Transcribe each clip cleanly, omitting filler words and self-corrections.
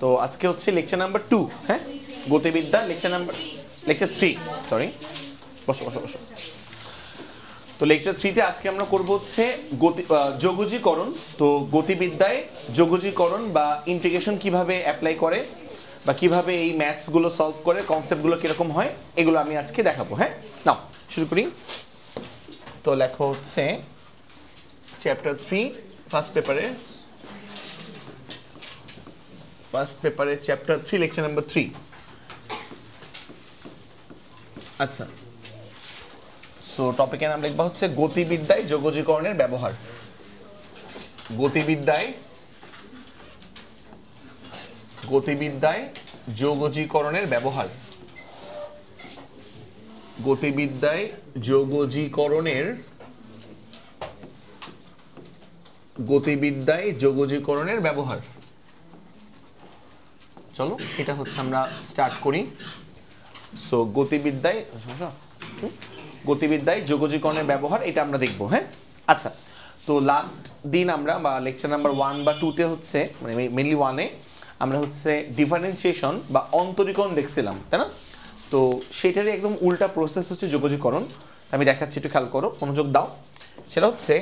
তো আজকে হচ্ছে লেকচার নাম্বার 2, হ্যাঁ, গতিবিদ্যা লেকচার 3, সরি, বসো বসো বসো। তো লেকচার 3 তে আজকে আমরা করব হচ্ছে যোগজীকরণ। তো গতিবিদ্যায় যোগজীকরণ বা ইন্টিগ্রেশন কিভাবে অ্যাপ্লাই করে বা কিভাবে এই ম্যাথস গুলো সলভ করে, কনসেপ্টগুলো কিরকম হয়, এগুলো আমি আজকে দেখাবো। হ্যাঁ, নাও শুরু করি। তো লেখা হচ্ছে চ্যাপ্টার 3 ফার্স্ট পেপারে চ্যাপ্টার 3 লেকচার নাম্বার 3। আচ্ছা, সো টপিকের নাম লিখবা হচ্ছে গতিবিদ্যায় যোগজীকরণের ব্যবহার। গতিবিদ্যায় যোগজীকরণের ব্যবহার। গতিবিদ্যায় যোগজীকরণের ব্যবহার। চলো এটা হচ্ছে আমরা স্টার্ট করি। সো গতিবিদ্যায় যোগজীকরণের ব্যবহার, এটা আমরা দেখবো। হ্যাঁ, আচ্ছা, তো লাস্ট দিন আমরা বা লেকচার নাম্বার 1 বা 2 তে হচ্ছে মানে মেনলি 1 এ আমরা হচ্ছে ডিফারেন্সিয়েশন বা অন্তরীকরণ দেখছিলাম, তাই না? তো সেটারই একদম উল্টা প্রসেস হচ্ছে যোগজীকরণ। আমি দেখাচ্ছি, একটু খেয়াল করো, মনোযোগ দাও। সেটা হচ্ছে,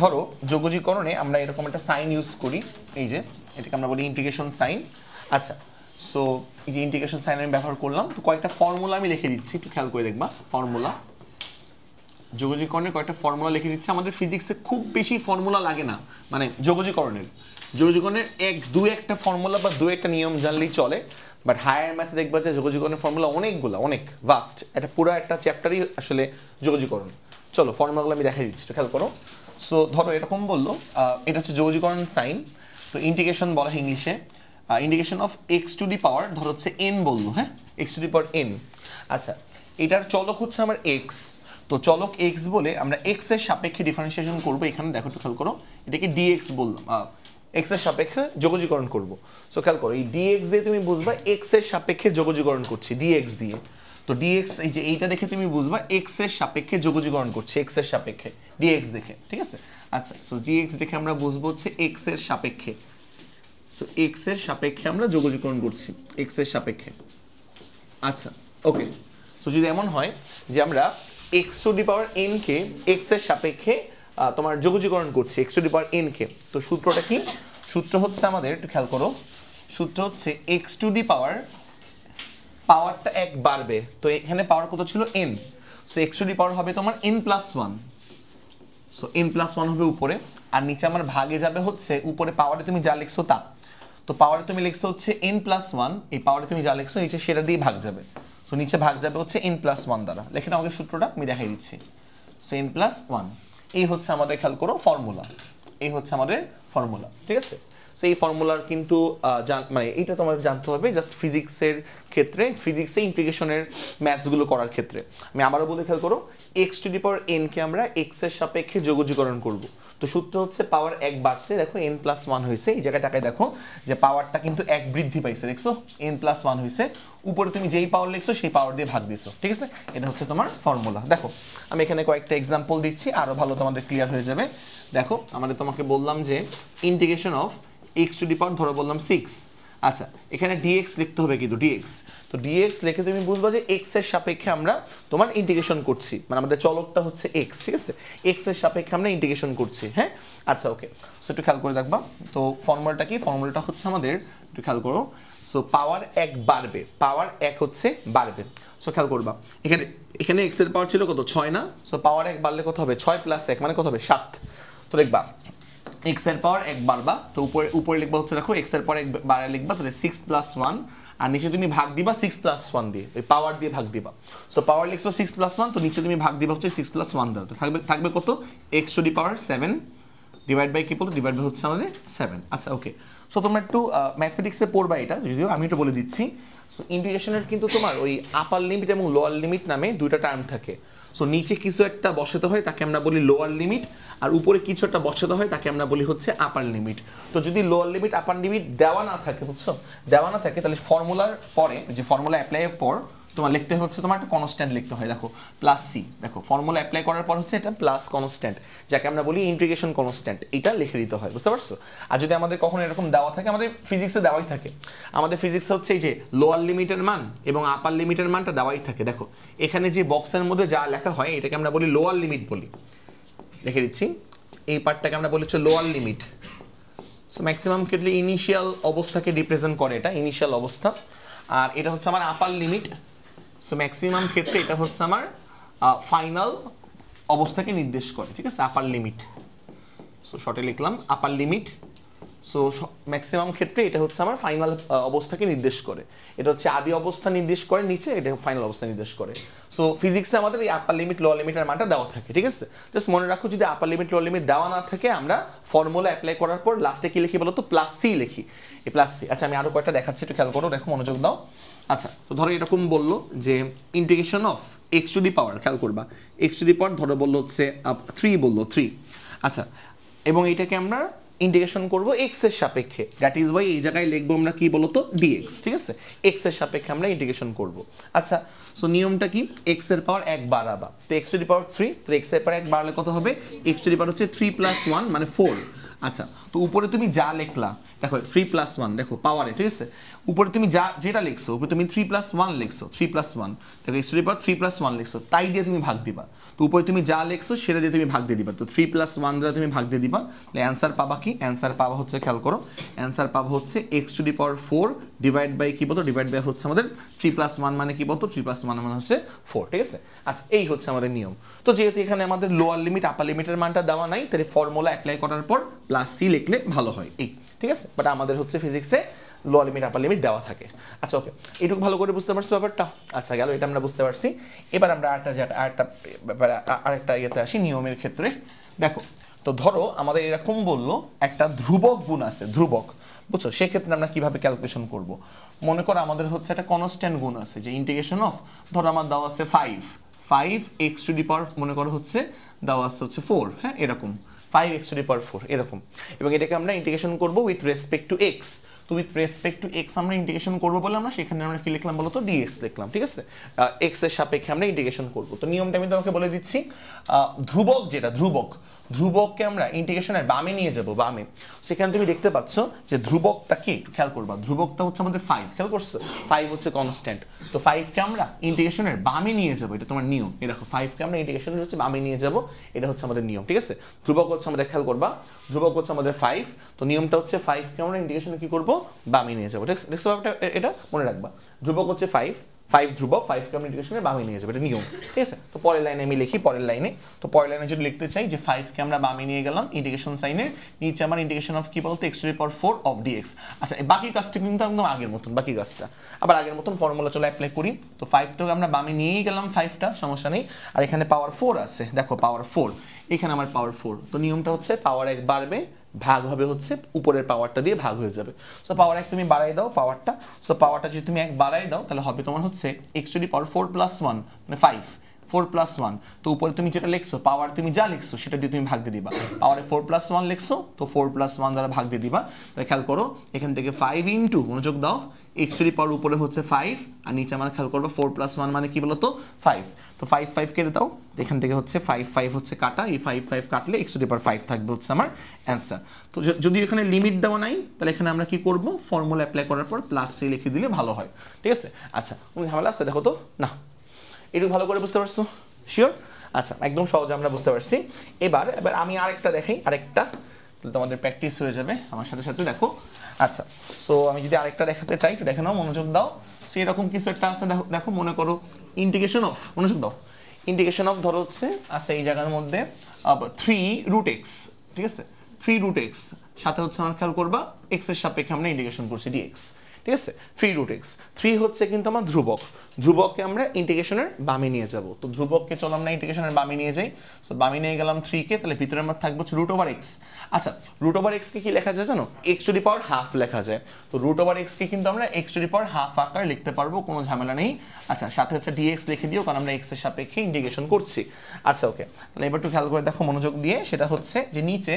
ধরো যোগজীকরণে আমরা এরকম একটা সাইন ইউজ করি, এই যে এটাকে আমরা বলি ইন্টিগ্রেশন সাইন। আচ্ছা, সো এই যে ইন্টিগ্রেশন সাইন আমি ব্যবহার করলাম, তো কয়েকটা ফর্মুলা আমি লিখে দিচ্ছি, একটু খেয়াল করে দেখবা। ফর্মুলা, যোগজীকরণের কয়েকটা ফর্মুলা লিখে দিচ্ছি। আমাদের ফিজিক্সে খুব বেশি ফর্মুলা লাগে না, মানে যোগজীকরণের একটা ফর্মুলা বা একটা নিয়ম জানলেই চলে। বাট হায়ার ম্যাথে দেখবা যে যোগজীকরণের ফর্মুলা অনেক ভাস্ট, এটা পুরো একটা চ্যাপ্টারই আসলে যোগজীকরণ। চলো ফর্মুলাগুলো আমি দেখাই দিচ্ছি, একটু খেয়াল করো। সো ধরো এরকম বললো, এটা হচ্ছে যোগজীকরণ সাইন। তো ইন্টিগ্রেশন বলা হয় ইংলিশে integration of x to the power, ধরো হচ্ছে এন বললো, হ্যাঁ, x to the power n. আচ্ছা, এটার চলক হচ্ছে আমার এক্স। তো চলক এক্স বলে আমরা এক্স এর সাপেক্ষে ডিফারেন্সিয়েশন করবো। এখানে দেখো, একটু খেয়াল করো, এটাকে ডিএক্স বললাম, এক্স এর সাপেক্ষে যোগজীকরণ করবো। সো খেয়াল করো, এই ডিএক্স দিয়ে তুমি বুঝবা এক্স এর সাপেক্ষে যোগজীকরণ করছি, ডিএক্স দিয়ে। তো ডিএক্স, এই যে এইটা দেখে তুমি বুঝবা এক্স এর সাপেক্ষে যোগজীকরণ করছে, এক্স এর সাপেক্ষে ডিএক্স দেখে, ঠিক আছে? আচ্ছা, সো ডিএক্স দেখে আমরা বুঝবো হচ্ছে এক্স এর সাপেক্ষে। সো এক্স এর সাপেক্ষে আমরা যোগজীকরণ করছি, এক্স এর সাপেক্ষে। আচ্ছা, ওকে। সো যদি এমন হয় যে আমরা x to the power N K x এর সাপেক্ষে তোমার যোগজীকরণ করছি, x to the power N K, তো সূত্রটা কি? সূত্র হচ্ছে আমাদের, একটু খেয়াল করো, সূত্র হচ্ছে এক্স টু দি পাওয়ারটা এক বাড়বে। তো এখানে পাওয়ার কত ছিল? N. So x to the power হবে তোমার n plus 1। So n plus 1 হবে উপরে, আর নিচে আমার ভাগে যাবে হচ্ছে, উপরে পাওয়ারে তুমি যা লিখছো তা, তো পাওয়ারে তুমি লিখছো হচ্ছে n প্লাস 1, এই পাওয়ারে তুমি যা লিখছো নিচে সেটা দিয়ে ভাগ যাবে। সো নিচে ভাগ যাবে হচ্ছে n প্লাস 1 দ্বারা। লিখে নাও আমাদের সূত্রটা, আমি দেখাই দিচ্ছি। সো n প্লাস 1, এই হচ্ছে আমাদের, খেয়াল করো, ফর্মুলা। এই হচ্ছে আমাদের ফর্মুলা, ঠিক আছে? সো এই ফর্মুলার কিন্তু মানে এইটা তোমার জানতে হবে জাস্ট ফিজিক্সের ক্ষেত্রে, ফিজিক্সে ইন্টিগ্রেশনের ম্যাথসগুলো করার ক্ষেত্রে। আমি আবারও বলে, খেয়াল করো, x to the power N K আমরা এক্স এর সাপেক্ষে যোগজীকরণ করব। তো সূত্র হচ্ছে পাওয়ার এক বাড়ছে, দেখো n প্লাস 1 হয়েছে, এই জায়গায় টাকায় দেখো যে পাওয়ারটা কিন্তু এক বৃদ্ধি পাইছে, দেখছো n প্লাস 1 হয়েছে, উপরে তুমি যেই পাওয়ার লিখছো সেই পাওয়ার দিয়ে ভাগ দিছো, ঠিক আছে? এটা হচ্ছে তোমার ফর্মুলা। দেখো আমি এখানে কয়েকটা এক্সাম্পল দিচ্ছি, আরো ভালো তোমাদের ক্লিয়ার হয়ে যাবে। দেখো, আমাদের তোমাকে বললাম যে integration of x to the power, ধরো বললাম 6। আচ্ছা, এখানে ডিএক্স লিখতে হবে, কিন্তু ডিএক্স, তো ডিএক্স লিখে তুমি বুঝবা যে এক্স এর সাপেক্ষে আমরা তোমার ইন্টিগ্রেশন করছি, মানে আমাদের চলকটা হচ্ছে এক্স, ঠিক আছে? এক্স এর সাপেক্ষে আমরা ইন্টিগ্রেশন করছি, হ্যাঁ। আচ্ছা, ওকে। সো একটু খেয়াল করে দেখবা, তো ফর্মুলাটা কি? ফর্মুলাটা হচ্ছে আমাদের, একটু খেয়াল করো, সো পাওয়ার এক বাড়বে, পাওয়ার এক হচ্ছে বাড়বে। সো খেয়াল করবা, এখানে এক্স এর পাওয়ার ছিল কত? 6 না? সো পাওয়ার এক বাড়লে কত হবে? 6 প্লাস 1 মানে কত হবে? 7। তো দেখবা এক্স এর পাওয়ার এক বাড়বা, তো উপরে লিখবা হচ্ছে, দেখো এক্স এর পাওয়ার এক বাড়ে লিখবা, তাহলে 6 প্লাস 1, আর নিচে তুমি ভাগ দিবা 6 প্লাস 1 দিয়ে, ওই পাওয়ার দিয়ে ভাগ দিবা। সো পাওয়ার লিখছো 6 প্লাস 1, তো নিচে তুমি ভাগ দিবা হচ্ছে 6 প্লাস 1 দ্বারা, তো থাকবে কত? X to the power 7 divide by কি বলতো? ডিভাইড বাই হচ্ছে আমাদের 7। আচ্ছা, ওকে। সো তোমরা একটু ম্যাথমেটিক্সে পড়বা এটা, যদিও আমি একটু বলে দিচ্ছি। সো ইন্টিগ্রেশনের কিন্তু তোমার ওই আপার লিমিট এবং লোয়ার লিমিট নামে দুইটা টার্ম থাকে। সো নিচে কিছু একটা বসাতে হয়, তাকে আমরা বলি লোয়ার লিমিট, আর উপরে কিছু একটা বসাতে হয়, তাকে আমরা বলি হচ্ছে আপার লিমিট। তো যদি লোয়ার লিমিট আপার লিমিট দেওয়া না থাকে, বুঝছো, দেওয়া না থাকে, তাহলে ফর্মুলার পরে, যে ফর্মুলা অ্যাপ্লাইয়ের পর তোমার লিখতে হচ্ছে তোমার একটা কনস্ট্যান্ট লিখতে হয়, দেখো প্লাস সি, দেখো ফর্মুলা অ্যাপ্লাই করার পর হচ্ছে এটা প্লাস কনস্ট্যান্ট, যাকে আমরা বলি ইন্টিগ্রেশন কনস্ট্যান্ট, এটা লিখে দিতে হয়, বুঝতে পারছো? আর যদি আমাদের কখনো এরকম দেওয়া থাকে, আমাদের ফিজিক্সে দেওয়াই থাকে, আমাদের ফিজিক্সে হচ্ছে এই যে লোয়ার লিমিটের মান এবং আপার লিমিটের মানটা দেওয়াই থাকে। দেখো এখানে যে বক্সের মধ্যে যা লেখা হয় এটাকে আমরা বলি লোয়ার লিমিট বলি, লিখে দিচ্ছি, এই পার্টটাকে আমরা বলি হচ্ছে লোয়ার লিমিট। সো ম্যাক্সিমাম ক্ষেত্রে ইনিশিয়াল অবস্থাকে রিপ্রেজেন্ট করে, এটা ইনিশিয়াল অবস্থা। আর এটা হচ্ছে আমার আপার লিমিট, সো ম্যাক্সিমাম ক্ষেত্রে এটা হচ্ছে আমার ফাইনাল অবস্থাকে নির্দেশ করে, ঠিক আছে, আপার লিমিট। সো শর্টে লিখলাম আপার লিমিট। সো ম্যাক্সিমাম ক্ষেত্রে এটা হচ্ছে আমার ফাইনাল অবস্থাকে নির্দেশ করে, এটা হচ্ছে আদি অবস্থা নির্দেশ করে নিচে, এটা ফাইনাল অবস্থা নির্দেশ করে। সো ফিজিক্সে আমাদের এই আপার লিমিট লোয়ার লিমিটের মানটা দেওয়া থাকে, ঠিক আছে? জাস্ট মনে রাখো যদি আপার লিমিট লোয়ার লিমিট দেওয়া না থাকে, আমরা ফর্মুলা অ্যাপ্লাই করার পর লাস্টে কি লিখি বলো তো? প্লাস সি লিখি, এই প্লাস সি। আচ্ছা আমি আরো কয়েকটা দেখাচ্ছি, একটু খেয়াল করো, দেখো মনোযোগ দাও। আচ্ছা তো ধরো এরকম বললো যে integration of x to the power, খেয়াল করবা, এক্স টু দি পাওয়ার ধরো বললো হচ্ছে 3 বললো 3। আচ্ছা এবং এইটাকে আমরা ইন্টিগ্রেশন করব এক্স এর সাপেক্ষে, দ্যাট ইজ ওয়াই এই জায়গায় লিখবো আমরা কি বলতো? ডিএক্স, ঠিক আছে? এক্স এর সাপেক্ষে আমরা ইন্টিগ্রেশন করব। আচ্ছা সো নিয়মটা কি? এক্স এর পাওয়ার 1 বাড়াবা, তো এক্স টু দি পাওয়ার 3, তো এক্স এর পাওয়ার 1 বাড়ালে কত হবে? এক্স টু দি পাওয়ার হচ্ছে 3 + 1 মানে 4। আচ্ছা তো উপরে তুমি যা লিখলা, দেখো 3 + 1, দেখো পাওয়ারে, ঠিক আছে, উপরে তুমি যা যেটা লিখছো, উপরে তুমি 3 + 1 লিখছো, 3 + 1, দেখো এক্স টু দি পাওয়ার 3 + 1 লিখছো, তাই দিয়ে তুমি ভাগ দিবা। তো উপরে তুমি যা লিখছো সেটা দিয়ে তুমি ভাগ দিয়ে দিবা, তো 3 + 1 দ্বারা তুমি ভাগ দিয়ে দিবা, তাহলে অ্যান্সার পাবা কি? অ্যান্সার পাবা হচ্ছে, খেয়াল করো, অ্যান্সার পাবা হচ্ছে x to the power 4 divide by কি বলতো? ডিভাইড বাই হচ্ছে আমাদের 3 + 1 মানে কি বলতো? 3 + 1 মানে হচ্ছে 4, ঠিক আছে? আচ্ছা এই হচ্ছে আমাদের নিয়ম। তো যেহেতু এখানে আমাদের লোয়ার লিমিট আপার লিমিটের মানটা দেওয়া নাই, তাহলে ফর্মুলা অ্যাপ্লাই করার পর প্লাস সি লিখলে ভালো হয়, এই, ঠিক আছে? বাট আমাদের হচ্ছে ফিজিক্সে লোয়ার লিমিট আপার লিমিট দেওয়া থাকে। আচ্ছা ওকে, এটুকু ভালো করে বুঝতে পারছো ব্যাপারটা? আচ্ছা গেল, এটা আমরা বুঝতে পারছি। এবার আমরা আরেকটা ইয়েতে আসি, নিয়মের ক্ষেত্রে। দেখো তো ধরো আমাদের এরকম বললো একটা ধ্রুবক গুণ আছে, ধ্রুবক, বুঝছো? সেক্ষেত্রে আমরা কিভাবে ক্যালকুলেশন করব? মনে করো আমাদের হচ্ছে একটা কনস্ট্যান্ট গুণ আছে, যে ইন্টিগ্রেশন অফ, ধরো আমার দেওয়া আছে 5 এক্স টু দি পাওয়ার, মনে করো হচ্ছে দেওয়া আছে হচ্ছে 4, হ্যাঁ এরকম 5 x টু দি পাওয়ার 4 এরকম, এবং এটাকে আমরা ইন্টিগ্রেশন করব উইথ রেসপেক্ট টু এক্স। তো উইথ রেসপেক্ট টু এক্স আমরা ইন্টিগ্রেশন করবো বলে আমরা সেখানে আমরা কি লিখলাম বলো তো? ডিএক্স লিখলাম, ঠিক আছে? এক্স এর সাপেক্ষে আমরা ইন্টিগ্রেশন করব। তো নিয়মটা আমি তোমাকে বলে দিচ্ছি, ধ্রুবক যেটা ধ্রুবককে আমরা ইন্টিগ্রেশনের বামে নিয়ে যাব, বামে। সেখানে তুমি দেখতে পাচ্ছ যে ধ্রুবকটা কি, একটু খেয়াল করবা, ধ্রুবকটা হচ্ছে আমাদের 5, খেয়াল করছো? 5 হচ্ছে কনস্ট্যান্ট, তো 5কে আমরা ইন্টিগ্রেশনের বামে নিয়ে যাব, এটা তোমার নিয়ম। এই দেখো 5কে আমরা ইন্টিগ্রেশনের হচ্ছে বামে নিয়ে যাব, এটা হচ্ছে আমাদের নিয়ম, ঠিক আছে? ধ্রুবক হচ্ছে আমাদের, খেয়াল করবা, ধ্রুবক হচ্ছে আমাদের 5, তো নিয়মটা হচ্ছে 5কে আমরা ইন্টিগ্রেশনে কি করব? বামে নিয়ে যাবো, ঠিক আছে? দেখছো ব্যাপারটা? এটা মনে রাখবা, ধ্রুবক হচ্ছে 5 ধ্রুবক, 5কে আমরা ইন্টিগ্রেশনের বামে নিয়ে যাবো, এটা নিয়ম, ঠিক আছে? তো পরের লাইনে আমি লিখি, পরের লাইনে, তো পরের লাইনে যদি লিখতে চাই যে 5কে আমরা বামে নিয়ে গেলাম ইন্টিগ্রেশন সাইনের নিচে, আমার ইন্টিগ্রেশন অফ কি বলতো? x two the power 4 of dx। আচ্ছা এই বাকি কাজটা কিন্তু একদম আগের মতন, বাকি কাজটা আবার আগের মতন ফর্মুলা চলে অ্যাপ্লাই করি। তো 5 থেকে আমরা বামে নিয়েই গেলাম, 5টা সমস্যা নেই, আর এখানে পাওয়ার 4 আছে, দেখো পাওয়ার 4, এখানে আমার পাওয়ার 4, তো নিয়মটা হচ্ছে পাওয়ার 1 বাড়বে, ভাগ হবে হচ্ছে উপরের পাওয়ারটা দিয়ে ভাগ হয়ে যাবে। সো পাওয়ার 1 তুমি বাড়াই দাও পাওয়ারটা, সো পাওয়ারটা যদি তুমি 1 বাড়াই দাও তাহলে হবে তোমার হচ্ছে x টু দি পাওয়ার 4 + 1 মানে 5, 4 + 1, তো উপরে তুমি যেটা লিখছো পাওয়ার, তুমি যা লিখছো সেটা দিয়ে তুমি ভাগ দিয়ে দিবা, পাওয়ারে 4 + 1 লিখছো, তো 4 + 1 দ্বারা ভাগ দিয়ে দিবা। তাহলে খেয়াল করো এখান থেকে 5 ইনটু, মনোযোগ দাও, x টু দি পাওয়ার উপরে হচ্ছে 5 আর নিচে আমার, খেয়াল করবা 4 + 1 মানে কি বলতো? 5, তো 5 কেটে দাও, এখান থেকে হচ্ছে 5 হচ্ছে কাটা, এই 5 কাটলে x টু দি পাওয়ার 5 থাকবে হচ্ছে আমার অ্যান্সার। তো যদি এখানে লিমিট দেওয়া নাই তাহলে এখানে আমরা কি করব? ফর্মুলা অ্যাপ্লাই করার পর প্লাস সি লিখে দিলে ভালো হয়, ঠিক আছে? আচ্ছা কোনো ঝামেলা আছে? দেখো তো না, একটু ভালো করে বুঝতে পারছো? শিওর? আচ্ছা একদম সহজে আমরা বুঝতে পারছি। এবার আমি আরেকটা দেখাই, আরেকটা, তাহলে তোমাদের প্র্যাকটিস হয়ে যাবে আমার সাথে সাথে, দেখো। আচ্ছা সো আমি যদি আরেকটা দেখাতে চাই, একটু দেখে নাও, মনোযোগ দাও। সো এরকম কিছু একটা আছে, দেখো মনে করো ইন্টিগ্রেশন অফ, মনোযোগ দাও, ইন্টিগ্রেশন অফ ধরো হচ্ছে আছে এই জায়গার মধ্যে 3√x, ঠিক আছে? 3√x সাথে হচ্ছে আমার, খেয়াল করবা, x এর সাপেক্ষে আমরা ইন্টিগ্রেশন করছি dx, ঠিক আছে? 3√x, 3 হচ্ছে কিন্তু আমার ধ্রুবক, ধ্রুবককে আমরা ইন্টিগ্রেশনের বামে নিয়ে যাব। তো ধ্রুবককে চলো আমরা ইন্টিগ্রেশনের বামে নিয়ে যাই, সো বামে নিয়ে গেলাম 3কে, তাহলে ভিতরে আমার থাকবে হচ্ছে √x। আচ্ছা √x কে কি লেখা যায় জানো? x two the power half লেখা যায়। তো √x কে কিন্তু আমরা x two the power half আকার লিখতে পারবো, কোনো ঝামেলা নেই। আচ্ছা সাথে হচ্ছে dx লিখে দিও, কারণ আমরা x এর সাপেক্ষে ইন্টিগ্রেশন করছি। আচ্ছা ওকে, তাহলে এবার একটু খেয়াল করে দেখো মনোযোগ দিয়ে, সেটা হচ্ছে যে নিচে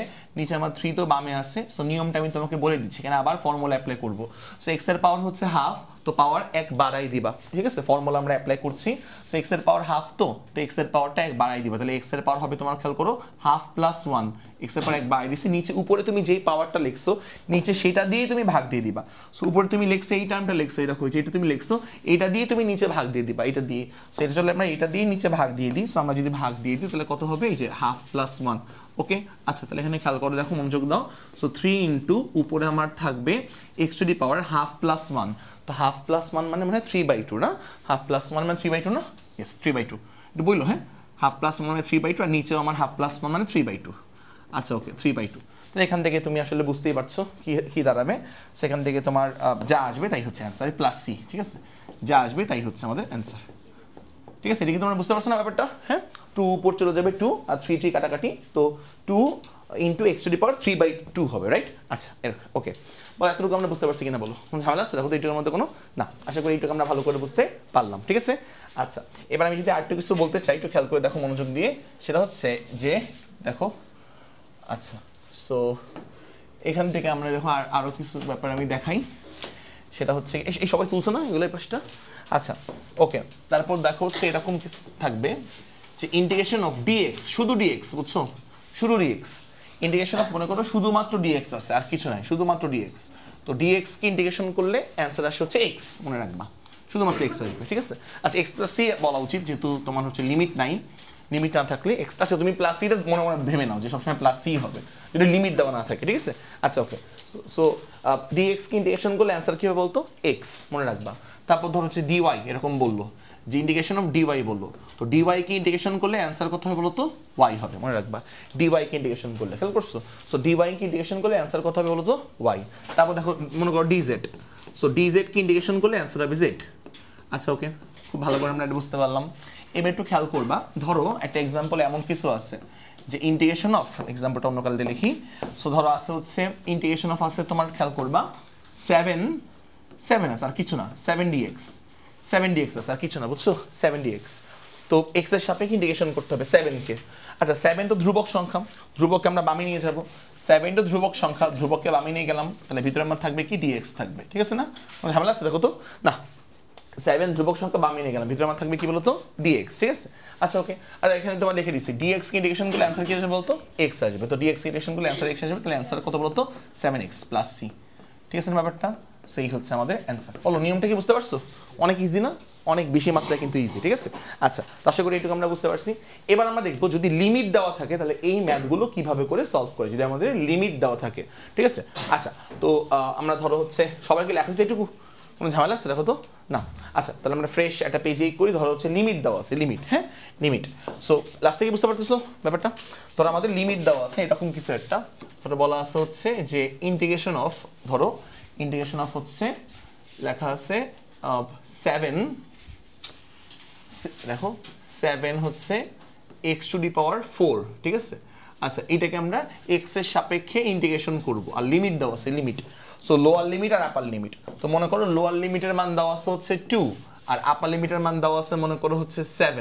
আমার 3 তো বামে আছে, সো নিয়মটা আমি তোমাকে বলে দিচ্ছি, এখানে আবার ফর্মুলা অ্যাপ্লাই করবো। সো x এর পাওয়ার হচ্ছে হাফ, তো পাওয়ার 1 বাড়াই দিবা, ঠিক আছে? ফর্মুলা আমরা অ্যাপ্লাই করছি। সো x এর পাওয়ার হাফ, তো x এর পাওয়ারটা 1 বাড়াই দিবা, তাহলে x এর পাওয়ার হবে তোমার, খেয়াল করো, হাফ প্লাস 1, x এর পাওয়ার 1 বাড়াই দিছি, নিচে উপরে তুমি যেই পাওয়ারটা লিখছো নিচে সেটা দিয়েই তুমি ভাগ দিয়ে দিবা। সো উপরে তুমি লিখছো এই টার্মটা লিখছো, এটা হয়েছে, এটা তুমি লিখছো, এটা দিয়ে তুমি নিচে ভাগ দিয়ে দিবা, এটা দিয়ে। সো এটা চলে আমরা এটা দিয়ে নিচে ভাগ দিয়ে দিই। সো আমরা যদি ভাগ দিয়ে দিই তাহলে কত হবে, এই যে হাফ প্লাস 1। ওকে, আচ্ছা, তাহলে এখানে খেয়াল করো, দেখো, মনোযোগ দাও। সো 3 ইন্টু উপরে আমার থাকবে x two the power half plus 1, তো হাফ প্লাস 1 মানে 3/2 না? হাফ প্লাস 1 মানে 3/2 না? ইয়েস, 3/2, এটা বললো, হ্যাঁ, হাফ প্লাস 1 মানে 3/2, আর নিচেও আমার হাফ প্লাস 1 মানে 3/2। আচ্ছা, ওকে, 3/2। তাহলে এখান থেকে তুমি আসলে বুঝতেই পারছো কি দাঁড়াবে, সেখান থেকে তোমার যা আসবে তাই হচ্ছে অ্যান্সার, প্লাস সি, ঠিক আছে? যা আসবে তাই হচ্ছে আমাদের অ্যান্সার, ঠিক আছে? এটা কি তোমরা বুঝতে পারছো না ব্যাপারটা? হ্যাঁ, 2 উপর চলে যাবে 2, আর 3 কাটাকাটি, তো 2 ইন্টু x টু দি পাওয়ার 3/2 হবে, রাইট? আচ্ছা, ওকে, বলো এতটুকু আমরা বুঝতে পারছি কিনা, বলো কোনো ঝামেলা আছে? দেখো তো এইটুকুর মধ্যে কোনো না, আশা করি এইটুকু আমরা ভালো করে বুঝতে পারলাম, ঠিক আছে? আচ্ছা, এবার আমি যদি আরেকটু কিছু বলতে চাই, একটু খেয়াল করে দেখো মনোযোগ দিয়ে, সেটা হচ্ছে যে দেখো, আচ্ছা, সো এখান থেকে আমরা দেখো আরও কিছু ব্যাপার আমি দেখাই, সেটা হচ্ছে এই সবাই তুলছো না এগুলো, এই পাশটা? আচ্ছা, ওকে, তারপর দেখো হচ্ছে এরকম কিছু থাকবে যে ইন্টিগ্রেশন অফ ডিএক্স, শুধু ডিএক্স, বুঝছো? শুধু ডিএক্স, ইন্টিগ্রেশন অফ, মনে করো শুধুমাত্র ডিএক্স আছে, আর কিছু নাই, শুধুমাত্র ডিএক্স। তো ডিএক্স কে ইন্টিগ্রেশন করলে অ্যান্সার আসে হচ্ছে এক্স, মনে রাখবা, শুধুমাত্র এক্স আসবে, ঠিক আছে? আচ্ছা, এক্স প্লাস সি বলা উচিত, যেহেতু তোমার হচ্ছে লিমিট নাই, লিমিট না থাকলে এক্স, আচ্ছা তুমি প্লাস সিটা মনে মনে ভেবে নাও যে সবসময় প্লাস সি হবে যদি লিমিট দেওয়া না থাকে, ঠিক আছে? আচ্ছা, ওকে, সো ডিএক্স কে ইন্টিগ্রেশন করলে অ্যান্সার কি হবে বলতো, এক্স, মনে রাখবা। তারপর ধর হচ্ছে ডিওয়াই, এরকম বললো যে ইন্টিগ্রেশন অফ ডিওয়াই বললো, তো ডিওয়াই কে ইন্টিগ্রেশন করলে অ্যান্সার কত হবে বলতো, ওয়াই হবে, মনে রাখবা। ডিওয়াই কে ইন্টিগ্রেশন করলে, খেয়াল করছো? সো ডিওয়াই কে ইন্টিগ্রেশন করলে অ্যান্সার কত হবে বলতো, ওয়াই। তারপর দেখো মনে করো ডিজেড, সো ডিজেড কে ইন্টিগ্রেশন করলে অ্যান্সার হবে জেড। আচ্ছা, ওকে, খুব ভালো করে আমরা এটা বুঝতে পারলাম। এবার একটু খেয়াল করবা, ধরো একটা এক্সাম্পল এমন কিছু আছে যে ইন্টিগ্রেশন অফ, এক্সাম্পলটা অন্য কালে লিখি। সো ধরো আছে হচ্ছে ইন্টিগ্রেশন অফ আছে তোমার, খেয়াল করবা, 7 আছে, আর কিছু না, 7dx আছে, আর কিছু না, বুঝছো? 7dx, তো x এর সাপেক্ষে ইন্টিগ্রেশন করতে হবে 7 কে। আচ্ছা, 7 তো ধ্রুবক সংখ্যা, ধ্রুবককে আমরা বামে নিয়ে যাব, 7 তো ধ্রুবক সংখ্যা, ধ্রুবককে বামে নিয়ে গেলাম, তাহলে ভিতরে আমার থাকবে কি, dx থাকবে, ঠিক আছে না? ঝামেলা আছে দেখো তো না, 7 ধ্রুবক সংখ্যা বামে নিয়ে গেলাম, ভিতরে আমার থাকবে কি বলতো, dx, ঠিক আছে? আচ্ছা, ওকে, আর এখানে তোমার লিখে দিচ্ছি dx কে ইন্টিগ্রেশন করলে অ্যান্সার কি আসবে বলতো, x আসবে, তো dx কে ইন্টিগ্রেশন করলে অ্যান্সার x আসবে, তাহলে অ্যান্সার কত বলতো, 7x প্লাস c, ঠিক আছে না ব্যাপারটা? সেই হচ্ছে আমাদের অ্যান্সার। বলো নিয়মটা কি বুঝতে পারছো? অনেক ইজি না? অনেক বেশি মাত্রায় কিন্তু ইজি, ঠিক আছে? আচ্ছা, তো আশা করি এটুকু আমরা বুঝতে পারছি। এবার আমরা দেখবো যদি লিমিট দেওয়া থাকে তাহলে এই ম্যাথগুলো কিভাবে করে সলভ করে, যদি আমাদের লিমিট দেওয়া থাকে, ঠিক আছে? আচ্ছা, তো আমরা ধরো হচ্ছে সবাইকে লেখা হচ্ছে এটুকু, কোনো ঝামেলা আছে দেখো তো না? আচ্ছা, তাহলে আমরা ফ্রেশ একটা পেজেই করি, ধরো হচ্ছে লিমিট দেওয়া আছে, লিমিট, হ্যাঁ, লিমিট। সো লাস্টে কি বুঝতে পারতেছো ব্যাপারটা? ধরো আমাদের লিমিট দেওয়া আছে এরকম কিছু একটা, ধরো বলা আছে হচ্ছে যে ইন্টিগ্রেশন অফ, ধরো ইন্টিগ্রেশন অফ হচ্ছে লেখা আছে 7, দেখো 7 হচ্ছে x টু দি পাওয়ার 4, ঠিক আছে? আচ্ছা, এটাকে আমরা x এর সাপেক্ষে ইন্টিগ্রেশন করব, আর লিমিট দেওয়া আছে, লিমিট। সো লোয়ার লিমিট আর আপার লিমিট, তো মনে করো লোয়ার লিমিটের মান দেওয়া আছে হচ্ছে 2, আর আপার লিমিটের মান দেওয়া আছে মনে করো হচ্ছে 7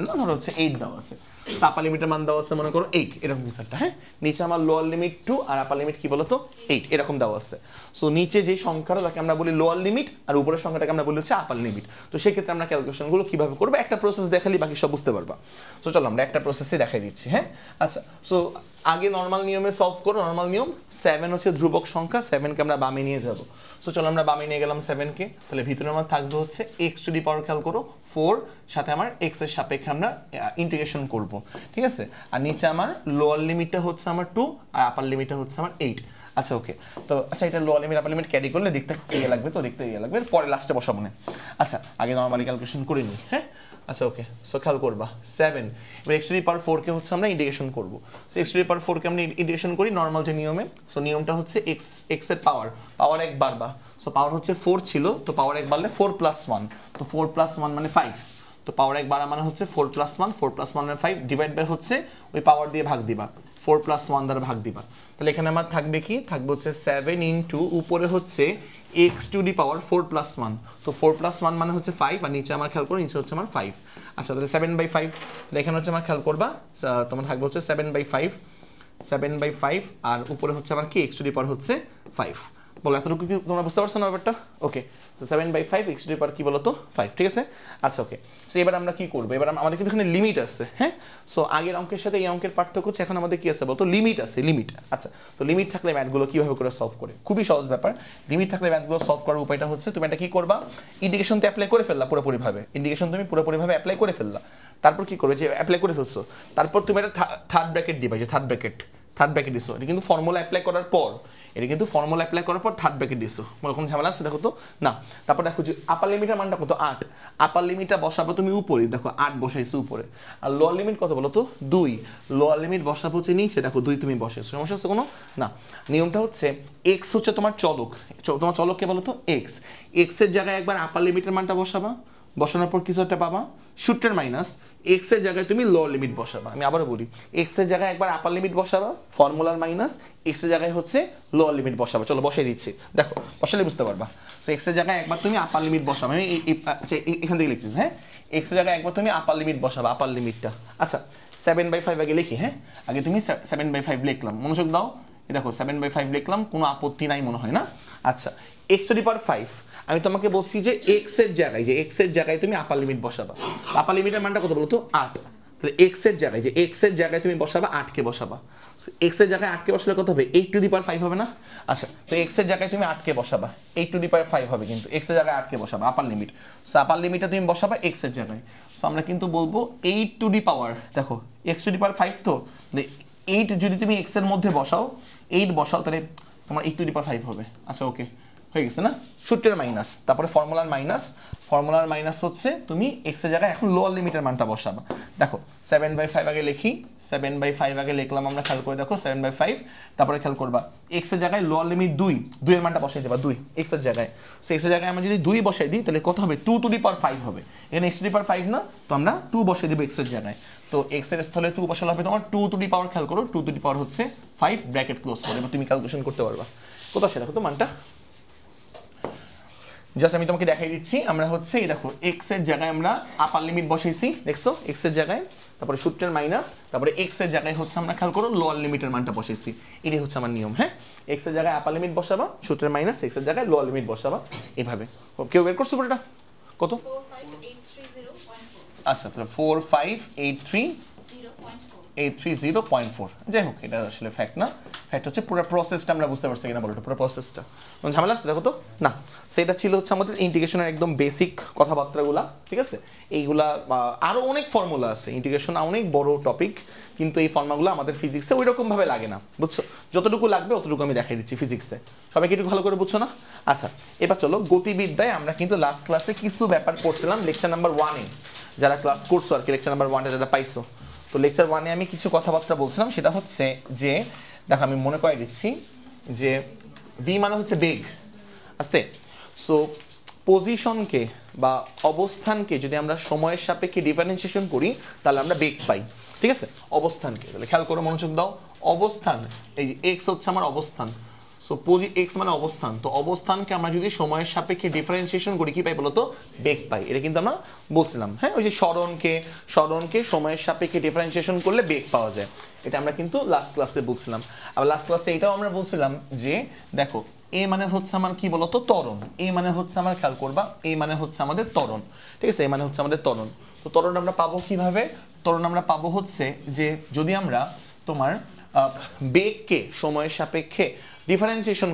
না, ধরো হচ্ছে 8 দেওয়া আছে। আপার লিমিটের মান দেওয়া আছে মনে করো 8, এরকম কিছু একটা, হ্যাঁ? নিচে আমার লোয়ার লিমিট 2 আর আপার লিমিট কি বলতো 8, এরকম দেওয়া আছে। সো নিচে যে সংখ্যাটা তাকে আমরা বলি লোয়ার লিমিট, আর উপরের সংখ্যাটাকে আমরা বলি হচ্ছে আপার লিমিট। তো সেক্ষেত্রে আমরা ক্যালকুলেশনগুলো কিভাবে করবো, একটা প্রসেস দেখালি বাকি সব বুঝতে পারবা। সো চলো আমরা একটা প্রসেসই দেখাই দিচ্ছি, হ্যাঁ? আচ্ছা, সো আগে নর্মাল নিয়মে সলভ করো, নর্মাল নিয়ম, 7 হচ্ছে ধ্রুবক সংখ্যা, 7কে আমরা বামে নিয়ে যাব। সো চলো আমরা বামে নিয়ে গেলাম 7কে, তাহলে ভিতরে আমার থাকবে হচ্ছে x টু দি পাওয়ার, খেয়াল করো, 4, সাথে আমার x এর সাপেক্ষে আমরা ইন্টিগ্রেশন করব, ঠিক আছে? আর নিচে আমার লোয়ার লিমিটটা হচ্ছে আমার 2, আর আপার লিমিটটা হচ্ছে আমার 8। আচ্ছা, ওকে, তো আচ্ছা, এটা lower limit upper limit carry করলে দেখতে ইয়ে লাগবে, তো দেখতে ইয়ে লাগবে, পরে লাস্টে বসাবো না। আচ্ছা, আগে নর্মালি ক্যালকুলেশন করে নিই, হ্যাঁ? আচ্ছা, ওকে, সো খেয়াল করবা 7, এবার x টু দি পাওয়ার 4 কে হচ্ছে আমরা ইন্টিগ্রেশন করব। So x two the power 4 কে আমরা ইন্টিগ্রেশন করি নর্মাল যে নিয়মে। সো নিয়মটা হচ্ছে x এর পাওয়ার 1 বাড়বা, সো পাওয়ার হচ্ছে 4 ছিল, তো পাওয়ার 1 বাড়লে 4 প্লাস 1, তো 4 প্লাস 1 মানে 5, তো পাওয়ার 1 বাড়া মানে হচ্ছে 4 প্লাস 1, 4 প্লাস 1 মানে 5, ডিভাইড বাই হচ্ছে ওই পাওয়ার দিয়ে ভাগ দিবা, 4 প্লাস 1 দ্বারা ভাগ দিবা। তাহলে এখানে আমার থাকবে কি, থাকবে হচ্ছে 7 ইন্টু উপরে হচ্ছে x two the power 4 plus 1, তো 4 প্লাস 1 মানে হচ্ছে 5, আর নিচে আমার খেয়াল করো নিচে হচ্ছে আমার 5। আচ্ছা, তাহলে 7/5, তাহলে এখানে হচ্ছে আমার খেয়াল করবা তোমার থাকবে হচ্ছে 7/5, আর উপরে হচ্ছে আমার কি x টু দি পাওয়ার হচ্ছে 5। বলো এতটুকু কি তোমরা বুঝতে পারছো না ব্যাপারটা? ওকে, তো 7/5 x টু দি পাওয়ার কি বলো তো 5, ঠিক আছে? আচ্ছা ওকে, সো এবার আমরা কি করবো, এবার আমাদের কিন্তু এখানে লিমিট আছে, হ্যাঁ? সো আগের অঙ্কের সাথে এই অঙ্কের পার্থক্য হচ্ছে এখন আমাদের কি আছে বলতো, লিমিট আছে, লিমিট। আচ্ছা, তো লিমিট থাকলে ম্যাথগুলো কিভাবে করে সলভ করে, খুবই সহজ ব্যাপার। লিমিট থাকলে ম্যাথগুলো সলভ করার উপায়টা হচ্ছে তুমি এটা কি করবা, ইন্ডিকেশনতে অ্যাপ্লাই করে ফেললা পুরোপুরিভাবে, ইন্ডিকেশন তুমি পুরোপুরিভাবে অ্যাপ্লাই করে ফেললা। তারপর কি করবে, যে অ্যাপ্লাই করে ফেলছো, তারপর তুমি একটা থার্ড ব্র্যাকেট দিবা, যে থার্ড ব্র্যাকেট দিছো, এটা কিন্তু ফর্মুলা অ্যাপ্লাই করার পর, থার্ড ব্র্যাকেট দিছো, বলো কোনো ঝামেলা আছে দেখো তো না। তারপর দেখো যে আপার লিমিটের মানটা কত 8, আপার লিমিটটা বসাবো তুমি উপরে, দেখো 8 বসাইছো উপরে, আর লোয়ার লিমিট কত বলো তো 2, লোয়ার লিমিট বসাবো হচ্ছে নিচে, দেখো 2 তুমি বসাইছো, সমস্যা হচ্ছে কোনো না। নিয়মটা হচ্ছে x হচ্ছে তোমার চলক, তোমার চলককে বলো তো x এর জায়গায় একবার আপার লিমিটের মানটা বসাবা, বসানোর পর কিছু একটা পাবা, সূত্রের মাইনাস x এর জায়গায় তুমি লোয়ার লিমিট বসাবা। আমি আবারও বলি, x এর জায়গায় একবার আপার লিমিট বসাবা, ফর্মুলার মাইনাস x এর জায়গায় হচ্ছে লোয়ার লিমিট বসাবা। চলো বসাই দিচ্ছি, দেখো বসালে বুঝতে পারবা। সো x এর জায়গায় একবার তুমি আপার লিমিট বসাবা, আমি এখান থেকে লিখতেছি, হ্যাঁ? x এর জায়গায় একবার তুমি আপার লিমিট বসাবা, আপার লিমিটটা। আচ্ছা 7/5 আগে লিখি, হ্যাঁ? আগে তুমি 7/5 লিখলাম, মনোযোগ দাও, দেখো 7/5 লিখলাম, কোনো আপত্তি নাই মনে হয় না? আচ্ছা, x টু দি পাওয়ার 5, আমি তোমাকে বলছি যে x এর জায়গায় তুমি আপার লিমিট বসাবা, আপার লিমিটের মানটা কত বলতো 8, তাহলে x এর জায়গায় তুমি বসাবা 8 কে বসাবা, x এর জায়গায় 8 কে বসালে কত হবে 8 টু দি পাওয়ার 5 হবে না? আচ্ছা, তো x এর জায়গায় তুমি 8 কে বসাবা, 8 টু দি পাওয়ার 5 হবে, কিন্তু x এর জায়গায় 8 কে বসাবা আপার লিমিট, সো আপার লিমিটটা তুমি বসাবা x এর জায়গায়। সো আমরা কিন্তু বলবো 8 টু দি পাওয়ার, দেখো x টু দি পাওয়ার 5, তো 8 যদি তুমি x এর মধ্যে বসাও, 8 বসাও, তাহলে তোমার 8 টু দি পাওয়ার 5 হবে। আচ্ছা ওকে, হয়ে গেছে না? সূত্রের মাইনাস, তারপরে ফর্মুলার মাইনাস হচ্ছে তুমি x এর জায়গায় এখন লোয়ার লিমিটের মানটা বসাবা। দেখো 7/5 আগে লিখি, 7/5 আগে লিখলাম আমরা, খেয়াল করে দেখো 7/5, তারপরে খেয়াল করবা x এর জায়গায় লোয়ার লিমিট 2 এর মানটা বসাই দেবা, 2 x এর জায়গায়। সো x এর জায়গায় আমরা যদি 2 বসাই দিই তাহলে কত হবে 2 টু দি পাওয়ার 5 হবে, এখানে x টু দি পাওয়ার 5 না, তো আমরা 2 বসাই দেব x এর জায়গায়। তো x এর স্থলে 2 বসালে হবে তোমার 2 টু দি পাওয়ার, খেয়াল করো 2 টু দি পাওয়ার হচ্ছে 5, ব্র্যাকেট ক্লোজ করে, এবার তুমি ক্যালকুলেশন করতে পারবা। কোথাও সেটা তো মানটা জাস্ট আমি তোমাকে দেখাই দিচ্ছি। আমরা হচ্ছে এই দেখো x এর জায়গায় আমরা আপার লিমিট বসাইছি, দেখছো x এর জায়গায়, তারপরে সূত্রের মাইনাস, তারপরে x এর জায়গায় হচ্ছে আমরা খেয়াল করো লোয়ার লিমিটের মানটা বসাইছি, এটাই হচ্ছে আমার নিয়ম, হ্যাঁ? x এর জায়গায় আপার লিমিট বসাবা, সূত্রের মাইনাস, x এর জায়গায় লোয়ার লিমিট বসাবা, এভাবে। কেউ বের করছো পুরোটা কত? 45830.4। আচ্ছা, তাহলে 45830.4, যাই হোক এটা আসলে ফ্যাক্ট না, ফ্যাক্ট হচ্ছে পুরো প্রসেসটা আমরা বুঝতে পারছি কিনা বলো, পুরো প্রসেসটা কোনো ঝামেলা আছে দেখো তো না। সেটা ছিল হচ্ছে আমাদের ইন্টিগ্রেশনের একদম বেসিক কথাবার্তাগুলা, ঠিক আছে? এইগুলা আরও অনেক ফর্মুলা আছে, ইন্টিগ্রেশন অনেক বড় টপিক, কিন্তু এই ফর্মুলাগুলো আমাদের ফিজিক্সে ওই রকমভাবে লাগে না, বুঝছো? যতটুকু লাগবে অতটুকু আমি দেখাই দিচ্ছি ফিজিক্সে, সবাইকে একটু ভালো করে বুঝছো না? আচ্ছা, এবার চলো গতিবিদ্যায় আমরা কিন্তু লাস্ট ক্লাসে কিছু ব্যাপার পড়ছিলাম, লেকচার নাম্বার 1-এ যারা ক্লাস করছো আর কি, লেকচার নাম্বার 1-টা যারা পাইছো, তো লেকচার 1-এ আমি কিছু কথাবার্তা বলছিলাম, সেটা হচ্ছে যে দেখো আমি মনে করে দিচ্ছি যে ভি মানে হচ্ছে বেগ, আস্তে। সো পজিশনকে বা অবস্থানকে যদি আমরা সময়ের সাপেক্ষে ডিফারেন্সিয়েশন করি তাহলে আমরা বেগ পাই, ঠিক আছে? অবস্থানকে, তাহলে খেয়াল করো, মনোযোগ দাও, অবস্থান, এই যে এক্স হচ্ছে আমার অবস্থান, সো এক্স মানে অবস্থান, তো অবস্থানকে আমরা যদি সময়ের সাপেক্ষে ডিফারেন্সিয়েশন করি কি পাই বলো তো, বেগ পাই, এটা কিন্তু আমরা বলছিলাম, হ্যাঁ? ওই যে স্মরণকে সময়ের সাপেক্ষে ডিফারেন্সিয়েশন করলে বেগ পাওয়া যায়, এটা আমরা কিন্তু লাস্ট ক্লাসে বলছিলাম। আবার লাস্ট ক্লাসে এটাও আমরা বলছিলাম যে দেখো এ মানে হচ্ছে আমার কি বলতো ত্বরণ, এ মানে হচ্ছে আমার, খেয়াল করবা, এ মানে হচ্ছে আমাদের ত্বরণ, ঠিক আছে? এ মানে হচ্ছে আমাদের ত্বরণ। তো ত্বরণ আমরা পাবো কিভাবে? ত্বরণ আমরা পাবো হচ্ছে যে যদি আমরা তোমার বেগকে সময়ের সাপেক্ষে ডিফারেন্সিয়েশন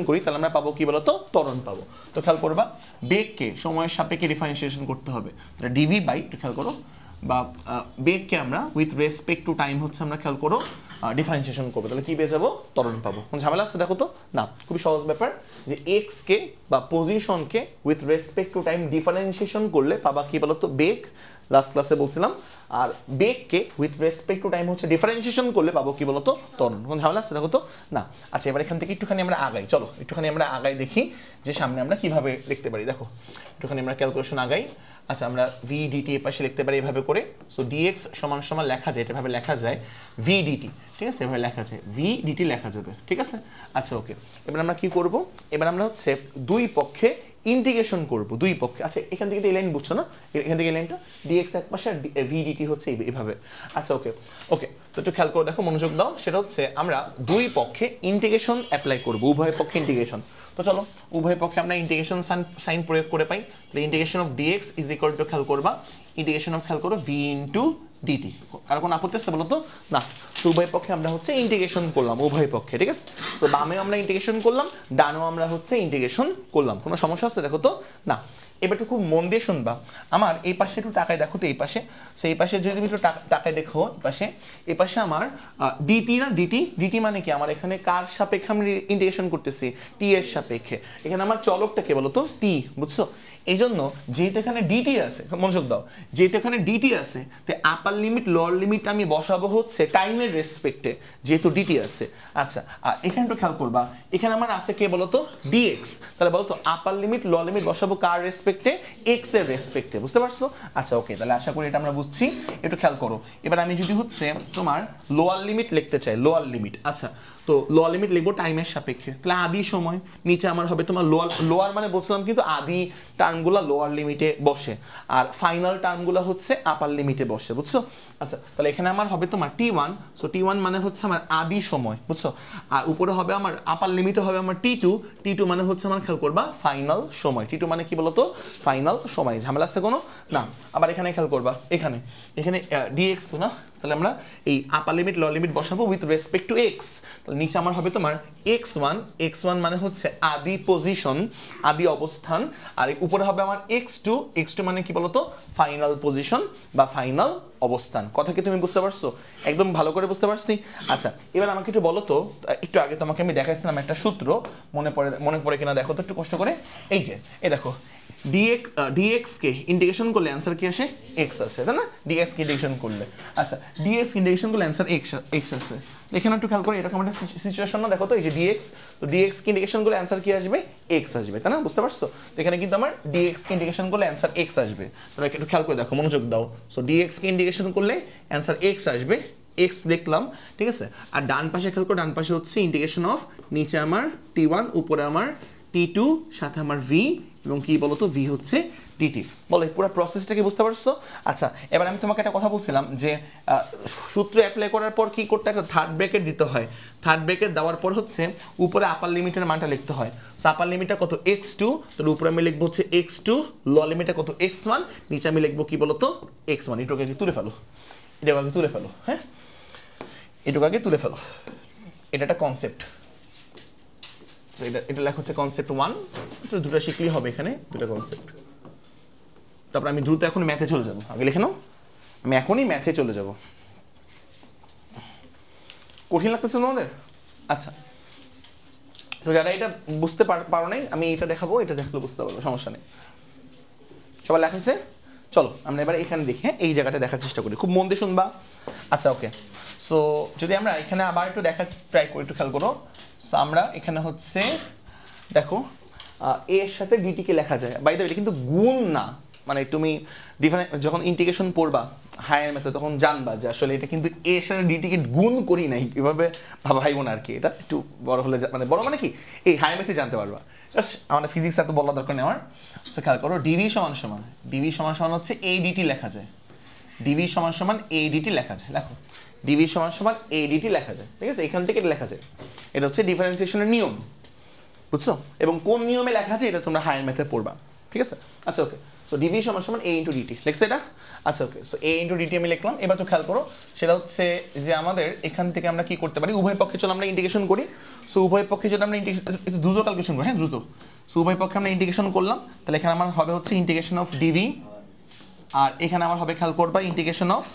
করি, তাহলে আমরা পাবো কি বলতো ত্বরণ পাবো। তো খেয়াল করবা বেগকে সময়ের সাপেক্ষে ডিফারেন্সিয়েশন করতে হবে, তাহলে ডিভি বাই, খেয়াল করো, বা বেগকে আমরা উইথ রেসপেক্ট টু টাইম হচ্ছে আমরা খেয়াল করো ডিফারেন্সিয়েশন করবো, তাহলে কি পেয়ে যাবো, ত্বরণ পাবো। কোন ঝামেলা আছে দেখো তো না? খুবই সহজ ব্যাপার, যে এক্স কে বা পজিশনকে with respect to time differentiation করলে পাবা কি বলতো বেগ, লাস্ট ক্লাসে বলছিলাম, আর বেগকে উইথ রেসপেক্ট টু টাইম হচ্ছে ডিফারেন্সিয়েশন করলে পাবো কি বলতো ত্বরণ। কোন ঝামেলা আছে দেখো তো না? আচ্ছা, এবার এখান থেকে একটুখানি আমরা আগাই, চলো একটুখানি আমরা আগাই, দেখি যে সামনে আমরা কিভাবে লিখতে পারি। দেখো একটুখানি আমরা ক্যালকুলেশন আগাই। আচ্ছা, আমরা ভি ডিটি এর পাশে লিখতে পারি এভাবে করে, সো ডিএক্স সমান সমান লেখা যায়, এভাবে লেখা যায় ভি ডিটি, ঠিক আছে? এভাবে লেখা যায়, ভি ডিটি লেখা যাবে, ঠিক আছে? আচ্ছা ওকে, এবার আমরা কি করব, এবার আমরা হচ্ছে দুই পক্ষে ইন্টিগ্রেশন করব দুই পক্ষে। আচ্ছা এখান থেকে এই লাইন বুঝছো না, এখান থেকে এই লাইনটা ডিএক্স এক পাশে আর ভি ডিটি হচ্ছে এইভাবে। আচ্ছা ওকে ওকে, তো একটু খেয়াল করে দেখো, মনোযোগ দাও। সেটা হচ্ছে আমরা দুই পক্ষে ইন্টিগ্রেশন অ্যাপ্লাই করব, উভয় পক্ষে ইন্টিগ্রেশন। তো চলো উভয় পক্ষে আমরা ইন্টিগ্রেশন সাইন প্রয়োগ করে পাই। তাহলে integration of dx is equal to, খেয়াল করবা, ইন্টিগ্রেশন অফ, খেয়াল করো, ভি ইন্টু ডিটি। আর কোনো আপত্তি আছে বলো তো? না। তো উভয় পক্ষে আমরা হচ্ছে ইন্টিগ্রেশন করলাম, উভয় পক্ষে, ঠিক আছে। তো বামেও আমরা ইন্টিগ্রেশন করলাম, ডানেও আমরা হচ্ছে ইন্টিগ্রেশন করলাম। কোনো সমস্যা আছে দেখো তো? না। এবার একটু খুব মন দিয়ে শুনবা, আমার এই পাশে একটু টাকায় দেখো তো, এই পাশে, সেই পাশে যদি তুমি একটু টাকায় দেখো, এই পাশে আমার ডিটি না, ডিটি, ডিটি মানে কি, আমার এখানে কার সাপেক্ষে আমি ইন্টিগ্রেশন করতেছি? টি এর সাপেক্ষে। এখানে আমার চলকটা কে বলো তো? টি, বুঝছো? এই জন্য যেহেতু এখানে ডিটি আছে, মনোযোগ দাও, যেহেতু এখানে ডিটি আছে, তো আপার লিমিট লোয়ার লিমিট আমি বসাবো হচ্ছে টাইমের রেসপেক্টে, যেহেতু ডিটি আছে। আচ্ছা, আর এখানে একটু খেয়াল করবা, এখানে আমার আছে কে বলো তো? ডিএক্স। তাহলে বলো তো আপার লিমিট লোয়ার লিমিট বসাবো কার রেসপেক্টে? এক্স এর রেসপেক্টে, বুঝতে পারছো? আচ্ছা ওকে, তাহলে আশা করি এটা আমরা বুঝছি। একটু খেয়াল করো, এবার আমি যদি হচ্ছে তোমার লোয়ার লিমিট লিখতে চাই, লোয়ার লিমিট, আচ্ছা তো লোয়ার লিমিট লিখবো টাইমের সাপেক্ষে। তাহলে আদি সময়, নিচে আমার হবে তোমার লোয়ার মানে বলছিলাম কিন্তু আদি টার্মগুলো লোয়ার লিমিটে বসে, আর ফাইনাল টার্মগুলো হচ্ছে আপার লিমিটে বসে, বুঝছো? আচ্ছা তাহলে এখানে আমার হবে তোমার T1, সো T1 মানে হচ্ছে আমার আদি সময়, বুঝছো? আর উপরে হবে আমার আপার লিমিটে হবে আমার T2, T2 মানে হচ্ছে আমার, খেয়াল করবা, ফাইনাল সময়। T2 মানে কি বলতো? ফাইনাল সময়। ঝামেলা আছে কোনো? না। আবার এখানে খেয়াল করবা, এখানে dx তো না, তাহলে আমরা এই আপার লিমিট লোয়ার লিমিট বসাবো উইথ রেসপেক্ট টু x। তাহলে নিচে আমার হবে তোমার x1 মানে হচ্ছে আদি পজিশন, আদি অবস্থান, আর উপরে হবে আমার x2 মানে কি বলতো? ফাইনাল পজিশন বা ফাইনাল অবস্থান। কথা কি তুমি বুঝতে পারছো? একদম ভালো করে বুঝতে পারছি। আচ্ছা এবার আমাকে একটু বলো তো, একটু আগে তোমাকে আমি দেখাইছিলাম একটা সূত্র, মনে পড়ে কিনা দেখো তো একটু কষ্ট করে। এই যে এই দেখো, dx কে ইন্টিগ্রেশন করলে অ্যান্সার কি আসে? x আসে, তাই না? dx কে ইন্টিগ্রেশন করলে, আচ্ছা dx ইন্টিগ্রেশন করলে অ্যান্সার x আসে। এখানে একটু খেয়াল করে, এরকম একটা সিচুয়েশন না, দেখো তো এই যে dx, তো dx কে ইন্টিগ্রেশন করলে অ্যান্সার কি আসবে? x আসবে, তাই না? বুঝতে পারছো? তো এখানে কিন্তু আমার dx কে ইন্টিগ্রেশন করলে অ্যান্সার x আসবে। তাহলে একটু খেয়াল করে দেখো, মনোযোগ দাও। সো dx কে ইন্টিগ্রেশন করলে অ্যান্সার x আসবে, x দেখলাম, ঠিক আছে। আর ডান পাশে খেয়াল করো, ডান পাশে হচ্ছে ইন্টিগ্রেশন অফ, নিচে আমার T1, উপরে আমার T2, সাথে আমার v, এবং কি বলতো? v হচ্ছে dt। বলো এই পুরো প্রসেসটা কি বুঝতে পারছো? আচ্ছা এবার আমি তোমাকে একটা কথা বলছিলাম যে সূত্র অ্যাপ্লাই করার পর কি করতে, একটা থার্ড ব্র্যাকেট দিতে হয়। থার্ড ব্র্যাকেট দেওয়ার পর হচ্ছে উপরে আপার লিমিটের মানটা লিখতে হয়। সো আপার লিমিটটা কত? x2, তাহলে উপরে আমি লিখবো হচ্ছে x2, লোয়ার লিমিটটা কত? x1, নিচে আমি লিখবো কি বলতো? x1। এটুকু আগে তুলে ফেলো, এটুকু আগে তুলে ফেলো, হ্যাঁ এটুকু আগে তুলে ফেলো। এটা একটা কনসেপ্ট, এটা লেখা হচ্ছে কনসেপ্ট 1, দুটো শিখলেই হবে, এখানে দুটো কনসেপ্ট। তারপর আমি দ্রুত এখন ম্যাথে চলে যাব, আগে লিখে নাও, আমি এখনই ম্যাথে চলে যাব। কঠিন লাগতেছে তোমাদের? আচ্ছা তো যারা এটা বুঝতে পারো নাই, আমি এটা দেখাবো, এটা দেখলে বুঝতে পারবো, সমস্যা নেই। সবাই লেখেছে? চলো আমরা এবার এখানে দেখে এই জায়গাটা দেখার চেষ্টা করি, খুব মন দিয়ে শুনবা। আচ্ছা ওকে, সো যদি আমরা এখানে আবার একটু দেখার ট্রাই করি, একটু খেয়াল করো। সো আমরা এখানে হচ্ছে দেখো এর সাথে ডিটিকে লেখা যায়, বাই দ্য ওয়ে এটা কিন্তু গুণ না, মানে তুমি যখন ইন্টিগ্রেশন পড়বা হায়ার মেথড তখন জানবা যে আসলে এটা কিন্তু এর সাথে ডিটিকে গুণ করি নাই, এভাবে ভাইবো না আর কি। এটা একটু বড় হলে, মানে বড় মানে কি, এই হায়ার মেথডে জানতে পারবা। আমাদের ফিজিক্স এত বলার দরকার নেই আমার। সো খেয়াল করো, ডিভি সমান হচ্ছে এ ডিটি লেখা যায়, ডিভি সমান এ ডিটি লেখা যায়। লেখো ডিভি সমান এ ডিটি লেখা যায়, ঠিক আছে? এখান থেকে এটা লেখা যায়, এটা হচ্ছে ডিফারেন্সিয়েশনের নিয়ম, বুঝছো? এবং কোন নিয়মে লেখা আছে এটা তোমরা হায়ার মেথডে পড়বা, ঠিক আছে? আচ্ছা ওকে, সো ডিভি সমান এ ইন্টু ডিটি লিখছে এটা। আচ্ছা ওকে, সো এ ইন্টু ডিটি আমি লিখলাম। এবার তো খেয়াল করো, সেটা হচ্ছে যে আমাদের এখান থেকে আমরা কি করতে পারি, উভয় পক্ষে চলো আমরা ইন্টিগ্রেশন করি। সো উভয় পক্ষে যদি আমরা একটু দ্রুত ক্যালকুলেশন করি, হ্যাঁ দ্রুত। সো উভয় পক্ষে আমরা ইন্টিগ্রেশন করলাম, তাহলে এখানে আমার হবে হচ্ছে ইন্টিগ্রেশন অফ ডিভি, আর এখানে আমার হবে, খেয়াল করবা, ইন্টিগ্রেশন অফ,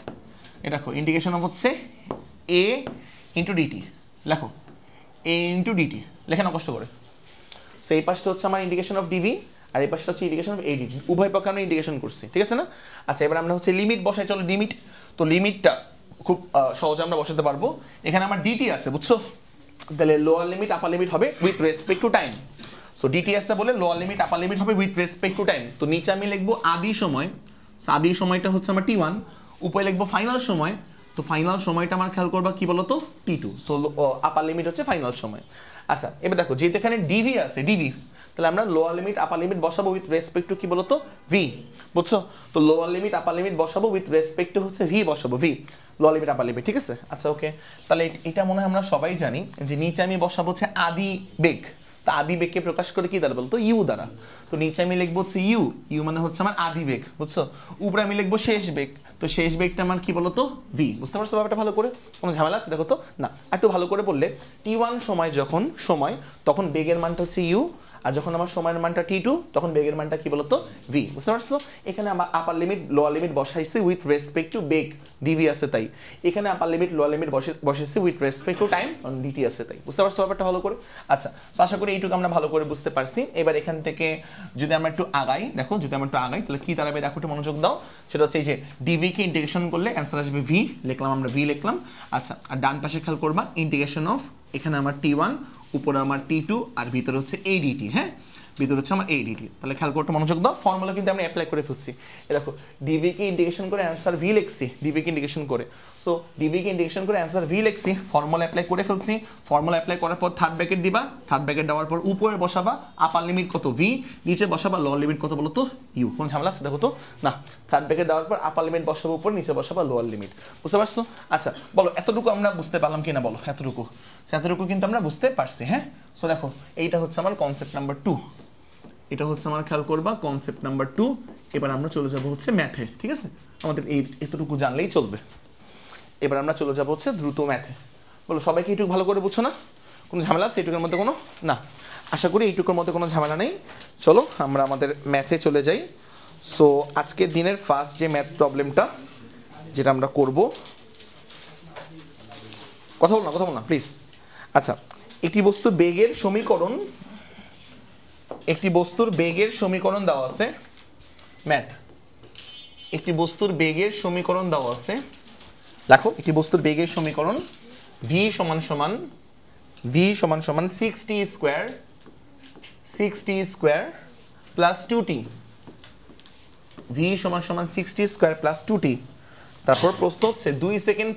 এটা দেখো ইন্টিগ্রেশন অফ হচ্ছে এ ইন্টু ডিটি। লেখো এ ইন্টু ডিটি, লেখে না কষ্ট করে। সো এই পাশটা হচ্ছে আমার ইন্টিগ্রেশন অফ ডিভি, আর এই পাশটা হচ্ছে ইন্টিগ্রেশন অফ এ ডিটি। উভয় পক্ষে আমরা ইন্টিগ্রেশন করছি, ঠিক আছে না? আচ্ছা এবার আমরা হচ্ছে লিমিট বসাই, চলো লিমিট। তো লিমিটটা খুব সহজে আমরা বসাতে পারবো। এখানে আমার ডিটি আছে, বুঝছো? তাহলে লোয়ার লিমিট আপার লিমিট হবে with respect to time. So dt আছে বলে লোয়ার লিমিট আপার লিমিট হবে উইথ রেসপেক্ট টু টাইম। তো নিচে আমি লিখবো আদি সময়, আদি সময়টা হচ্ছে আমার T1, উপরে লিখবো ফাইনাল সময়। তো ফাইনাল সময়টা আমার খেয়াল করবা কি বলতো? T2। তো আপার লিমিট হচ্ছে ফাইনাল সময়। আচ্ছা এবার দেখো, যেহেতু এখানে ডিভি আছে, ডিভি, তাহলে আমরা লোয়ার লিমিট আপার লিমিট বসাবো উইথ রেসপেক্ট টু কি বলতো ভি, বুঝছো? তো লোয়ার লিমিট আপার লিমিট বসাবো উইথ রেসপেক্ট টু হচ্ছে ভি বসাবো, V lower limit upper limit, ঠিক আছে? আচ্ছা ওকে, তাহলে এটা মনে হয় আমরা সবাই জানি যে নিচে আমি বসাবো হচ্ছে আদি বেগ। তা আদি বেগকে প্রকাশ করে কি দ্বারা বলতো? ইউ দ্বারা। তো নিচে আমি লিখবো হচ্ছে ইউ, ইউ মানে হচ্ছে আমার আদি বেগ, বুঝছো? উপরে আমি লিখবো শেষ বেগ, তো শেষ বেগটা আমার কি বলতো? ভি। বুঝতে পারছো ব্যাপারটা ভালো করে? কোনো ঝামেলা আছে দেখো তো? না, একটু ভালো করে বললে t1 সময় যখন তখন বেগের মানটা হচ্ছে ইউ, আর যখন আমার সময়ের মানটা t2 তখন বেগের মানটা কি বলতো? ভি। বুঝতে পারছো? এখানে আমার আপার লিমিট লোয়ার লিমিট বসাইছি উইথ রেসপেক্ট টু বেগ, ডিভি আছে তাই। এখানে আপার লিমিট লোয়ার লিমিট বসাইছি with respect to time, dt আছে তাই। বুঝতে পারছো ব্যাপারটা ভালো করে? আচ্ছা, তো আশা করি এইটুকু আমরা ভালো করে বুঝতে পারছি। এবার এখান থেকে যদি আমরা একটু আগাই, দেখো যদি আমরা একটু আগাই তাহলে কি দাঁড়াবে দেখো, একটু মনোযোগ দাও। সেটা হচ্ছে এই যে ডিভি কে ইন্টিগ্রেশন করলে অ্যান্সার আসবে ভি, লিখলাম আমরা ভি লিখলাম। আচ্ছা, আর ডান পাশে খেয়াল করবা ইন্টিগ্রেশন অফ, এখানে আমার t1, উপরে আমার t2, আর ভিতরে হচ্ছে ADT, হ্যাঁ ভিতরে হচ্ছে আমার ADT। তাহলে খেয়াল করতে মনোযোগ দাও, ফর্মুলা কিন্তু আমরা অ্যাপ্লাই করে ফেলছি। দেখো ডিভি কে ইন্টিগ্রেশন করে অ্যান্সার ভি লিখছি, ডিভি কে ইন্টিগ্রেশন করে, সো ডিভি কে ইন্টিগ্রেশন করে অ্যান্সার ভি লিখছি, ফর্মুলা অ্যাপ্লাই করে ফেলছি। ফর্মুলা অ্যাপ্লাই করার পর থার্ড ব্র্যাকেট দিবা, থার্ড ব্র্যাকেট দেওয়ার পর উপরে বসাবা আপার লিমিট কত ভি, নিচে বসাবা লোয়ার লিমিট কত বলো তো? ইউ। কোন ঝামেলা আছে দেখো তো? না, থার্ড ব্র্যাকেট দেওয়ার পর আপার লিমিট বসাবো উপর, নিচে বসাবা লোয়ার লিমিট। বুঝতে পারছো? আচ্ছা বলো এতটুকু আমরা বুঝতে পারলাম কিনা বলো? এতটুকু কিন্তু আমরা বুঝতে পারছি, হ্যাঁ। সো দেখো এইটা হচ্ছে আমার কনসেপ্ট নাম্বার 2, এটা হচ্ছে আমার খেয়াল করবা কনসেপ্ট নাম্বার 2। এবার আমরা চলে যাব হচ্ছে ম্যাথে, ঠিক আছে? আমাদের এই এতটুকু জানলেই চলবে। এবার আমরা চলে যাব হচ্ছে দ্রুত ম্যাথে। বলো সবাইকে এইটুকু ভালো করে বুঝছো না? কোনো ঝামেলা আছে এইটুকুর মধ্যে? কোনো না, আশা করি এইটুকুর মধ্যে কোনো ঝামেলা নেই। চলো আমরা আমাদের ম্যাথে চলে যাই। সো আজকের দিনের ফার্স্ট যে ম্যাথ প্রবলেমটা যেটা আমরা করব, কথা বল না প্লিজ। আচ্ছা, একটি বস্তুর বেগের সমীকরণ দেওয়া আছে, ম্যাথ। একটি বস্তুর বেগের সমীকরণ দেওয়া আছে, দেখো একটি বস্তুর বেগের সমীকরণ v সমান সমান 6t square plus 2t, v সমান সমান 6t স্কয়ার প্লাস 2t। তারপর প্রশ্ন হচ্ছে 2 সেকেন্ড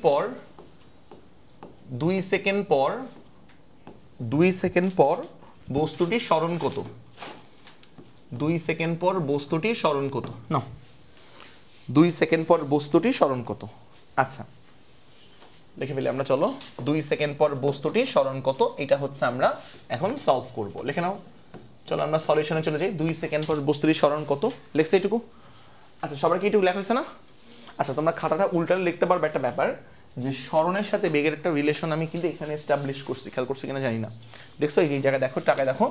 পর বস্তুটি সরণ কত? 2 সেকেন্ড পর বস্তুটি সরণ কত? না, 2 সেকেন্ড পর বস্তুটি সরণ কত? আচ্ছা লিখে ফেলি আমরা, চলো 2 সেকেন্ড পর বস্তুটি সরণ কত, এটা হচ্ছে আমরা এখন সলভ করব। লিখে নাও, চলো আমরা সলিউশনে চলে যাই। 2 সেকেন্ড পর বস্তুটি সরণ কত লিখছে এইটুকু। আচ্ছা সবার কি এইটুকু লেখা হয়েছে না? আচ্ছা তোমরা খাতাটা উল্টালে লিখতে পারবে। একটা ব্যাপার যে সরণের সাথে বেগের একটা রিলেশন আমি কিন্তু এখানে এস্টাবলিশ করছি, খেয়াল করছি কিনা জানি না। দেখছো এই জায়গায় দেখো, টাকায় দেখো,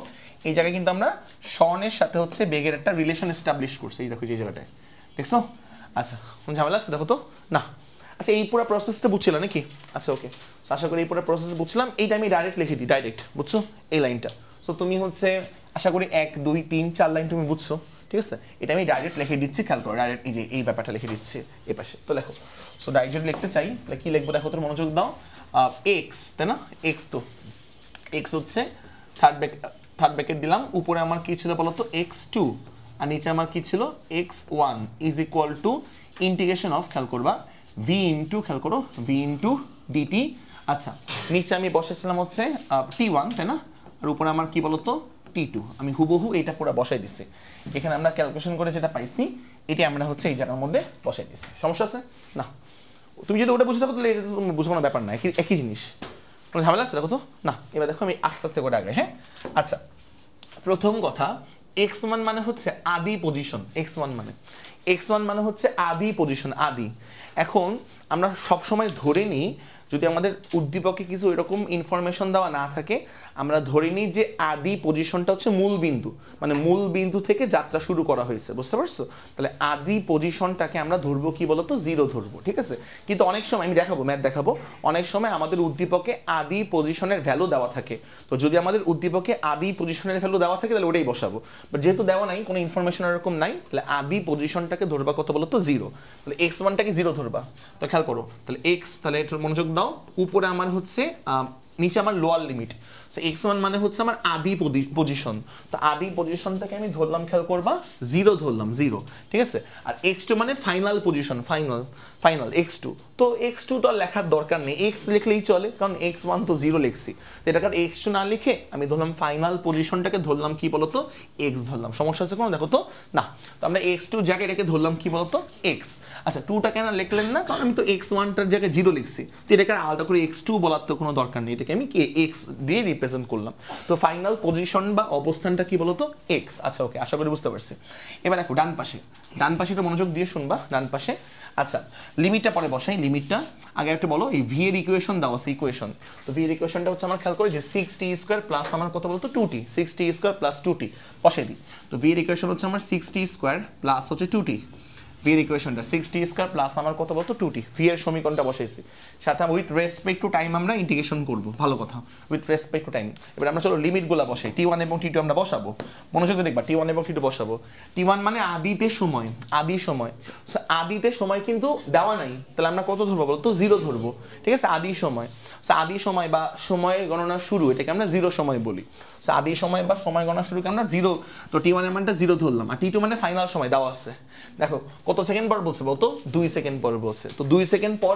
এই জায়গায় কিন্তু আমরা সরণের সাথে হচ্ছে বেগের একটা রিলেশন এস্টাবলিশ করছি, এই দেখো যে জায়গাটায়, দেখছো? আচ্ছা কোন ঝামেলা আছে দেখো তো? না। আচ্ছা এই পুরো প্রসেসটা বুঝছিলাম নাকি? আচ্ছা ওকে, আশা করি এই পুরো প্রসেস বুঝছিলাম। এইটা আমি ডাইরেক্ট লিখে দিই, ডাইরেক্ট, বুঝছো এই লাইনটা? সো তুমি হচ্ছে আশা করি 1 2 3 4 লাইন তুমি বুঝছো, ঠিক আছে? এটা আমি ডাইরেক্ট লিখে দিচ্ছি, খেয়াল করো, ডাইরেক্ট এই যে এই ব্যাপারটা লিখে দিচ্ছি এই পাশে। তো দেখো, সো ডাইরেক্ট লিখতে চাই, তাহলে কি লিখবো দেখো, তোর মনোযোগ দাও। এক্স, তাই না? এক্স, তো এক্স হচ্ছে থার্ড ব্র্যাকেট দিলাম, উপরে আমার কি ছিল বলো তো? x2, আর নিচে আমার কি ছিল? x1 is equal two integration of, খেয়াল করবা, v ইন্টু, খেয়াল করো, v ইন্টু dt। আচ্ছা নিচে আমি বসেছিলাম হচ্ছে t1, তাই না? আর উপরে আমার কি বলতো? t2। আমি হুবহু এটা পুরো বসাই দিচ্ছি। এখানে আমরা ক্যালকুলেশন করে যেটা পাইছি এটি আমরা হচ্ছে এই জায়গার মধ্যে বসাই দিচ্ছি। সমস্যা আছে? না। তুমি যদি ওটা বুঝতে পারো তাহলে এটা তুমি বুঝবো না, ব্যাপার না, একই জিনিস। কোনো ঝামেলা আছে দেখো তো? না। এবার দেখো আমি আস্তে আস্তে করে আগে, হ্যাঁ। আচ্ছা প্রথম কথা, x1 মানে হচ্ছে আদি পজিশন, x1 মানে হচ্ছে আদি পজিশন, আদি। এখন আমরা সবসময় ধরে নিই যদি আমাদের উদ্দীপকে কিছু এরকম ইনফরমেশন দেওয়া না থাকে, আমরা ধরে নিই যে আদি পজিশনটা হচ্ছে মূল বিন্দু, মানে মূল বিন্দু থেকে যাত্রা শুরু করা হয়েছে, বুঝতে পারছো? তাহলে আদি পজিশনটাকে আমরা ধরবো কি বলতো? 0 ধরবো, ঠিক আছে? কিন্তু অনেক সময় আমি দেখাবো, ম্যাথ দেখাবো, অনেক সময় আমাদের উদ্দীপকে আদি পজিশনের ভ্যালু দেওয়া থাকে। তো যদি আমাদের উদ্দীপকে আদি পজিশনের ভ্যালু দেওয়া থাকে তাহলে ওটাই বসাবো, বাট যেহেতু দেওয়া নাই, কোনো ইনফরমেশন এরকম নাই, তাহলে আদি পজিশনটাকে ধরবা কত বলতো? 0। তাহলে x1টাকে 0 ধরবা। তো খেয়াল করো, তাহলে x, তাহলে একটু মনোযোগ দাও, উপরে আমার হচ্ছে নিচে আমার লোয়ার লিমিট। সো x1 মানে হচ্ছে আমার আদি পজিশন, তো আদি পজিশনটাকে আমি ধরলাম, খেয়াল করবা 0 ধরলাম, 0, ঠিক আছে। আর x2 মানে ফাইনাল পজিশন, ফাইনাল x2, তো x2 তো আর লেখার দরকার নেই, x লিখলেই চলে, কারণ x1 তো 0 লিখছি, তো এটাকে x2 না লিখে আমি ধরলাম ফাইনাল পজিশনটাকে ধরলাম কি বলতো x ধরলাম। সমস্যা আছে কোনো? দেখো তো না। তো আমরা x2 জায়গায় এটাকে ধরলাম কি বলতো x। আচ্ছা 2টা কেন লিখলেন না? কারণ আমি তো x1 টার জায়গায় 0 লিখছি, তো এটাকে আলাদা করে x2 বলার তো কোনো দরকার নেই, এটাকে আমি x দিয়ে রিপ্রেজেন্ট করলাম। তো ফাইনাল পজিশন বা অবস্থানটা কি বলতো x। আচ্ছা ওকে, আশা করি বুঝতে পারছি। এবার দেখো ডান পাশে একটু মনোযোগ দিয়ে শুনবা, ডান পাশে। আচ্ছা লিমিটটা পরে বসাই, লিমিটটা আগে একটু বলো। এই ভি এর ইকুয়েশন দাও আছে, ইকুয়েশন। তো ভি এর ইকুয়েশনটা হচ্ছে আমার খেয়াল করে যে 6t² প্লাস আমার কত বলতো 2t, 6t² প্লাস 2t বসাই দিই। তো ভি এর ইকুয়েশন হচ্ছে আমার 6t² প্লাস হচ্ছে 2t। ভি এর ইকুয়েশনটা 6t² প্লাস আমার কত বলতো 2t, ভি এর সমীকরণটা বসাইছি, সাথে উইথ রেসপেক্ট টু টাইম আমরা ইন্টিগ্রেশন করব, ভালো কথা, উইথ রেসপেক্ট টু টাইম। এবার আমরা চলো লিমিটগুলো বসাই, t1 এবং t2 আমরা বসাবো, মনোযোগ দিয়ে দেখবা, t1 এবং t2 বসাবো। t1 মানে আদিতে সময়, আদি সময়, সো আদিতে সময় কিন্তু দেওয়া নাই, তাহলে আমরা কত ধরবো বলতো 0 ধরবো, ঠিক আছে। আদি সময়, সো আদি সময় বা সময় গণনা শুরু, এটাকে আমরা 0 সময় বলি। সো আদি সময় বা সময় গণনা শুরুকে আমরা 0, তো t1 এর মানটা 0 ধরলাম, আর t2 মানে ফাইনাল সময় দেওয়া আছে। দেখো কত সেকেন্ড পর বলছে বলতো 2 সেকেন্ড পর বলছে, তো 2 সেকেন্ড পর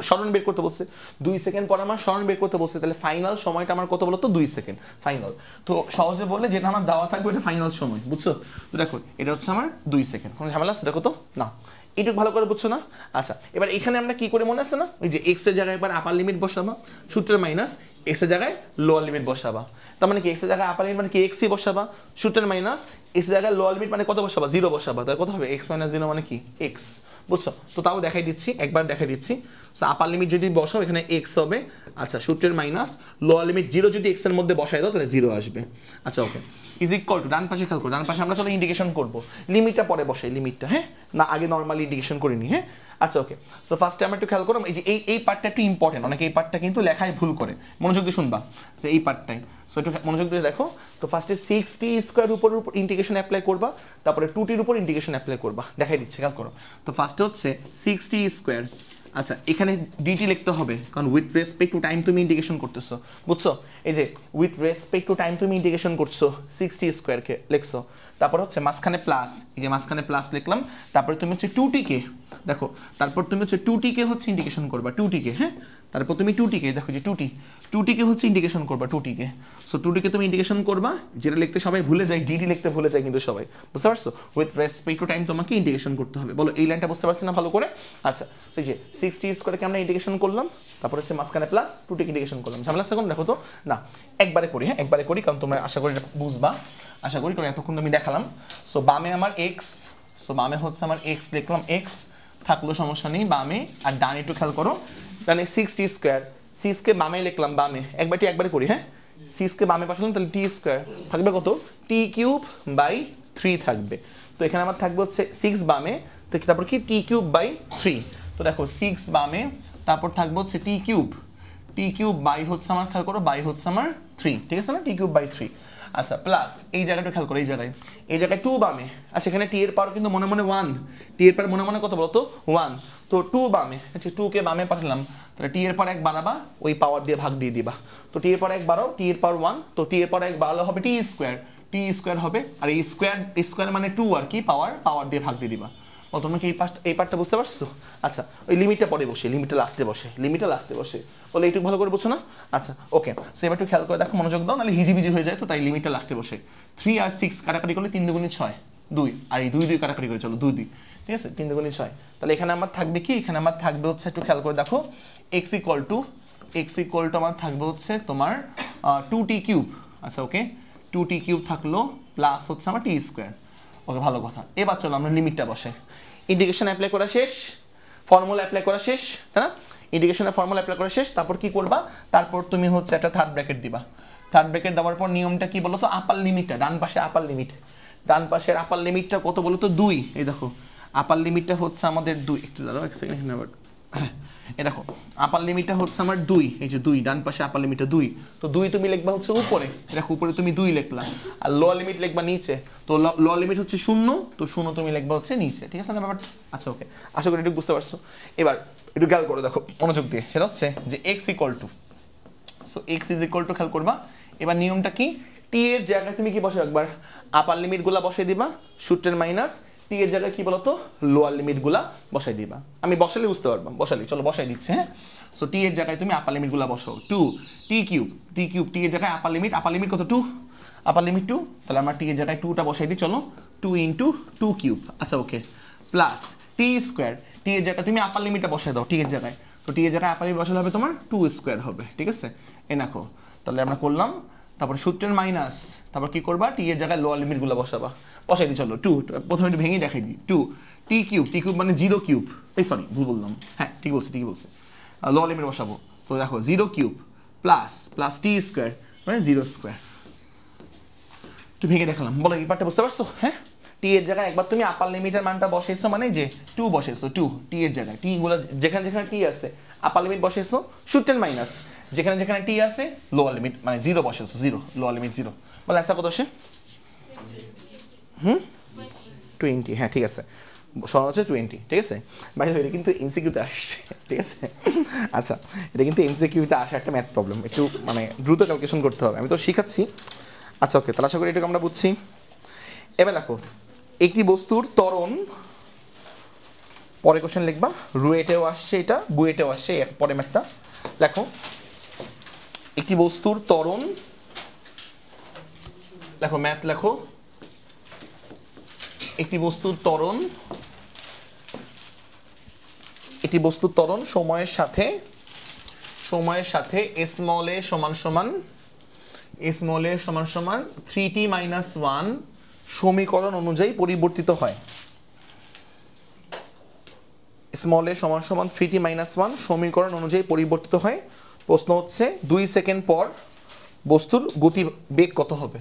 সরণ বের করতে বলছে, 2 সেকেন্ড পর আমার সরণ বের করতে বলছে, তাহলে ফাইনাল সময়টা আমার কত বলতো 2 সেকেন্ড ফাইনাল। তো সহজে বললে যেটা আমার দেওয়া থাকবে এটা ফাইনাল সময়, বুঝছো? তো দেখো এটা হচ্ছে আমার 2 সেকেন্ড, কোনো ঝামেলা আছে দেখো তো না? এইটুকু ভালো করে বুঝছো না? আচ্ছা এবার এখানে আমরা কি করে মনে আছে না, ওই যে এক্স এর জায়গায় একবার আপার লিমিট বসাবা, সূত্রের মাইনাস এক্স এর জায়গায় লোয়ার লিমিট বসাবা, তার মানে কি এক্স এর জায়গায় আপার লিমিট মানে কি এক্সই বসাবা, সূত্রের মাইনাস এক্স এর জায়গায় লোয়ার লিমিট মানে কত বসাবা 0 বসাবা, তাহলে কত হবে x - 0 মানে কি এক্স, বুঝছো? তো তাও দেখাই দিচ্ছি, একবার দেখাই দিচ্ছি। সো আপার লিমিট যদি বসাও এখানে এক্স হবে, আচ্ছা সূত্রের মাইনাস লোয়ার লিমিট 0 যদি এক্স এর মধ্যে বসাই দাও তাহলে 0 আসবে। আচ্ছা ওকে, ইজ ইকুয়াল টু, ডান পাশে খেয়াল করো, ডান পাশে আমরা চলো ইন্টিগ্রেশন করবো, লিমিটটা পরে বসাই, লিমিটটা, হ্যাঁ না আগে নরমালি ইন্টিগ্রেশন করে নিই, হ্যাঁ। আচ্ছা ওকে, সো ফার্স্টে আমরা একটু খেয়াল করো, এই যে এই পার্টটা একটু ইম্পর্টেন্ট, অনেকে এই পার্টটা কিন্তু লেখায় ভুল করে, মনোযোগ দিয়ে শুনবা যে এই পার্টটাই। সো একটু মনোযোগ দিয়ে দেখো, তো ফার্স্টে 6t² উপর ইন্টিগ্রেশন অ্যাপ্লাই করবা, তারপরে 2tর উপর ইন্টিগ্রেশন অ্যাপ্লাই করবা, দেখাই দিচ্ছি খেয়াল করো। তো ফার্স্টে হচ্ছে 6t², আচ্ছা এখানে ডিটি লিখতে হবে, কারণ উইথ রেসপেক্ট টু টাইম তুমি ইন্টিগ্রেশন করতেছো, বুঝছো? এই যে উইথ রেসপেক্ট টু টাইম তুমি ইন্টিগ্রেশন করছো, 6t² কে লিখছো, তারপর হচ্ছে মাঝখানে প্লাস, এই যে মাঝখানে প্লাস লিখলাম, তারপরে তুমি হচ্ছে 2t কে দেখো, তারপর তুমি হচ্ছে 2t কে হচ্ছে ইন্টিগ্রেশন করবা, 2t কে, হ্যাঁ, তারপর তুমি 2t কে দেখো যে 2t কে হচ্ছে ইন্টিগ্রেশন করবা, 2t কে। সো 2t কে তুমি ইন্টিগ্রেশন করবা, যেটা লিখতে সবাই ভুলে যায়, ডিটি লিখতে ভুলে যায় কিন্তু সবাই, বুঝতে পারছো? উইথ রেসপেক্ট টু টাইম তোমাকে ইন্টিগ্রেশন করতে হবে, বলো এই লাইনটা বুঝতে পারছি না ভালো করে? আচ্ছা সেই যে 6t² কে আমরা ইন্টিগ্রেশন করলাম, তারপর হচ্ছে মাঝখানে প্লাস 2t কে ইন্টিগ্রেশন করলাম, ঝামেলা আছে কোন? দেখো তো না, একবারে করি, হ্যাঁ একবারে করি, কারণ তোমরা আশা করি এটা বুঝবা, আশা করি, কারণ এতক্ষণ আমি দেখালাম। সো বামে আমার x, সো বামে হচ্ছে আমার x লিখলাম, x থাকলো সমস্যা নেই বামে, আর ডানে একটু খেয়াল করো, ডানে 6t², 6 কে বামে লিখলাম, বামে একবারে করি, হ্যাঁ 6 কে বামে পাঠালাম, তাহলে t² থাকবে কত t³/3 থাকবে। তো এখানে আমার থাকবে হচ্ছে 6 বামে, তো তারপর কি t³/3, তো দেখো 6 বামে, তারপর থাকবে হচ্ছে t³ হচ্ছে আমার খেয়াল করো বাই হচ্ছে আমার 3, ঠিক আছে না, t³/3। আচ্ছা প্লাস এই জায়গাটা খেয়াল করো, এই জায়গায় 2 বামে, আচ্ছা এখানে t এর পাওয়ার কিন্তু মনে মনে 1, t এর পাওয়ার মনে মনে কত বলতো 1, তো 2 বামে, আচ্ছা 2 কে বামে পাঠালাম, তাহলে t এর পাওয়ার 1 বাড়াবা, ওই পাওয়ার দিয়ে ভাগ দিয়ে দিবা, তো t এর পাওয়ার 1 বাড়াও, t এর পাওয়ার 1, তো t এর পাওয়ার 1 বাড়ালে হবে t² হবে, আর এই স্কোয়ার মানে 2 আর কি, পাওয়ার দিয়ে ভাগ দিয়ে দিবা। ও তোমরা কি এই পার্টটা বুঝতে পারছো? আচ্ছা ওই লিমিটটা পরে বসে, লিমিটটা লাস্টে বসে, বলে এইটুকু ভালো করে বুঝছো না? আচ্ছা ওকে, সো এবার একটু খেয়াল করে দেখো, মনোযোগ দাও, নাহলে হিজিবিজি হয়ে যায়, তো তাই লিমিটটা লাস্টে বসে। 3 আর 6 কাটাকাটি করলে 3 দুগুণে 6, 2, আর এই 2 কাটাকাটি করে চলো 2, ঠিক আছে, 3 দুগুণে 6, তাহলে এখানে আমার থাকবে কি, এখানে আমার থাকবে হচ্ছে একটু খেয়াল করে দেখো, x = আমার থাকবে হচ্ছে তোমার 2t³, আচ্ছা ওকে 2t³ থাকলো প্লাস হচ্ছে আমার t², ওকে ভালো কথা। এবার চলো আমরা লিমিটটা বসাই, ইন্টিগ্রেশন অ্যাপ্লাই করা শেষ, ফর্মুলা অ্যাপ্লাই করা শেষ, তাই না? ইন্টিগ্রেশনের ফর্মুলা অ্যাপ্লাই করা শেষ, তারপর কি করবা, তারপর তুমি হচ্ছে একটা থার্ড ব্র্যাকেট দিবা, থার্ড ব্র্যাকেট দেওয়ার পর নিয়মটা কি বলো তো, আপার লিমিটটা, ডান পাশের আপার লিমিটটা কত বলো তো 2, এই দেখো আপার লিমিটটা হচ্ছে আমাদের 2, একটু দাঁড়াও এক সেকেন্ড, এখানে আবার এই দেখো আপার লিমিটটা হচ্ছে আমার 2, এই যে 2, ডান পাশে আপার লিমিটটা 2, তো 2 তুমি লিখবা হচ্ছে উপরে, দেখো উপরে তুমি 2 লিখলা, আর লোয়ার লিমিট লিখবা নিচে, তো লোয়ার লিমিট হচ্ছে 0, তো 0 তুমি লিখবা হচ্ছে নিচে, ঠিক আছে না ব্যাপারটা? আচ্ছা ওকে, আশা করি একটু বুঝতে পারছো। এবার একটু খেয়াল করে দেখো মনোযোগ দিয়ে, সেটা হচ্ছে যে x = সো x = খেয়াল করবা, এবার নিয়মটা কি, টি এর জায়গায় তুমি কি বসাবে, একবার আপার লিমিটগুলো বসাই দিবা, সূত্রের মাইনাস টি এর জায়গায় কি বলতো লোয়ার লিমিটগুলা বসাই দিবা। আমি বসালে বুঝতে পারবা, বসালি চলো বসাই দিচ্ছে। হ্যাঁ, সো টি এর জায়গায় তুমি আপার লিমিটগুলো বসাও, 2 টি কিউব টি এর জায়গায় আপার লিমিট কত 2, আপার লিমিট 2, তাহলে আমরা টি এর জায়গায় 2টা বসাই দিই, চলো 2 ইন্টু 2 কিউব, আচ্ছা ওকে, প্লাস টি স্কোয়ার, টি এর জায়গায় তুমি আপার লিমিটটা বসাই দাও টি এর জায়গায়, তো টি এর জায়গায় আপার লিমিট বসালে হবে তোমার 2 স্কোয়ার হবে, ঠিক আছে, এ দেখো তাহলে আমরা করলাম, তারপর সূত্রের মাইনাস, তারপর কি করবা টি এর জায়গায় লোয়ার লিমিটগুলো বসাবা, বসাই দিই চলো 2, প্রথমে একটু ভেঙে দেখাই দিই, 2 টি কিউব মানে 0 কিউব, এই সরি ভুল বললাম, হ্যাঁ ঠিকই বলছি লোয়ার লিমিট বসাবো, তো দেখো 0 কিউব প্লাস টি স্কোয়ার মানে 0 স্কোয়ার, একটু ভেঙে দেখালাম, বলো এই পার্টটা বুঝতে পারছো? হ্যাঁ, টি এর জায়গায় একবার তুমি আপার লিমিটের মানটা বসাইছো, মানে যে 2 বসাইছো, 2 টি এর জায়গায়, টি গুলো যেখানে যেখানে টি আছে আপার লিমিট বসাইছো, সূত্রের মাইনাস যেখানে যেখানে টি আছে লোয়ার লিমিট মানে 0 বসাইছো, 0 লোয়ার লিমিট 0, বলে অ্যান্সার কত আসে? 20, হ্যাঁ ঠিক আছে, সমান হচ্ছে 20, ঠিক আছে। বাইরে এটা কিন্তু এমসিকিউতে আসছে, ঠিক আছে, আচ্ছা এটা কিন্তু এমসিকিউতে আসা একটা ম্যাথ প্রবলেম, একটু মানে দ্রুত ক্যালকুলেশন করতে হবে, আমি তো শিখাচ্ছি। আচ্ছা ওকে, তাহলে আশা করি এটুকু আমরা বুঝছি। এবার দেখো একটি বস্তুর ত্বরণ, পরে কোশ্চেন লিখবা, রুয়েটেও আসছে এটা, বুয়েটেও আসছে, পরে ম্যাথটা লেখো, একটি বস্তুর ত্বরণ, লেখো ম্যাথ লেখো, একটি বস্তুর ত্বরণ সময়ের সাথে স্মল এ সমান সমান 3t - 1 সমীকরণ অনুযায়ী পরিবর্তিত হয়। স্মল এ সমান সমান 3t - 1 সমীকরণ অনুযায়ী পরিবর্তিত হয়। প্রশ্ন হচ্ছে 2 সেকেন্ড পর বস্তুর গতিবেগ কত হবে?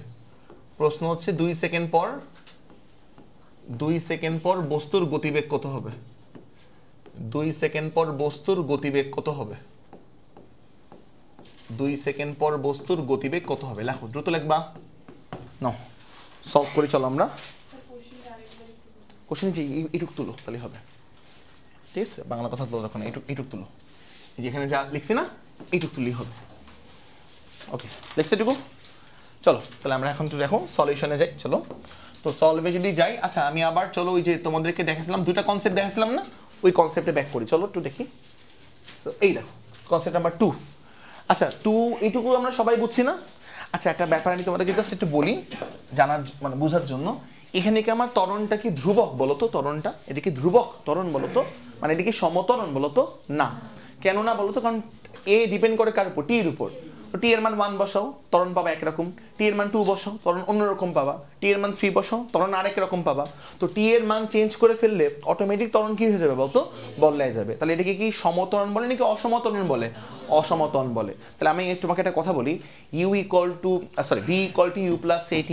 প্রশ্ন হচ্ছে 2 সেকেন্ড পর বস্তুর গতিবেগ কত হবে? 2 সেকেন্ড পর বস্তুর গতিবেগ কত হবে? 2 সেকেন্ড পর বস্তুর গতিবেগ কত হবে? লেখো, দ্রুত লিখবা, নাও সলভ করে চলো আমরা। কোশ্চেন যে এইটুকু তুলো তাহলে হবে, ঠিক আছে, বাংলা কথা বলো যখন এইটুকু তুলো, যেখানে যা লিখছি না এইটুকু তুললেই হবে। ওকে, লিখছে এটুকু, চলো তাহলে আমরা এখন তো দেখো সলিউশনে যাই, চলো তো সলভে যদি যাই, আচ্ছা আমি আবার চলো ওই যে তোমাদেরকে দেখাছিলাম দুটা কনসেপ্ট দেখাছিলাম না, ওই কনসেপ্টে ব্যাক করি, চলো একটু দেখি। এই দেখো কনসেপ্ট নাম্বার 2, আচ্ছা 2 এইটুকু আমরা সবাই বুঝছি না? আচ্ছা একটা ব্যাপার আমি তোমাদেরকে জাস্ট একটু বলি জানার মানে বোঝার জন্য, এখানে কি আমার ত্বরণটা কি ধ্রুবক বলো তো? ত্বরণটা এটা কি ধ্রুবক ত্বরণ বলো তো? মানে এটা কি সমত্বরণ বলো তো? না, কেন না বলো তো? কারণ এ ডিপেন্ড করে কার উপর? টি এর উপর। তো টি এর মান 1 বসাও, ত্বরণ পাবা একরকম, টি এর মান 2 বসাও, ত্বরণ অন্যরকম পাবা, টি এর মান 3 বসাও, ত্বরণ আরেক রকম পাবা। তো টি এর মান চেঞ্জ করে ফেললে অটোমেটিক ত্বরণ কি হয়ে যাবে বলতো? বদলায় যাবে। তাহলে এটাকে কি সমত্বরণ বলে নাকি অসমত্বরণ বলে? অসমত্বরণ বলে। তাহলে আমি তোমাকে একটা কথা বলি, u equal to v equal to u plus at,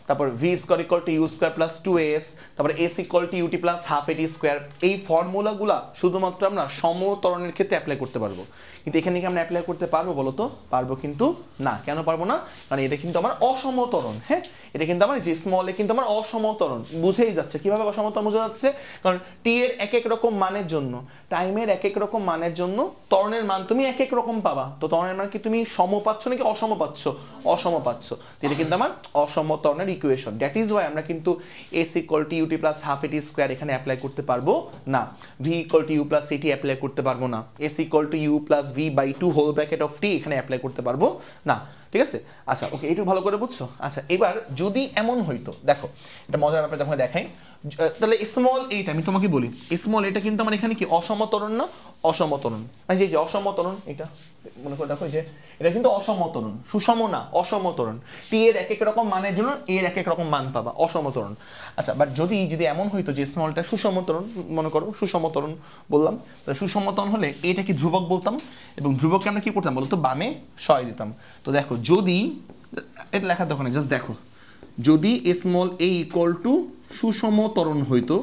তারপর v square equal to u square plus 2as, তারপর s equal to ut plus half at square, এই ফর্মুলাগুলা শুধুমাত্র আমরা সমত্বরণের ক্ষেত্রে অ্যাপ্লাই করতে পারবো। কিন্তু এখানে কি আমরা অ্যাপ্লাই করতে পারবো বলো তো? পারবো কিন্তু না। কেন পারবো না? কারণ এটা কিন্তু আমার অসমত্বরণ। হ্যাঁ, এটা কিন্তু আমার যে স্মল এ কিন্তু আমার অসমত্বরণ, বুঝেই যাচ্ছে কিভাবে অসমত্বরণ বোঝা যাচ্ছে। কারণ টি এর এক এক রকম মানের জন্য, টাইমের এক এক রকম মানের জন্য ত্বরণের মান তুমি এক এক রকম পাবা। তো ত্বরণের মান কি তুমি সম পাচ্ছ নাকি অসম পাচ্ছ? অসম পাচ্ছ। এটা কিন্তু আমার অসমত্বরণের ইকুয়েশন। দ্যাট ইজ ওয়াই আমরা কিন্তু s equal to ut plus half at square এখানে অ্যাপ্লাই করতে পারবো না, v equal to u plus at apply করতে পারবো না, s equal to u plus v by 2 whole bracket of t এখানে অ্যাপ্লাই করতে পারবো না। ঠিক আছে, আচ্ছা ওকে, এইটুকু ভালো করে বুঝছো? আচ্ছা এবার যদি এমন হইতো, দেখো এটা মজার ব্যাপার যখন দেখাই, তাহলে স্মল এইটা আমি তোমাকে বলি, স্মল এটা কিন্তু আমার এখানে কি অসমত্বরণ না? অসমত্বরণ। মানে যে অসমত্বরণ এটা মনে করে দেখো, যে এটা কিন্তু অসমত্বরণ, সুষম না, অসমত্বরণ। টি এর এক এক রকম মানের জন্য এর এক এক রকম মান পাবা, অসমত্বরণ। আচ্ছা বাট যদি এমন হইতো যে স্মলটা সুষমত্বরণ, মনে করো সুষমত্বরণ বললাম, তাহলে সুষমত্বরণ হলে এটা কি ধ্রুবক বলতাম, এবং ধ্রুবককে আমরা কি করতাম বলতো? বামে সয় দিতাম। তো দেখো যদি এটা লেখার দরকার নেই, জাস্ট দেখো, যদি স্মল এ ইকুয়াল টু সুষমত্বরণ হইতো,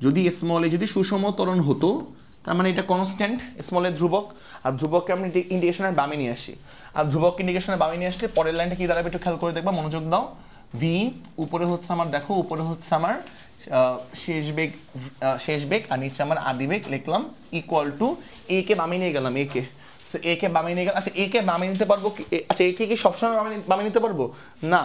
যদি স্মল এ যদি সুষমত্বরণ হতো, তার মানে এটা কনস্ট্যান্ট, স্মল এ ধ্রুবক, আর ধ্রুবককে আমি ইন্ডিকেশনের বামে নিয়ে আসি, আর ধ্রুবককে ইন্ডিকেশনের বামে নিয়ে আসলে পরের লাইনটা কি দাঁড়াবে একটু খেয়াল করে দেখবা, মনোযোগ দাও। ভি উপরে হচ্ছে আমার, দেখো উপরে হচ্ছে আমার শেষ বেগ আর নিচে আমার আদি বেগ লিখলাম, ইকুয়াল টু এ কে বামে নিয়ে গেলাম, এ কে, সো সো এ কে বামে নিয়ে গেলাম। আচ্ছা এ কে বামে নিতে পারবো কি? আচ্ছা এ কে কি সবসময় বামে নিতে পারবো না,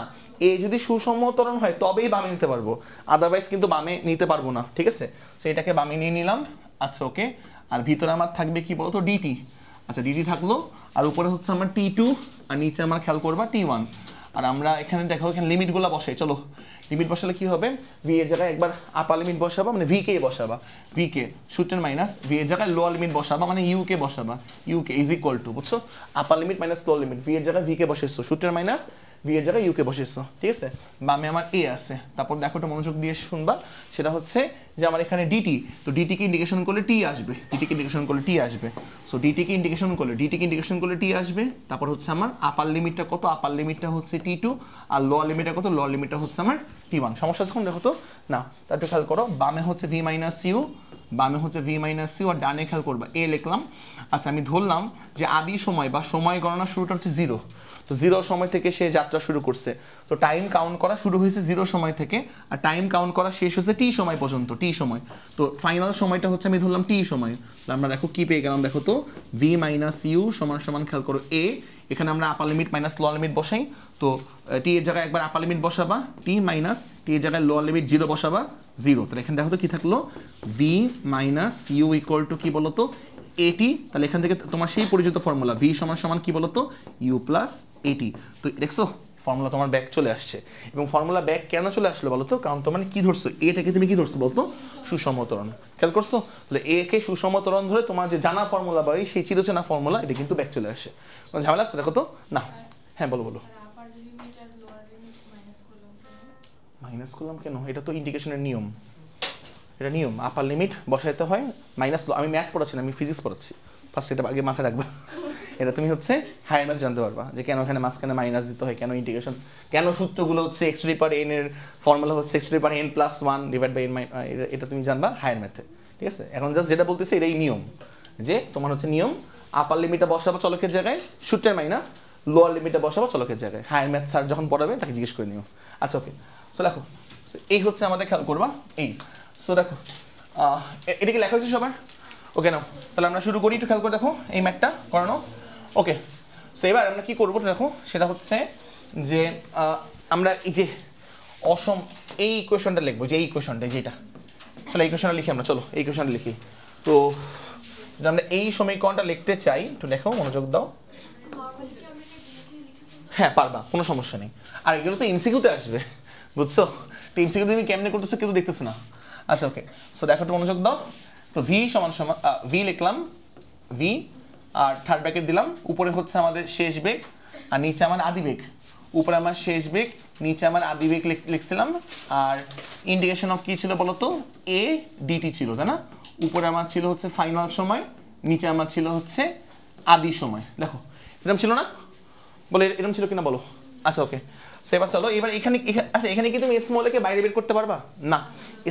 এ যদি সুষম ত্বরণ হয় তবেই বামে নিতে পারবো, আদারওয়াইজ কিন্তু বামে নিতে পারবো না, ঠিক আছে? সো এটাকে বামে নিয়ে নিলাম। আচ্ছা ওকে, আর ভিতরে আমার থাকবে কি বলতো, ডিটি। আচ্ছা ডিটি থাকলো, আর উপরে হচ্ছে আমার টি2, আর নিচে আমার খেয়াল করবা টি1। আর আমরা এখানে দেখো এখানে লিমিটগুলো বসাই, চলো লিমিট বসালে কি হবে, ভি এর জায়গায় একবার আপার লিমিট বসাবা মানে ভি কে বসাবা, ভি কে সূত্রের মাইনাস ভি এর জায়গায় লোয়ার লিমিট বসাবা মানে ইউ কে বসাবা, ইউ কে ইজ ইকুয়াল টু, বুঝছো, upper limit minus lower limit, v এর জায়গায় ভি কে বসেছো, সূত্রের মাইনাস ভি এর জায়গায় ইউ কে বসেছো, ঠিক আছে? বামে আমার এ আছে, তারপর দেখো একটা মনোযোগ দিয়ে শুনবা, সেটা হচ্ছে যে আমার এখানে ডিটি, তো ডিটি কে ইন্ডিকেশন করলে টি আসবে, ডিটি কে ইন্ডিকেশন করলে টি আসবে, সো ডিটি কে ইন্ডিকেশন করলে টি আসবে। তারপর হচ্ছে আমার আপার লিমিটটা কত, আপার লিমিটটা হচ্ছে টি2, আর লোয়ার লিমিটটা কত, লোয়ার লিমিটটা হচ্ছে আমার টি1। সমস্যা আছে দেখো তো না? তার একটু খেয়াল করো, বামে হচ্ছে ভি মাইনাস ইউ, বামে হচ্ছে ভি মাইনাস ইউ, আর ডানে খেয়াল করবা এ লিখলাম। আচ্ছা আমি ধরলাম যে আদি সময় বা সময় গণনা শুরুটা হচ্ছে 0, তো 0 সময় থেকে সে যাত্রা শুরু করছে, তো টাইম কাউন্ট করা শুরু হয়েছে 0 সময় থেকে, আর টাইম কাউন্ট করা শেষ হচ্ছে টি সময় পর্যন্ত, টি সময়, তো ফাইনাল সময়টা হচ্ছে আমি ধরলাম টি সময়। আমরা দেখো কি পেয়ে গেলাম, দেখো তো ভি মাইনাস ইউ সমান সমান খেয়াল করো এ, এখানে আমরা আপার লিমিট মাইনাস লোয়ার লিমিট বসাই, তো টি এর জায়গায় একবার আপার লিমিট বসাবা টি মাইনাস টি এর জায়গায় লোয়ার লিমিট 0 বসাবা 0, তাহলে এখানে দেখো তো কি থাকলো, v minus u equal to কি বলতো এটি, তাহলে এখান থেকে তোমার সেই পরিচিত ফর্মুলা ভি সমান সমান কি বলতো ইউ প্লাস এটি, তো দেখছো ফর্মুলা তোমার ব্যাক চলে আসছে। এবং ফর্মুলা ব্যাক কেন চলে আসলো বলতো, কারণ তোমার কি ধরছো, এটাকে তুমি কি ধরছো বলতো, সুষম ত্বরণ, খেয়াল করছো? তাহলে এ কে সুষম ত্বরণ ধরে তোমার যে জানা ফর্মুলা বা সেই চিরচেনা ফর্মুলা এটা কিন্তু ব্যাক চলে আসে। ঝামেলা আছে দেখো তো না? হ্যাঁ বলো বলো। মাইনাস করলাম কেন, এটা তো ইন্ডিকেশনের নিয়ম, এটা নিয়ম, আপার লিমিট বসাইতে হয় মাইনাস, আমি ম্যাথ পড়াচ্ছি না, আমি ফিজিক্স পড়াচ্ছি, ফার্স্ট এটা আগে মাথায় রাখবা। এটা তুমি হচ্ছে হায়ার ম্যাথ জানতে পারবা যে কেন এখানে মাঝখানে মাইনাস দিতে হয়, কেন ইন্টিগ্রেশন, কেন সূত্রগুলো হচ্ছে x to the power n এর ফর্মুলা হচ্ছে x to the power n plus 1 divide by n, এটা তুমি জানবা হায়ার ম্যাথে, ঠিক আছে? এখন জাস্ট যেটা বলতেছে এটাই নিয়ম, যে তোমার হচ্ছে নিয়ম আপার লিমিটটা বসাবো চলকের জায়গায় সূত্রের মাইনাস, লোয়ার লিমিটটা বসাবো চলকের জায়গায়, হায়ার ম্যাথ স্যার যখন পড়াবে তাকে জিজ্ঞেস করে নিও। আচ্ছা ওকে, সো দেখো এই হচ্ছে আমাদের খেয়াল করবা এই, সো দেখো এটা কি লেখা হয়েছে সবার? ওকে নাও, তাহলে আমরা শুরু করি, একটু খেয়াল করে দেখো এই ম্যাথটা করানো। ওকে, সো এবার আমরা কি করবো দেখো, সেটা হচ্ছে যে আমরা এই যে এই ইকুয়েশনটা লিখবো, যে এই ইকুয়েশনটা যেটা, চলো এই ইকুয়েশনটা লিখি আমরা, চলো এই ইকুয়েশনটা লিখি। তো যদি আমরা এই সমীকরণটা লিখতে চাই, একটু দেখো মনোযোগ দাও। হ্যাঁ পারবা, কোনো সমস্যা নেই, আর এগুলো তো এমসিকিউতে আসবে, বুঝছো? তো এমসিকিউ তুমি কেমনে করতেছো কেউ দেখতেছো না। আচ্ছা ওকে, সো দেখো একটু মনোযোগ দাও। তো ভি সমান সমান ভি লিখলাম, ভি আর থার্ড ব্র্যাকেট দিলাম, উপরে হচ্ছে আমাদের শেষ বেগ আর নিচে আমার আদি বেগ, উপরে আমার শেষ বেগ নিচে আমার আদি বেগ লিখছিলাম, আর ইন্ডিকেশন অফ কি ছিল বলতো, এ ডিটি ছিল, তাই না? উপরে আমার ছিল হচ্ছে ফাইনাল সময়, নিচে আমার ছিল হচ্ছে আদি সময়, দেখো এরকম ছিল না, বলে এরকম ছিল কিনা বলো। আচ্ছা ওকে, সো এবার চলো এবার এখানে, আচ্ছা এখানে কি তুমি স্মল একে বাইরে বের করতে পারবা না?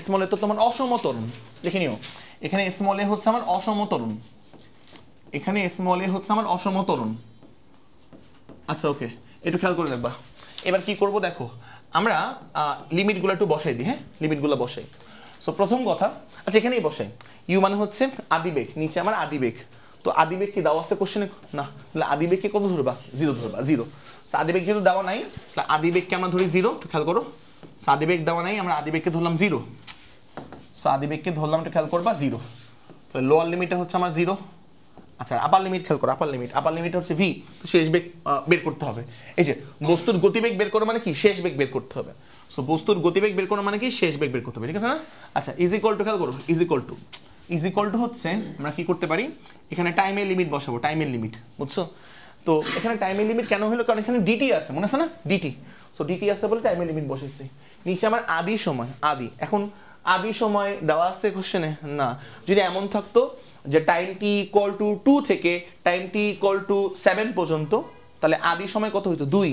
স্মল এ তো তোমার অসমতরণ, দেখে নিও এখানে স্মল এ হচ্ছে আমার অসমতরণ, এখানে স্মল এ হচ্ছে আমার অসমতরণ। আচ্ছা ওকে, একটু খেয়াল করে দেখবা। এবার কি করব দেখো, আমরা লিমিটগুলো একটু বসাই দিই, হ্যাঁ লিমিটগুলো বসাই। সো প্রথম কথা, আচ্ছা এখানেই বসাই, ইউ মানে হচ্ছে আদিবেগ, নিচে আমার আদিবেগ, তো আদিবেগ কি দেওয়া আছে কোশ্চেনে না? তাহলে আদিবেগকে কত ধরবা, 0 ধরবা, 0। আদিবেগ যেহেতু দেওয়া নাই, তাহলে আদিবেগকে আমরা ধরি 0, একটু খেয়াল করো। আদিবেগ দেওয়া নাই, আমরা আদিবেগকে ধরলাম 0, সো আদিবেগকে ধরলাম, একটু খেয়াল করবা 0, তাহলে লোয়ার লিমিটটা হচ্ছে আমার 0। আচ্ছা আপার লিমিট খেয়াল করো, আপার লিমিট হচ্ছে ভি, তো শেষ বেগ বের করতে হবে। এই যে বস্তুর গতিবেগ বের করো মানে কি, শেষ বেগ বের করতে হবে। সো বস্তুর গতিবেগ বের করো মানে কি, শেষ বেগ বের করতে হবে, ঠিক আছে না? আচ্ছা ইজ ইকুয়াল টু, খেয়াল করো ইজ ইকুয়াল টু হচ্ছে আমরা কি করতে পারি, এখানে টাইমের লিমিট বসাবো, টাইমের লিমিট, বুঝছো? তো এখানে টাইমের লিমিট কেন হলো, কারণ এখানে ডিটি আছে, মনে আছে না ডিটি, সো ডিটি আছে বলে টাইমের লিমিট বসেছি। নিচে আমার আদি সময়, আদি, এখন আদি সময় দেওয়া আছে কোশ্চেনে না, যদি এমন থাকতো যে টাইম টি ইকুয়াল টু 2 থেকে টাইম টি ইকুয়াল টু 7 পর্যন্ত, তাহলে আদি সময় কত হইতো 2,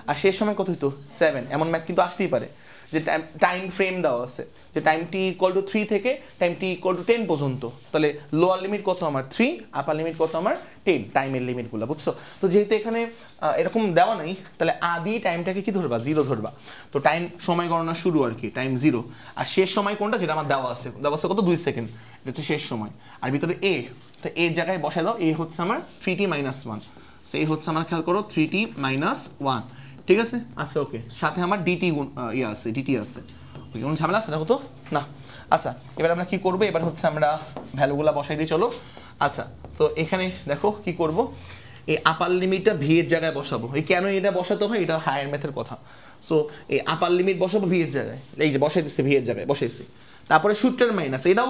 আর শেষ সময় কত হইতো 7, এমন ম্যাথ কিন্তু আসতেই পারে যে টাইম ফ্রেম দেওয়া আছে যে টাইম টি ইকুয়াল টু 3 থেকে টাইম টি ইকুয়াল টু 10 পর্যন্ত, তাহলে লোয়ার লিমিট কত আমার 3, আপার লিমিট কত আমার 10, টাইমের লিমিটগুলো, বুঝছো? তো যেহেতু এখানে এরকম দেওয়া নাই, তাহলে আদি টাইমটাকে কি ধরবা, 0 ধরবা। তো টাইম সময় গণনা শুরু আর কি, টাইম 0, আর শেষ সময় কোনটা, যেটা আমার দেওয়া আছে কত 2 সেকেন্ড, এটা হচ্ছে শেষ সময়। আর ভিতরে এ, তো এর জায়গায় বসায় দাও, এ হচ্ছে আমার 3t - 1, সো এই হচ্ছে আমার, খেয়াল করো 3t - 1, ঠিক আছে? আচ্ছা ওকে, সাথে আমার ডিটি আছে, ডিটি আছে, ওকে, কোনো ঝামেলা আছে দেখো তো না। আচ্ছা এবার আমরা কি করবো, এবার হচ্ছে আমরা ভ্যালুগুলা বসাই দিই, চলো। আচ্ছা তো এখানে দেখো কি করব, এই আপার লিমিটটা ভি এর জায়গায় বসাবো। এই কেন এটা বসাতে হয়, এটা হায়ার ম্যাথের কথা। সো এই আপার লিমিট বসাবো ভি এর জায়গায়, এই যে বসাই দিচ্ছে ভি এর জায়গায় বসাইছি। তারপরে সূত্রের মাইনাস, এটাও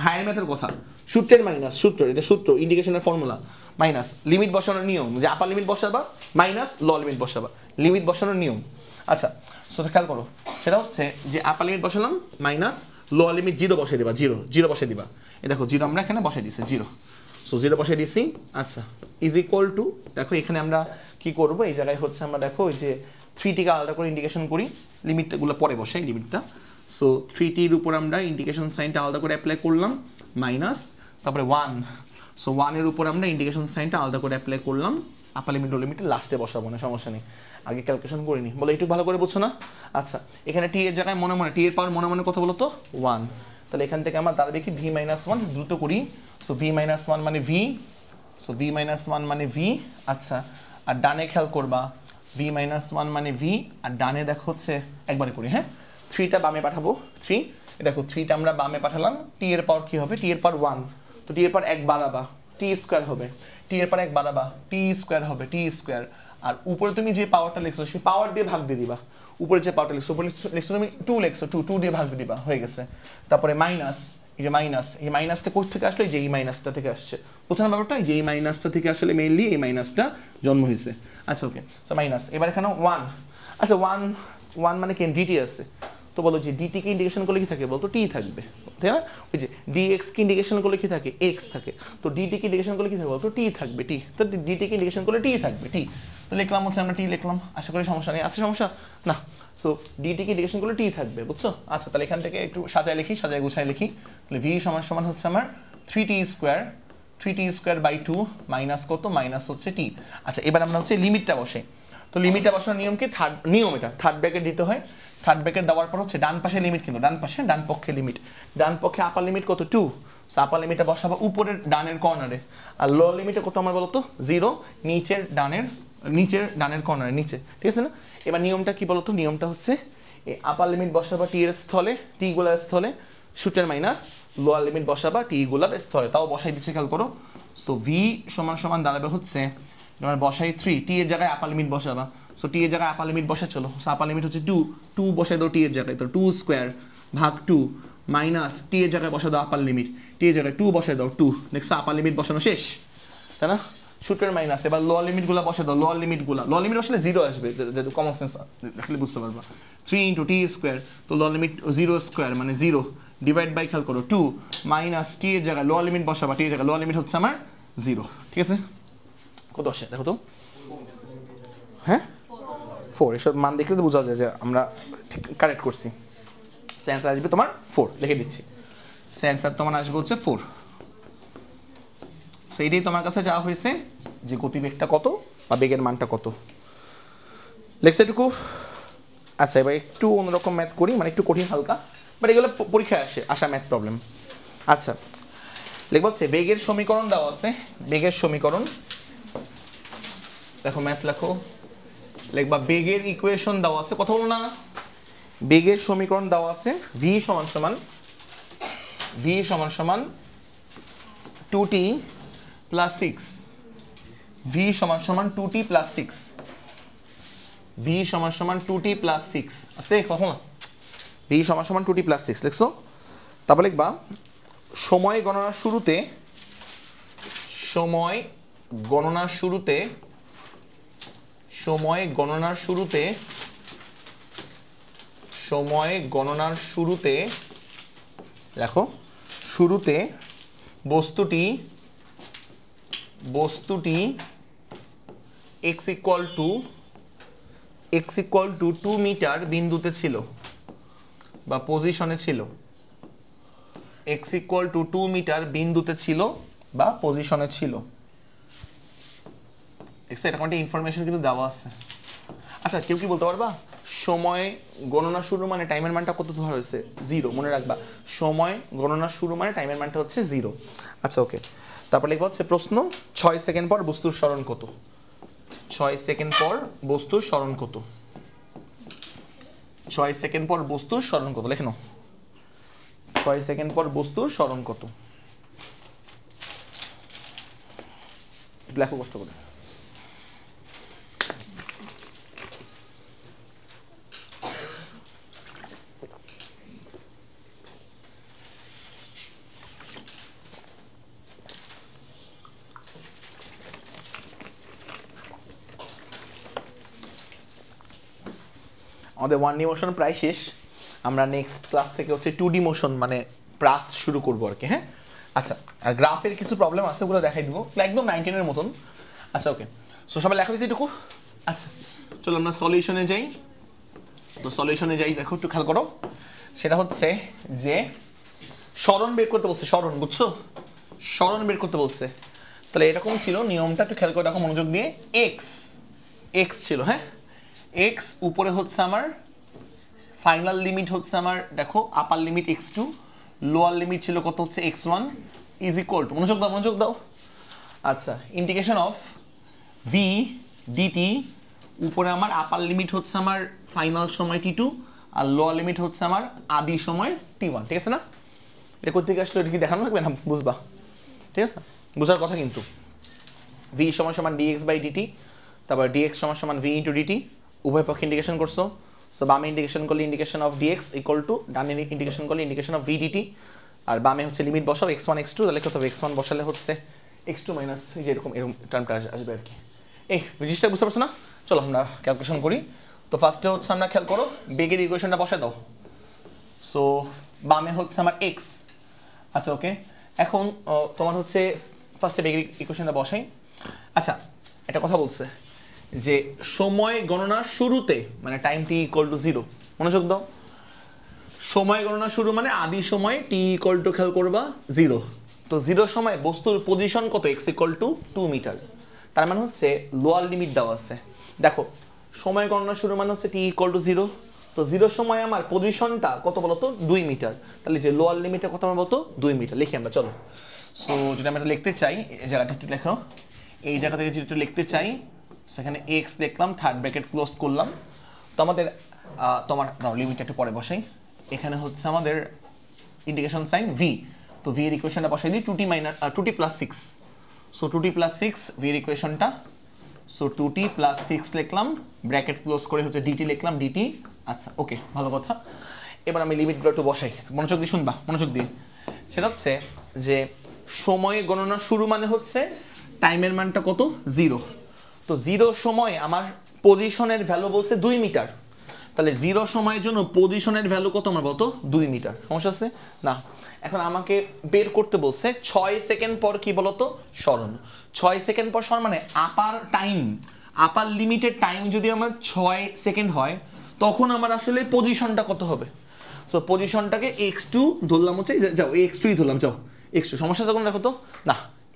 হায়ার ম্যাথের কথা, সূত্রের মাইনাস, সূত্র, এটা সূত্র, ইন্ডিকেশনের ফর্মুলা, মাইনাস লিমিট বসানোর নিয়ম, যে আপার লিমিট বসাবা মাইনাস ল লিমিট বসাবা, লিমিট বসানোর নিয়ম। আচ্ছা সো খেয়াল করো, সেটা হচ্ছে যে আপার লিমিট বসালাম মাইনাস ল লিমিট 0 বসাই দিবা, 0 বসাই দিবা। এই দেখো 0 আমরা এখানে বসাই দিছি 0, সো 0 বসাই দিছি। আচ্ছা ইজ ইকুয়াল টু, দেখো এখানে আমরা কি করব, এই জায়গায় হচ্ছে আমরা দেখো ওই যে 3টিকে আলাদা করে ইন্ডিকেশন করি, লিমিটগুলো পরে বসাই লিমিটটা। সো 3টির উপর আমরা ইন্ডিকেশন সাইনটা আলাদা করে অ্যাপ্লাই করলাম মাইনাস, তারপরে 1, সো 1-এর উপর আমরা ইন্ডিকেশন সাইনটা আলাদা করে অ্যাপ্লাই করলাম, আপার লিমিট লো লিমিটে লাস্টে বসাবো না, সমস্যা নেই, আগে ক্যালকুলেশন করিনি, বলো একটু ভালো করে বুঝছো না? আচ্ছা এখানে টি এর জায়গায় মনে মনে, টি এর পাওয়ার মনে মনে কত বলো তো 1, তাহলে এখান থেকে আমার দাঁড়াবে কি v - 1, দ্রুত করি। সো v - 1 মানে v, সো v - 1 মানে v। আচ্ছা আর ডানে খেয়াল করবা, v - 1 মানে v, আর ডানে দেখো হচ্ছে একবারে করি, হ্যাঁ 3টা বামে পাঠাবো, 3, দেখো 3টা আমরা বামে পাঠালাম, টি এর পাওয়ার কি হবে, টি এর পাওয়ার 1, তো টি এর পাওয়ার 1 বাড়াবা, টি স্কোয়ার হবে, টি এর পাওয়ার 1 বাড়াবা, টি স্কোয়ার হবে, টি স্কোয়ার। আর উপরে তুমি যে পাওয়ারটা লিখছো সেই পাওয়ার দিয়ে ভাগ দিয়ে দিবা, উপরে যে পাওয়ারটা লিখছো, উপরে লিখছো তুমি 2 লিখছো, 2 দিয়ে ভাগ দিয়ে দিবা, হয়ে গেছে। তারপরে মাইনাস, এই যে মাইনাস, এই মাইনাসটা কোথা থেকে আসলো, এই যে এই মাইনাসটা থেকে আসছে, বুঝছো না ব্যাপারটা, এই যে এই মাইনাসটা থেকে আসলে মেইনলি এই মাইনাসটা জন্ম হয়েছে। আচ্ছা ওকে, সো মাইনাস, এবার এখানে 1, আচ্ছা 1 মানে কি ডিটি আছে, তো বলো যে ডিটি কে ইন্ডিকেশন করলে কি থাকে বলতো, টি থাকবে, তাই না? ওই যে ডিএক্স কে ইন্ডিকেশন করলে কি থাকে, এক্স থাকে, তো ডিটি কে ইন্ডিকেশন করলে কি থাকবে বলতো, টি থাকবে, টি, তো ডিটি কে ইন্ডিকেশন করলে টি থাকবে, টি, তো লিখলাম হচ্ছে আমরা টি লিখলাম, আশা করি সমস্যা নেই, আছে সমস্যা না? সো ডিটি কে ইন্ডিকেশন করলে টি থাকবে, বুঝছো? আচ্ছা তাহলে এখান থেকে একটু সাজায় লিখি, সাজায় গুছায় লিখি, তাহলে ভি সমান হচ্ছে আমার 3t square, 3t square by 2 minus কত, মাইনাস হচ্ছে টি। আচ্ছা এবার আমরা হচ্ছে লিমিটটা বসাই, তো লিমিটটা বসানোর নিয়ম কি, নিয়ম এটা থার্ড ব্র্যাকেট দিতে হয়, থার্ড ব্র্যাকেট দেওয়ার পর হচ্ছে ডান পাশে লিমিট, কিন্তু ডান পাশে, ডান পক্ষে লিমিট, ডান পক্ষে আপার লিমিট কত 2, সো আপার লিমিটটা বসাবো উপরের ডানের কর্নারে, আর লো লিমিটে কত আমার বলো তো 0, নিচের ডানের কর্নারে নিচে, ঠিক আছে না? এবার নিয়মটা কি বলতো, নিয়মটা হচ্ছে এই আপার লিমিট বসাবা টি এর স্থলে, টি গুলার স্থলে, সূত্রের মাইনাস লোয়ার লিমিট বসাবা টি গুলার স্থলে, তাও বসাই দিচ্ছে খেয়াল করো। সো ভি সমান দাঁড়াবে হচ্ছে, এবার বসাই 3, টি এর জায়গায় আপার লিমিট বসাবা, সো টি এর জায়গায় আপার লিমিট বসা, চলো সো আপার লিমিট হচ্ছে 2 বসাই দাও টি এর জায়গায়, তো 2 স্কোয়ার ভাগ 2 মাইনাস টি এর জায়গায় বসা দাও আপার লিমিট, টি এর জায়গায় 2 বসাই দাও 2, নেক্সট আপার লিমিট বসানো শেষ, তাই না? সূত্রের মাইনাস, এবার লোয়ার লিমিটগুলো বসে দাও, লোয়ার লিমিট বসলে 0 আসবে, যেহেতু কমন সেন্স দেখলে বুঝতে পারবা, 3 ইন্টু টি স্কোয়ার, তো লোয়ার লিমিট 0 স্কোয়ার মানে 0, ডিভাইড বাই খেয়াল করো 2 মাইনাস টি এর জায়গায় লোয়ার লিমিট বসাবা, টি এর জায়গায় লোয়ার লিমিট হচ্ছে আমার 0, ঠিক আছে? কত আসে দেখো তো, হ্যাঁ 4, এসব মান দেখলে তো বোঝা যায় যে আমরা ঠিক কারেক্ট করছি। অ্যান্সার আসবে তোমার 4, লিখে দিচ্ছি, অ্যান্সার তোমার আসবে হচ্ছে 4। সো এটাই তোমার কাছে যাওয়া হয়েছে যে গতিবেগটা কত বা বেগের মানটা কত, লেখছে এটুকু। আচ্ছা এবার একটু অন্যরকম ম্যাথ করি, মানে একটু কঠিন হালকা, বাট এগুলো পরীক্ষায় আসা ম্যাথ প্রবলেম। আচ্ছা লিখব হচ্ছে বেগের সমীকরণ দেওয়া আছে, বেগের সমীকরণ, দেখো ম্যাথ লেখো, লিখবা বেগের ইকুয়েশন দেওয়া আছে, কথা বলো না, বেগের সমীকরণ দেওয়া আছে, ভি সমান 2t প্লাস 6, ভি সমান 2t প্লাস 6, ভি সমান 2t প্লাস 6, আস্তে কখন ভি সমান 2t প্লাস 6 লিখছো। তারপর লিখবা সময় গণনার শুরুতে, সময় গণনার শুরুতে দেখো, শুরুতে বস্তুটি x equal to x equal to 2 meter বিন্দুতে ছিল বা পজিশনে ছিল, এক্স ইকুয়াল টু 2 মিটার বিন্দুতে ছিল বা পজিশনে ছিল। এটা কোনটা ইনফরমেশন কিন্তু দেওয়া আছে। আচ্ছা কেউ কি বলতে পারবা সময় গণনা শুরু মানে টাইমের মানটা কত ধরা হয়েছে? 0। মনে রাখবা সময় গণনা শুরু মানে টাইমের মানটা হচ্ছে 0। আচ্ছা ওকে, তারপর লিখবা হচ্ছে প্রশ্ন 6 সেকেন্ড পর বস্তুর সরণ কত? 6 সেকেন্ড পর বস্তুর সরণ কত? 6 সেকেন্ড পর বস্তুর সরণ কত? লিখে নাও 6 সেকেন্ড পর বস্তুর সরণ কত? লেখো কষ্ট করে। আমাদের 1D মোশন প্রায় শেষ, আমরা নেক্সট ক্লাস থেকে হচ্ছে 2D মোশন মানে প্রাস শুরু করবো আর কি। হ্যাঁ আচ্ছা, আর গ্রাফের কিছু প্রবলেম আছে ওগুলো দেখাই দিব একদম 19-এর মতন। আচ্ছা ওকে, সো সবাই লেখা দিয়েছি এটুকু। আচ্ছা চলো আমরা সলিউশনে যাই। তো সলিউশনে যাই, দেখো একটু খেয়াল করো, সেটা হচ্ছে যে সরণ বের করতে বলছে, সরণ বুঝছো, সরণ বের করতে বলছে। তাহলে এরকম ছিল নিয়মটা, একটু খেয়াল করে দেখো মনোযোগ দিয়ে। এক্স ছিল, হ্যাঁ এক্স উপরে হচ্ছে আমার ফাইনাল লিমিট হচ্ছে আমার দেখো আপার লিমিট x2, লোয়ার লিমিট ছিল কত হচ্ছে x1 ইজ ইকুয়াল টু, মনোযোগ দাও। আচ্ছা ইন্টিগ্রেশন অফ v dt, উপরে আমার আপার লিমিট হচ্ছে আমার ফাইনাল সময় t2 আর লোয়ার লিমিট হচ্ছে আমার আদি সময় t1। ঠিক আছে না? এটা কোথা থেকে আসলো, এটা কি দেখানো লাগবে না? বুঝবা, ঠিক আছে, বোঝার কথা কিন্তু। v সমান সমান dx বাই dt, তারপর dx সমান সমান v ইন্টু dt, উভয় পক্ষে ইন্টিগ্রেশন করছো। সো বামে ইন্টিগ্রেশন করলে integration of dx equal to ডানে ইন্টিগ্রেশন করলে ইন্টিগ্রেশন অফ v dt, আর বামে হচ্ছে লিমিট বসাও x1 x2, তাহলে কত হবে x1 বসালে হচ্ছে x2 মাইনাস এই যে এরকম টার্মটা আসবে আর কি। এই জিনিসটা বুঝতে পারছো না? চলো আমরা ক্যালকুলেশন করি। তো ফার্স্টে হচ্ছে আমরা খেয়াল করো বেগের ইকুয়েশনটা বসায় দাও। সো বামে হচ্ছে আমার x। আচ্ছা ওকে, এখন তোমার হচ্ছে ফার্স্টে বেগের ইকুয়েশনটা বসাই। আচ্ছা একটা কথা বলছে যে সময় গণনা শুরুতে মানে টাইম t ইকুয়াল টু 0, মনোযোগ দাও। সময় গণনা শুরু মানে আদি সময় t ইকুয়াল টু খেয়াল করবা 0। তো 0 সময় বস্তুর পজিশন কত? x equal to 2 meter. তার মানে হচ্ছে লোয়ার লিমিট দেওয়া আছে। দেখো সময় গণনা শুরু মানে হচ্ছে t ইকুয়াল টু 0, তো 0 সময় আমার পজিশনটা কত বলতো? 2 মিটার। তাহলে যে লোয়ার লিমিটটা কত বলতো? 2 মিটার। লিখি আমরা, চলো। সো যদি আমরা এটা লিখতে চাই, এই জায়গাটা একটু লেখো, এই জায়গা থেকে যদি একটু লিখতে চাই, সেখানে x দেখলাম, থার্ড ব্র্যাকেট ক্লোজ করলাম। তো আমাদের তোমার দাও লিমিটটা একটু পরে বসাই। এখানে হচ্ছে আমাদের ইন্টিগ্রেশন সাইন v, তো v এর ইকুয়েশনটা বসাই দিই 2t plus 6। So 2t plus 6 v এর ইকুয়েশনটা, সো 2t প্লাস 6 লিখলাম, ব্র্যাকেট ক্লোজ করে হচ্ছে dt লিখলাম dt। আচ্ছা ওকে, ভালো কথা। এবার আমি লিমিটগুলো একটু বসাই, মনোযোগ দিয়ে শুনবা, মনোযোগ দিয়ে। সেটা হচ্ছে যে সময় গণনা শুরু মানে হচ্ছে টাইমের মানটা কত? 0। তো 0 সময় আমার পজিশনের ভ্যালু বলছে 2 মিটার। তাহলে 0 সময়ের জন্য পজিশনের ভ্যালু কত আমার বলতো? 2 মিটার। সমস্যা আছে না? এখন আমাকে বের করতে বলছে 6 সেকেন্ড পর কি বলতো? সরণ। 6 সেকেন্ড পর সরণ মানে আপার টাইম, আপার লিমিটেড টাইম যদি আমার 6 সেকেন্ড হয় তখন আমার আসলে পজিশনটা কত হবে? সো পজিশনটাকে x2 ধরলাম, হচ্ছে যাও x2ই ধরলাম, যাও x2। সমস্যা আছে কোনো? দেখো তো না,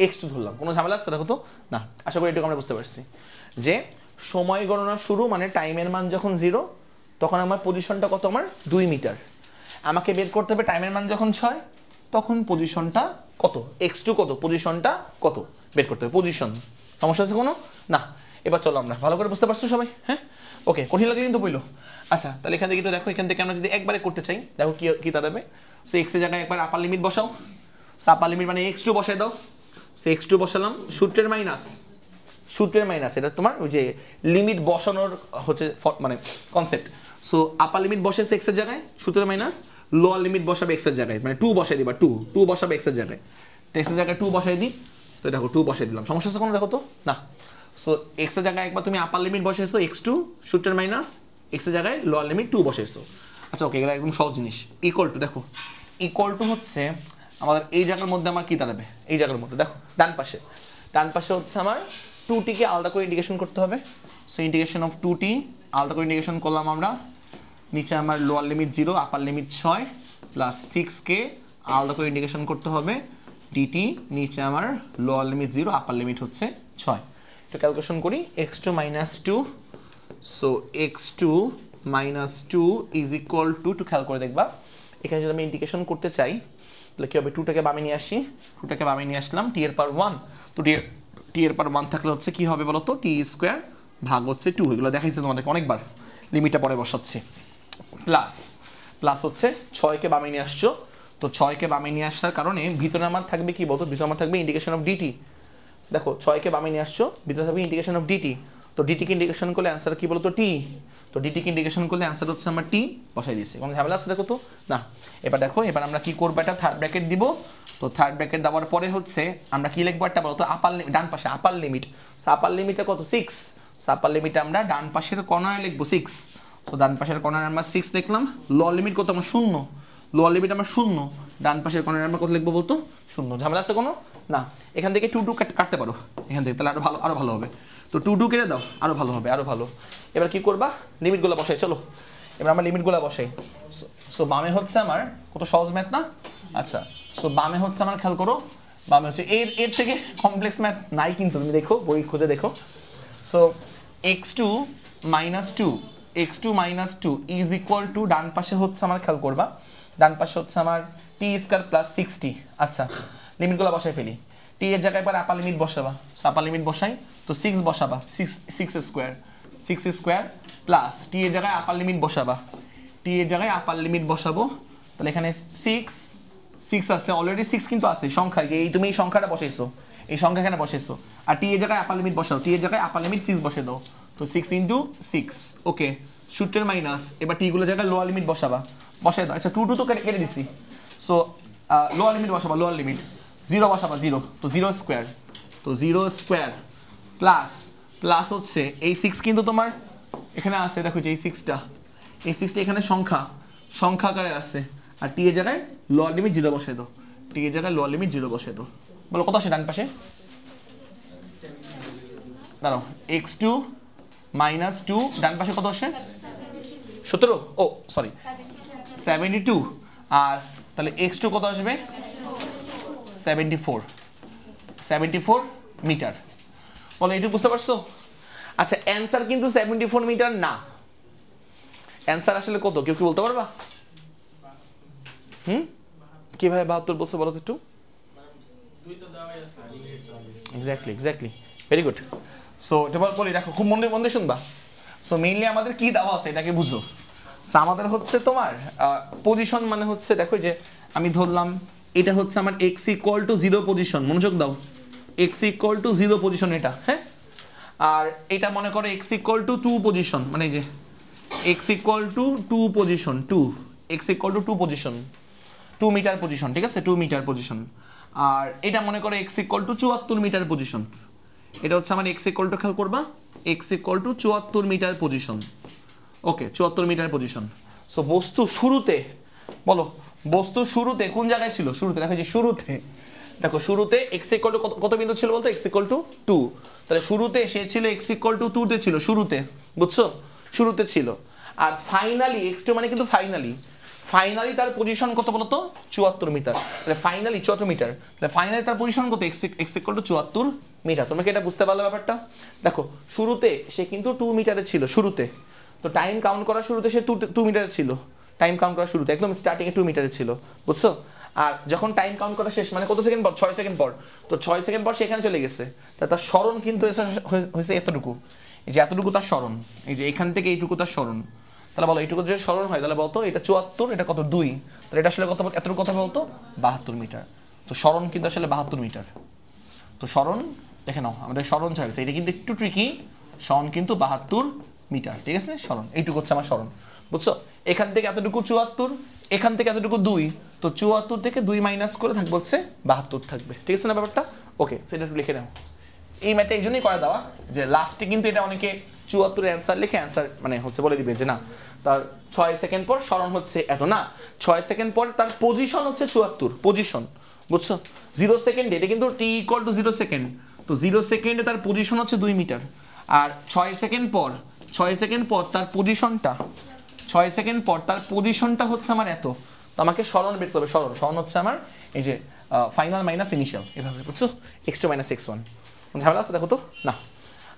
x2 ধরলাম, কোনো ঝামেলা আছে? দেখো তো না। আশা করি এটুকু আমরা বুঝতে পারছি যে সময় গণনা শুরু মানে টাইমের মান যখন 0 তখন আমার পজিশনটা কত? আমার 2 মিটার। আমাকে বের করতে হবে টাইমের মান যখন 6 তখন পজিশনটা কত? x2 কত? পজিশনটা কত বের করতে হবে, পজিশন। সমস্যা আছে কোনো? না। এবার চলো আমরা ভালো করে বুঝতে পারছো সবাই? হ্যাঁ ওকে, কঠিন লাগে কিন্তু বইলো। আচ্ছা তাহলে এখান থেকে একটু দেখো, এখান থেকে আমরা যদি একবারে করতে চাই দেখো কি দাঁড়াবে। সো x এর জায়গায় একবার আপার লিমিট বসাও। সো আপার লিমিট মানে x2 বসাই দাও। সো x2 বসালাম, সূত্রের মাইনাস, এটা তোমার ওই যে লিমিট বসানোর হচ্ছে মানে কনসেপ্ট। সো আপার লিমিট বসেছে x এর জায়গায়, সূত্রের মাইনাস, লোয়ার লিমিট বসাবে x এর জায়গায়, মানে 2 বসাই দিবা, 2 বসাবে x এর জায়গায়। তো x এর জায়গায় 2 বসাই দিই, তো দেখো 2 বসাই দিলাম। সমস্যা আছে কোনো? দেখো তো না। সো x এর জায়গায় একবার তুমি আপার লিমিট বসাইছো x2, সূত্রের মাইনাস, x এর জায়গায় লোয়ার লিমিট 2 বসাইছো। আচ্ছা ওকে, এগুলো একদম সহজ জিনিস। ইকুয়াল টু, দেখো ইকুয়াল টু হচ্ছে আমাদের এই জায়গার মধ্যে আমার কি দাঁড়াবে? এই জায়গার মধ্যে দেখো ডান পাশে হচ্ছে আমার 2t কে আলাদা করে ইন্টিগ্রেশন করতে হবে। সো ইন্টিগ্রেশন অফ 2t আলাদা করে ইন্টিগ্রেশন করলাম আমরা, নিচে আমার lower limit 0 upper limit 6 plus 6কে আলাদা করে ইন্টিগ্রেশন করতে হবে ডিটি, নিচে আমার লোয়ার লিমিট 0 আপার লিমিট হচ্ছে 6। তো ক্যালকুলেশন করি x2 - 2, so x2 - 2 is equal two, একটু খেয়াল করে দেখবা এখানে যদি আমি ইন্টিগ্রেশন করতে চাই তাহলে কী হবে, 2টাকে বামে নিয়ে আসি, 2টাকে বামে নিয়ে আসলাম, টি এর পাওয়ার 1, তো টি এর পাওয়ার 1 থাকলে হচ্ছে কী হবে বলো তো, টি স্কোয়ার ভাগ হচ্ছে 2, এগুলো দেখাইছে তোমাদেরকে অনেকবার, লিমিটটা পরে বসাচ্ছি, প্লাস হচ্ছে 6কে বামে নিয়ে আসছো, তো 6কে বামে নিয়ে আসার কারণে ভিতরে আমার থাকবে কি বলতো, ভিতরে আমার থাকবে ইন্টিগ্রেশন অফ ডিটি, দেখো 6কে বামে নিয়ে আসছো, ভিতরে থাকবে ইন্টিগ্রেশন অফ ডিটি, তো ডিটিকে ইন্টিগ্রেশন করলে অ্যান্সার কি বলতো টি, তো ডিটিকে ইন্টিগ্রেশন করলে অ্যান্সার হচ্ছে আমার টি, বসাই দিয়েছি, কোনো ঝামেলা আছে দেখো তো না। এবার দেখো এবার আমরা কি করবো, একটা থার্ড ব্র্যাকেট দিব, তো থার্ড ব্র্যাকেট দেওয়ার পরে হচ্ছে আমরা কি লিখবো একটা বলতো, আপার ডান পাশে আপার লিমিট, আপার লিমিটটা কত 6, আপার লিমিটে আমরা ডান পাশের কর্নারে লিখবো 6, তো ডান পাশের কর্নারে আমরা 6 লিখলাম, লোয়ার লিমিট কত আমার 0, লোয়ার লিমিট আমার 0, ডান পাশের কর্নারে আমরা কত লিখবো বলতো 0, ঝামেলা আছে কোনো না। এখান থেকে 2 2 কাটতে পারো এখান থেকে, তাহলে আরো ভালো হবে, তো 2 2 কেটে দাও, আরো ভালো হবে, আরো ভালো। এবার কি করবা, লিমিটগুলো বসাই, চলো এবার আমরা লিমিটগুলো বসাই। সো বামে হচ্ছে আমার কত সহজ ম্যাথ না, আচ্ছা সো বামে হচ্ছে আমার খেয়াল করো, বামে হচ্ছে এর থেকে কমপ্লেক্স ম্যাথ নাই কিন্তু, তুমি দেখো বই খুঁজে দেখো। So x2 - 2 is equal to, ডান পাশে হচ্ছে আমার খেয়াল করবা, ডান পাশে হচ্ছে আমার টি স্কোয়ার প্লাস 60, আচ্ছা লিমিটগুলো বসাই ফেলি, টি এর জায়গায় পর আপার লিমিট বসাবা, আপার লিমিট বসাই, তো 6 বসাবা, 6 স্কোয়ার প্লাস টি এর জায়গায় আপার লিমিট বসাবা, টি এর জায়গায় আপার লিমিট বসাবো, তাহলে এখানে 6 আছে অলরেডি, 6 কিন্তু আছে সংখ্যায়, যে এই তুমি এই সংখ্যাটা বসাইছো, এই সংখ্যা এখানে বসাইছো, আর টি এর জায়গায় আপার লিমিট বসাও, টি এর জায়গায় আপার লিমিট 6 বসে দাও, তো 6 × 6, ওকে সূত্রের মাইনাস, এবার টি গুলো জায়গায় লোয়ার লিমিট বসাবা, বসাই দাও, আচ্ছা 2 2 তো কেটে দিছি, সো লোয়ার লিমিট বসাবা, লোয়ার লিমিট 0 বসাবা 0, তো 0 স্কোয়ার, তো 0 স্কোয়ার প্লাস হচ্ছে এই 6 কিন্তু তোমার এখানে আছে, দেখো যে এই 6টা এখানে সংখ্যা আকারে আছে, আর টি এর জায়গায় লোয়ার লিমিট 0 বসাই দাও, টি এর জায়গায় লোয়ার লিমিট 0 বসাই দাও, বলো কত আসে ডান পাশে, দাঁড়াও x2 - 2 ডান পাশে কত আসে 17, ও সরি 72, আর তাহলে x2 কত আসবে 74 মিটার, বলো এইটুকু বুঝতে পারছো? আচ্ছা অ্যান্সার কিন্তু 74 মিটার না, অ্যান্সার আসলে কত কেউ কি বলতে পারবা? কিভাবে 72 বলছো বলো তো একটু, এক্স্যাক্টলি ভেরি গুড। সো এটা বলি দেখো খুব মন দিয়ে শুনবা, সো মেইনলি আমাদের কি দেওয়া আছে এটাকে বুঝো, সো আমাদের হচ্ছে তোমার পজিশন, মানে হচ্ছে দেখো যে আমি ধরলাম এটা হচ্ছে আমার x = 0 পজিশন, মনোযোগ দাও, x = 0 পজিশন এটা, হ্যাঁ, আর এটা মনে করো x = 2 পজিশন, মানে যে x = 2 position, x = 2 position, 2 meter position, ঠিক আছে 2 মিটার পজিশন, আর এটা মনে করো x = 74 মিটার পজিশন, এটা হচ্ছে আমার x = খেয়াল করবা x = 74 মিটার পজিশন, ওকে 74 মিটার পজিশন। সো বস্তু শুরুতে, বলো বস্তু শুরুতে কোন জায়গায় ছিল, শুরুতে দেখো যে দেখো শুরুতে x = কত বিন্দু ছিল বলতো, x = 2, তাহলে শুরুতে সে ছিল x = 2 তে ছিল, শুরুতে বুঝছো, শুরুতে ছিল, আর ফাইনালি x2 মানে কিন্তু ফাইনালি তার পজিশন কত বলতো 74 মিটার, তাহলে ফাইনালি 74 মিটার, তাহলে ফাইনালি তার পজিশন কত x = 74 মিটার, তোমরা কি এটা বুঝতে পারলে ব্যাপারটা? দেখো শুরুতে সে কিন্তু 2 মিটারে ছিল, শুরুতে তো টাইম কাউন্ট করা শুরুতে সে 2 মিটারে ছিল, টাইম কাউন্ট করা শুরুতে একদম স্টার্টিং এ 2 মিটারে ছিল, বুঝছো, আর যখন টাইম কাউন্ট করা শেষ মানে কত সেকেন্ড পর, 6 সেকেন্ড পর, তো 6 সেকেন্ড পর সেখানে চলে গেছে, তার স্মরণ কিন্তু হয়েছে এতটুকু, এই যে এতটুকু তার স্মরণ, এই যে এখান থেকে এইটুকু তার স্মরণ, তাহলে বলো এইটুকু যদি স্মরণ হয় তাহলে বলতো এটা 74, এটা কত 2, তাহলে এটা আসলে কত, এতটুকু কথা বলতো 72 মিটার, তো স্মরণ কিন্তু আসলে 72 মিটার, তো স্মরণ দেখে নাও আমাদের স্মরণ চাইছে, এটা কিন্তু একটু ট্রিকি, স্মরণ কিন্তু 72 মিটার, ঠিক আছে স্মরণ এইটুকু হচ্ছে আমার স্মরণ, বুঝছো, এখান থেকে এতটুকু 74, এখান থেকে এতটুকু 2, তো 74 থেকে 2 মাইনাস করে থাকবে হচ্ছে 72 থাকবে, ঠিক আছে না ব্যাপারটা, ওকে সেটা একটু লিখে নাও। এই ম্যাথটা এই জন্যই করে দেওয়া যে লাস্টে কিন্তু এটা অনেকে 74 অ্যান্সার লিখে অ্যান্সার মানে হচ্ছে বলে দিবে যে না তার 6 সেকেন্ড পর স্মরণ হচ্ছে এত, না 6 সেকেন্ড পর তার পজিশন হচ্ছে 74 পজিশন, বুঝছো, 0 সেকেন্ডে এটা কিন্তু t = 0 সেকেন্ড, তো 0 সেকেন্ডে তার পজিশন হচ্ছে 2 মিটার, আর 6 সেকেন্ড পর 6 সেকেন্ড পর তার পজিশনটা 6 সেকেন্ড পর তার পজিশনটা হচ্ছে আমার এত, তো আমাকে সরণ বের করবে। সরণ হচ্ছে আমার এই যে ফাইনাল মাইনাস ইনিশিয়াল, এভাবে বুঝছো, x2 মাইনাস x1। ঝামেলা আছে দেখো তো না।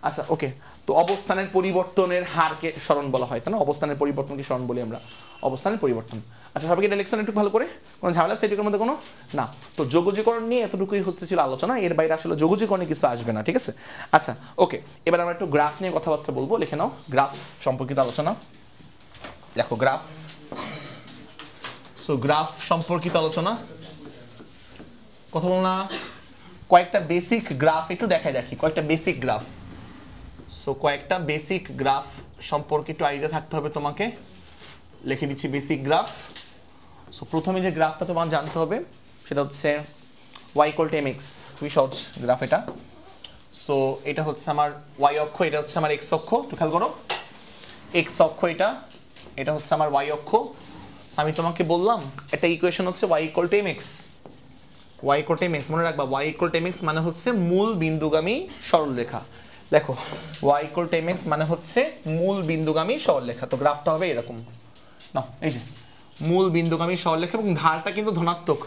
আচ্ছা ওকে, তো অবস্থানের পরিবর্তনের হারকে সরণ বলা হয়, তাই না? অবস্থানের পরিবর্তনকে সরণ বলি আমরা, অবস্থানের পরিবর্তন। আচ্ছা সবাইকে এটা লেকচার একটু ভালো করে, কোনো ঝামেলা সেটুকুর মধ্যে কোনো না। তো যোগজীকরণ নিয়ে এতটুকুই হচ্ছে ছিল আলোচনা, এর বাইরে আসলে যোগজীকরণে কিছু আসবে না, ঠিক আছে? আচ্ছা ওকে, এবার আমরা একটু গ্রাফ নিয়ে কথাবার্তা বলবো, লিখে নাও গ্রাফ সম্পর্কিত আলোচনা। দেখো গ্রাফ, সো গ্রাফ সম্পর্কিত আলোচনা কথা বল না। কয়েকটা বেসিক গ্রাফ একটু দেখাই রাখি, কয়েকটা বেসিক গ্রাফ। সো কয়েকটা বেসিক গ্রাফ সম্পর্কে একটু আইডিয়া থাকতে হবে তোমাকে, লিখে দিচ্ছি বেসিক গ্রাফ। সো প্রথমে যে গ্রাফটা তোমার জানতে হবে সেটা হচ্ছে y = mx, খুবই সহজ গ্রাফ এটা। সো এটা হচ্ছে আমার y অক্ষ, এটা হচ্ছে আমার x অক্ষ, একটু খেয়াল করো, x অক্ষ এটা, এটা হচ্ছে আমার y অক্ষ। আমি তোমাকে বললাম একটা ইকুয়েশন হচ্ছে y = mx, y = mx, মনে রাখবা y = mx মানে হচ্ছে মূল বিন্দুগামী সরলরেখা। দেখো y = mx মানে হচ্ছে মূল বিন্দুগামী সরলরেখা। তো গ্রাফটা হবে এরকম না, এই যে মূল বিন্দুগামী সরলরেখা, এবং ঢালটা কিন্তু ধনাত্মক,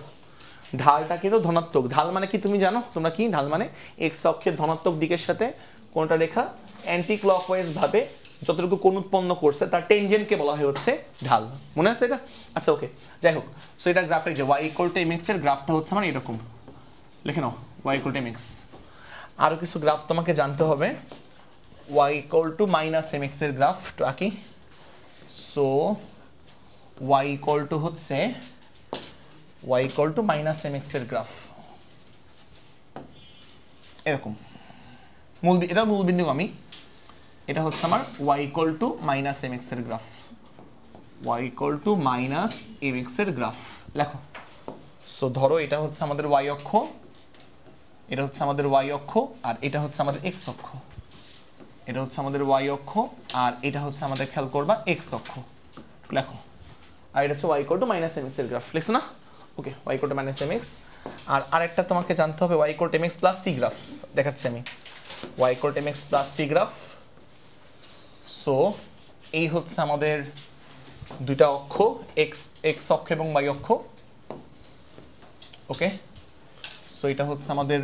ঢালটা কিন্তু ধনাত্মক। ঢাল মানে কি তুমি জানো তোমরা কি ঢাল মানে? x অক্ষের ধনাত্মক দিকের সাথে কোনটা রেখা অ্যান্টি ক্লকওয়াইজ ভাবে যতটুকু কোণ উৎপন্ন করছে তার টেনজেন্টকে বলা হয় হচ্ছে ঢাল, মনে আছে এটা? আচ্ছা ওকে, যাই হোক, সো এটা গ্রাফটা যে y = mx এর গ্রাফটা হচ্ছে মানে এরকম, লিখে নাও y = mx। আরো কিছু গ্রাফ তোমাকে জানতে হবে, y = -mx এর গ্রাফ তো আঁকি। সো y হচ্ছে y -mx এর গ্রাফ এরকম, এটা মূল বিন্দুগামী, এটা হচ্ছে আমার y -mx এর গ্রাফ, y -mx এর গ্রাফ লেখো। সো ধরো এটা হচ্ছে আমাদের y অক্ষ, এটা হচ্ছে আমাদের y অক্ষ, আর এটা হচ্ছে আমাদের x অক্ষ, এটা হচ্ছে আমাদের y অক্ষ, আর এটা হচ্ছে আমাদের খেয়াল করবা x অক্ষ লেখো। আর এটা হচ্ছে y -mx এর গ্রাফ, লিখছো না? ওকে, y -mx। আর আরেকটা তোমাকে জানতে হবে y = mx + c গ্রাফ, দেখাচ্ছি আমি y = mx + c graph. So এই হচ্ছে আমাদের দুইটা অক্ষ, x অক্ষ এবং y অক্ষ। ওকে, সো এটা হচ্ছে আমাদের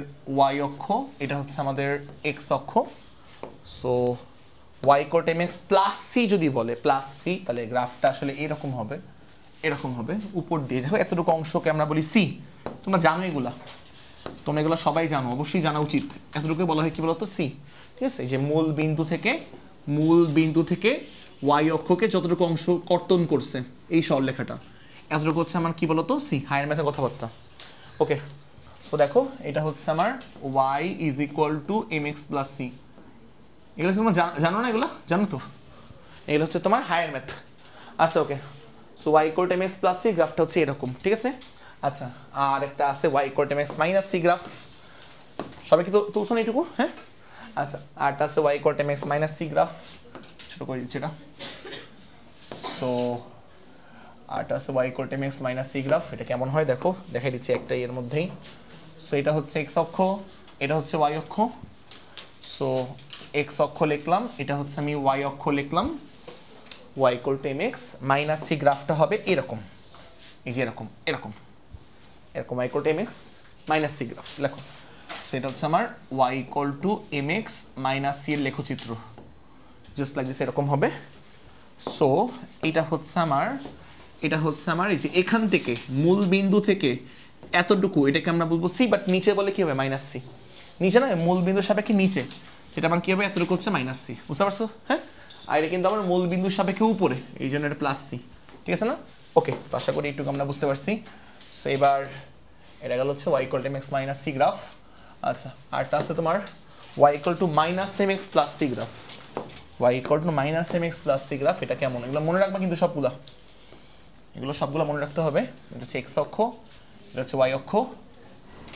y অক্ষ, এটা হচ্ছে আমাদের x অক্ষ। সো y = mx + c যদি বলে +c, তাহলে গ্রাফটা আসলে এরকম হবে, এরকম হবে উপর দিয়ে। দেখো এতটুকু অংশকে আমরা বলি c, তোমরা জানো এগুলা, তোমরা এগুলো সবাই জানো, অবশ্যই জানা উচিত। এতটুকু বলা হয় কি বলতো? c, ঠিক আছে? এই যে মূল বিন্দু থেকে y অক্ষকে যতটুকু অংশ কর্তন করছে এই সরলরেখাটা, এতটুকু হচ্ছে আমার কি বলতো? c, হায়ার ম্যাথের কথাবার্তা। ওকে, সো দেখো এটা হচ্ছে আমার y = mx + c। এগুলো কি তোমরা জানো না? এগুলো জানো তো, এগুলো হচ্ছে তোমার হায়ার ম্যাথ। আচ্ছা ওকে, সো y = mx + c গ্রাফটা হচ্ছে এরকম, ঠিক আছে? আচ্ছা, আর একটা আছে y = mx - c গ্রাফ, সবাই কি তুলছো না এইটুকু? হ্যাঁ, আচ্ছা, আরটা আছে y = mx - c গ্রাফ, ছোট করে দিচ্ছি এটা। সো আরটা আছে y = mx - c গ্রাফ, এটা কেমন হয় দেখো, দেখাই দিচ্ছি একটা এর মধ্যেই। সো এটা হচ্ছে x অক্ষ, এটা হচ্ছে y অক্ষ। সো x অক্ষ লিখলাম, এটা হচ্ছে আমি y অক্ষ লিখলাম, y = mx - c গ্রাফটা হবে এরকম, এই যে এরকম এরকম এরকম y = mx - c গ্রাফ লেখো। সেটা হচ্ছে আমার y = mx - c এর লেখচিত্র, জাস্ট লাইক দিস, এরকম হবে। সো এটা হচ্ছে আমার এই যে এখান থেকে মূল বিন্দু থেকে এতটুকু, এটাকে আমরা বলবো c, বাট নিচে বলে কি হবে? -c, নিচে না, মূল বিন্দুর সাপেক্ষে নিচে, এটা আমার কি হবে? এতটুকু হচ্ছে -c, বুঝতে পারছো? হ্যাঁ, আর এটা কিন্তু আমার মূল বিন্দুর সাপেক্ষে উপরে, এই জন্য এটা +c, ঠিক আছে না? ওকে, তো আশা করি একটু আমরা বুঝতে পারছি। সো এবার এটা গেল হচ্ছে y = mx - c গ্রাফ। আচ্ছা, আরটা আছে তোমার y = -mx + c graph, y = -mx + c graph. এটা কেমন? এগুলো মনে রাখবা কিন্তু এগুলো সবগুলো মনে রাখতে হবে। এটা হচ্ছে x অক্ষ, এটা হচ্ছে y অক্ষ,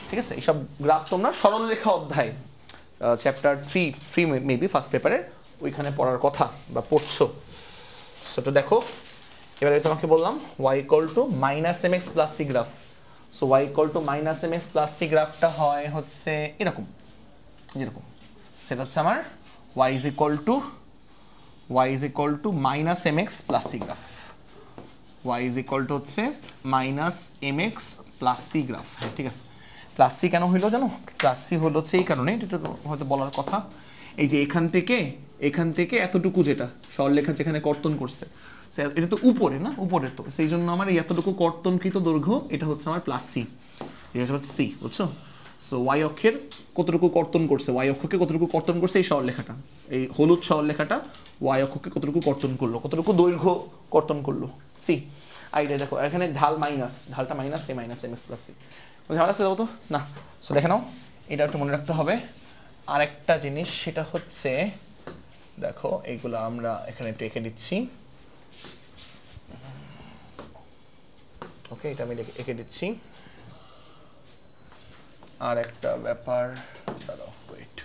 ঠিক আছে? এইসব গ্রাফ তোমরা সরলরেখা অধ্যায় চ্যাপ্টার 3 মেবি ফার্স্ট পেপারে ওইখানে পড়ার কথা বা পড়ছো। সো তো দেখো, এবারে তোমাকে বললাম y = -mx + c graph. So y = -mx + c গ্রাফটা হয় হচ্ছে এরকম, যেরকম, সেটা হচ্ছে আমার y = y is equal to minus m x plus c graph, y is equal to হচ্ছে minus m x plus c graph. হ্যাঁ ঠিক আছে, প্লাস সি কেন হইলো জানো? প্লাস সি হলো হচ্ছে এই কারণে, এটা হয়তো বলার কথা, এই যে এখান থেকে এতটুকু যেটা সরলরেখা যেখানে কর্তন করছে, এটা তো উপরে না, উপরে, তো সেই জন্য আমার এই এতটুকু কর্তনকৃত দৈর্ঘ্য এটা হচ্ছে আমার প্লাস সি, এটা হচ্ছে সি, বুঝছো? সো ওয়াই অক্ষের কতটুকু কর্তন করছে, ওয়াই অক্ষকে কতটুকু কর্তন করছে এই সরলরেখাটা, এই হলুদ সরলরেখাটা ওয়াই অক্ষকে কতটুকু কর্তন করলো, কতটুকু দৈর্ঘ্য কর্তন করলো, সি। আর এটা দেখো এখানে ঢাল মাইনাস, ঢালটা মাইনাস, এ minus m s plus c, ঝামেলা আছে তো না? সো দেখে নাও, এটা একটু মনে রাখতে হবে। আরেকটা জিনিস সেটা হচ্ছে দেখো এইগুলো আমরা এখানে একটু এঁকে দিচ্ছি, ওকে, এটা আমি এঁকে দিচ্ছি। আর একটা ব্যাপার, দাঁড়াও ওয়েট,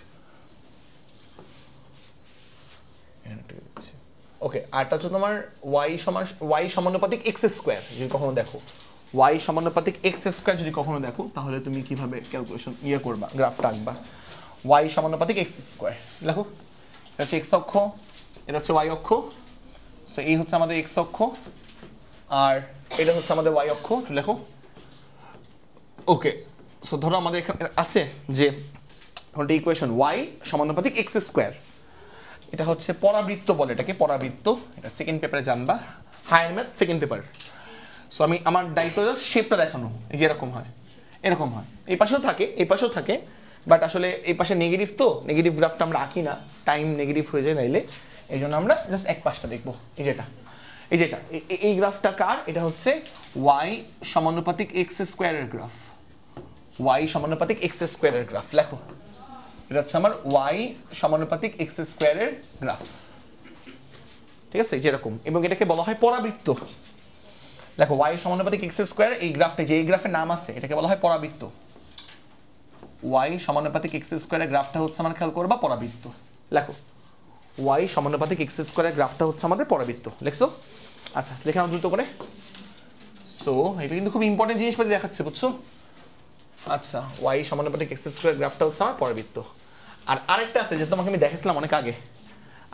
ওকে, আরটা হচ্ছে তোমার ওয়াই সমানুপাতিক এক্স স্কোয়ার, যদি কখনো দেখো ওয়াই সমানুপাতিক এক্স স্কোয়ার যদি কখনো দেখো, তাহলে তুমি কিভাবে ক্যালকুলেশন করবা, গ্রাফটা আঁকবা। ওয়াই সমানুপাতিক এক্স স্কোয়ার দেখো, এটা হচ্ছে এক্স অক্ষ, এটা হচ্ছে ওয়াই অক্ষ। সো এই হচ্ছে আমাদের এক্স অক্ষ, আর এটা হচ্ছে আমাদের ওয়াই অক্ষ, লেখো। ওকে, সো ধরো আমাদের এখানে আছে যে ইকুয়েশন ওয়াই সমানুপাতিক এক্স স্কোয়ার, এটা হচ্ছে পরাবৃত্ত বলে, এটাকে পরাবৃত্ত, এটা সেকেন্ড পেপারে জানবা, higher math second paper. So আমি আমার দায়িত্ব জাস্ট শেপটা দেখানো, এই যে এরকম হয়, এরকম হয়, এই পাশেও থাকে, এই পাশেও থাকে, বাট আসলে এই পাশে নেগেটিভ, তো নেগেটিভ গ্রাফটা আমরা আঁকি না, টাইম নেগেটিভ হয়ে যায় নাইলে, এই জন্য আমরা জাস্ট এক পাশটা দেখবো, এই যেটা, এই যেটা, এই গ্রাফটা কার? এটা হচ্ছে ওয়াই সমানুপাতিক এক্স স্কোয়ারের গ্রাফ, ওয়াই সমানুপাতিক এক্স স্কোয়ারের গ্রাফ, লেখো এটা হচ্ছে আমার ওয়াই সমানুপাতিক এক্স স্কোয়ারের গ্রাফ, ঠিক আছে, যেরকম, এবং এটাকে বলা হয় পরাবৃত্ত। দেখো ওয়াই সমানুপাতিক এক্স স্কোয়ার, এই গ্রাফটা যে এই গ্রাফের নাম আছে, এটাকে বলা হয় পরাবৃত্ত। ওয়াই সমানুপাতিক এক্স স্কোয়ারের গ্রাফটা হচ্ছে আমার, খেয়াল করবা, পরাবৃত্ত। লেখো ওয়াই সমানুপাতিক এক্স স্কোয়ারের গ্রাফটা হচ্ছে আমাদের পরাবৃত্ত, লিখছো? আচ্ছা, লিখে নাও দ্রুত করে। সো এটা কিন্তু খুব ইম্পর্টেন্ট জিনিসপাতি দেখাচ্ছে, বুঝছো? আচ্ছা, ওয়াই সমানুপাতিক এক্স স্কোয়ার গ্রাফটা হচ্ছে আমার পরাবৃত্ত। আর আরেকটা আছে যে তোমাকে আমি দেখেছিলাম অনেক আগে,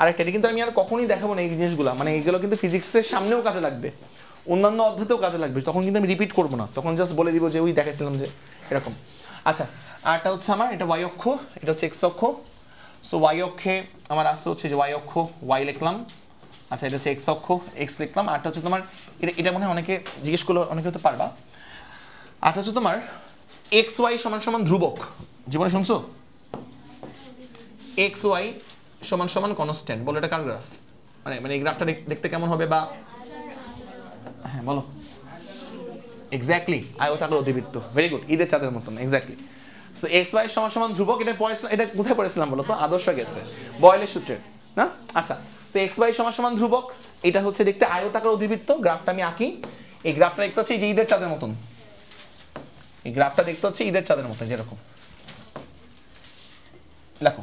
আরেকটা, এটা কিন্তু আমি আর কখনোই দেখাবো না এই জিনিসগুলো, মানে এইগুলো কিন্তু ফিজিক্সের সামনেও কাজে লাগবে, অন্যান্য অধ্যাতেও কাজে লাগবে, তখন কিন্তু আমি রিপিট করবো না, তখন জাস্ট বলে দিব যে ওই দেখেছিলাম যে এরকম। আচ্ছা, আরটা হচ্ছে আমার, এটা ওয়াই অক্ষ, এটা হচ্ছে এক্স অক্ষ। সো ওয়াই অক্ষে আমার আসছে হচ্ছে যে ওয়াই অক্ষ, ওয়াই লিখলাম। আচ্ছা, এটা হচ্ছে এক্স অক্ষ, এক্স লিখলাম। আরটা হচ্ছে তোমার, এটা মনে হয় অনেকে জিজ্ঞেস করলে অনেকে হতে পারবা, আরটা হচ্ছে তোমার এক্স ওয়াই সমান সমান ধ্রুবক, জীবনে শুনছো? এক্স ওয়াই সমান সমান কনস্ট্যান্ট, বলো এটা কার গ্রাফ? মানে এই গ্রাফটা দেখতে কেমন হবে, বা হ্যাঁ বলো, এক্স্যাক্টলি আয়তাকার অধিবৃত্ত, ভেরি গুড, ঈদের চাঁদের মতন, এক্স্যাক্টলি। সো এক্স ওয়াই সমান সমান ধ্রুবক, এটা পড়েছিলাম, এটা কোথায় পড়েছিলাম বলো তো? আদর্শ গেছে, বয়েলের সূত্রের না? আচ্ছা, সো এক্স ওয়াই সমান সমান ধ্রুবক, এটা হচ্ছে দেখতে আয়তাকার অধিবৃত্ত, গ্রাফটা আমি আঁকি, এই গ্রাফটা দেখতে হচ্ছে এই যে ঈদের চাঁদের মতন, এই গ্রাফটা দেখতে হচ্ছে ঈদের চাঁদের মতন, যেরকম, লেখো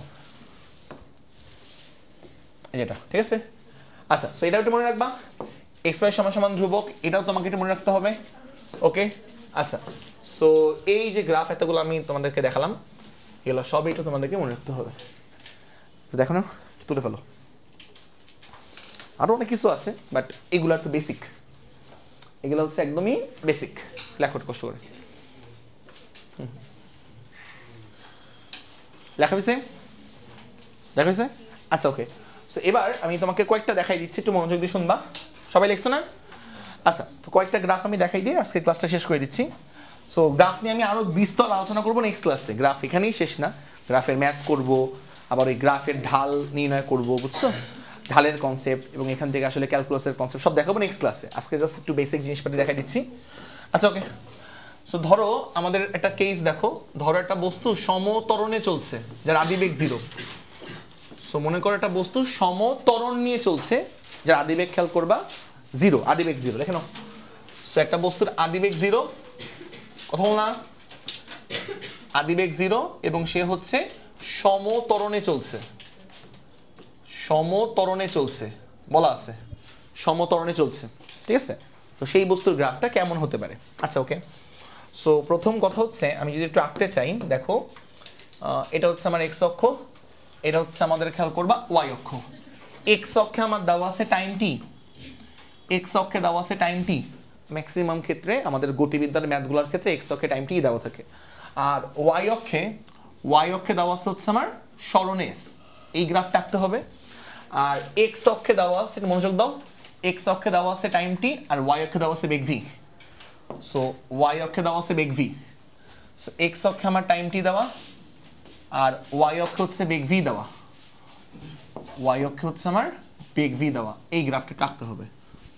যেটা, ঠিক আছে? আচ্ছা, সো এটা একটু মনে রাখবা, এক্স ওয়াই সমান সমান ধ্রুবক, এটাও তোমাকে একটু মনে রাখতে হবে, ওকে? আচ্ছা, সো এই যে গ্রাফ এতগুলো আমি তোমাদেরকে দেখালাম, এগুলো সব এইটা তোমাদেরকে মনে রাখতে হবে, দেখো না, তুলে ফেলো। আরো অনেক কিছু আছে, বাট এগুলো একটু বেসিক, এগুলো হচ্ছে একদমই বেসিক, লেখো কষ্ট করে, লেখা হয়েছে, দেখা হয়েছে? আচ্ছা, ওকে। সো এবার আমি তোমাকে কয়েকটা দেখাই দিচ্ছি, একটু মনোযোগ দিয়ে শুনবা, সবাই লিখছো না? আচ্ছা, তো কয়েকটা গ্রাফ আমি দেখাই দিয়ে আজকে ক্লাসটা শেষ করে দিচ্ছি। সো গ্রাফ নিয়ে আমি আরো বিস্তর আলোচনা করবো নেক্সট ক্লাসে, গ্রাফ এখানেই শেষ না, গ্রাফের ম্যাথ করব, আবার ওই গ্রাফের ঢাল নির্ণয় করব, বুঝছো? ঢালের কনসেপ্ট, এবং এখান থেকে আসলে ক্যালকুলাসের কনসেপ্ট সব দেখাবো নেক্সট ক্লাসে, আজকে জাস্ট একটু বেসিক জিনিসপাতি দেখাই দিচ্ছি। আচ্ছা, ওকে। সো ধরো আমাদের একটা কেস দেখো, ধরো একটা বস্তু সমত্বরণে চলছে, যার আদিবেগ 0। সো মনে করো একটা বস্তু সমত্বরণ নিয়ে চলছে, যার আদিবেগ, খেয়াল করবা, 0, আদিবেগ 0, দেখে নাও। সো একটা বস্তুর আদিবেগ 0, কথা বল না, আদিবেগ 0, এবং সে হচ্ছে সমত্বরণে চলছে, সমত্বরণে চলছে বলা আছে, সমত্বরণে চলছে, ঠিক আছে? তো সেই বস্তুর গ্রাফটা কেমন হতে পারে? আচ্ছা, ওকে। সো প্রথম কথা হচ্ছে, আমি যদি একটু আঁকতে চাই, দেখো এটা হচ্ছে আমার এক্স অক্ষ, এটা হচ্ছে আমাদের, খেয়াল করবা, ওয়াই অক্ষ, এক্স অক্ষে আমার দেওয়া আছে টাইম টি, এক্স অক্ষে দেওয়া আছে টাইম টি, ম্যাক্সিমাম ক্ষেত্রে আমাদের গতিবিদ্যার ম্যাথগুলোর ক্ষেত্রে এক্স অক্ষে টাইম টি দেওয়া থাকে। আর ওয়াই অক্ষে দেওয়া আছে হচ্ছে আমার সরণ এস, এই গ্রাফটা আঁকতে হবে। আর এক্স অক্ষে দেওয়া আছে, মনোযোগ দাও, এক্স অক্ষে দেওয়া আছে টাইম টি আর ওয়াই অক্ষে দেওয়া আছে বেগ ভি। সো ওয়াই অক্ষে দেওয়া আছে বেগ ভি, সো এক্স অক্ষে আমার টাইম টি দেওয়া আর ওয়াই অক্ষে হচ্ছে বেগ ভি দেওয়া, ওয়াই অক্ষে হচ্ছে আমার বেগ ভি দেওয়া, এই গ্রাফটা আঁকতে হবে,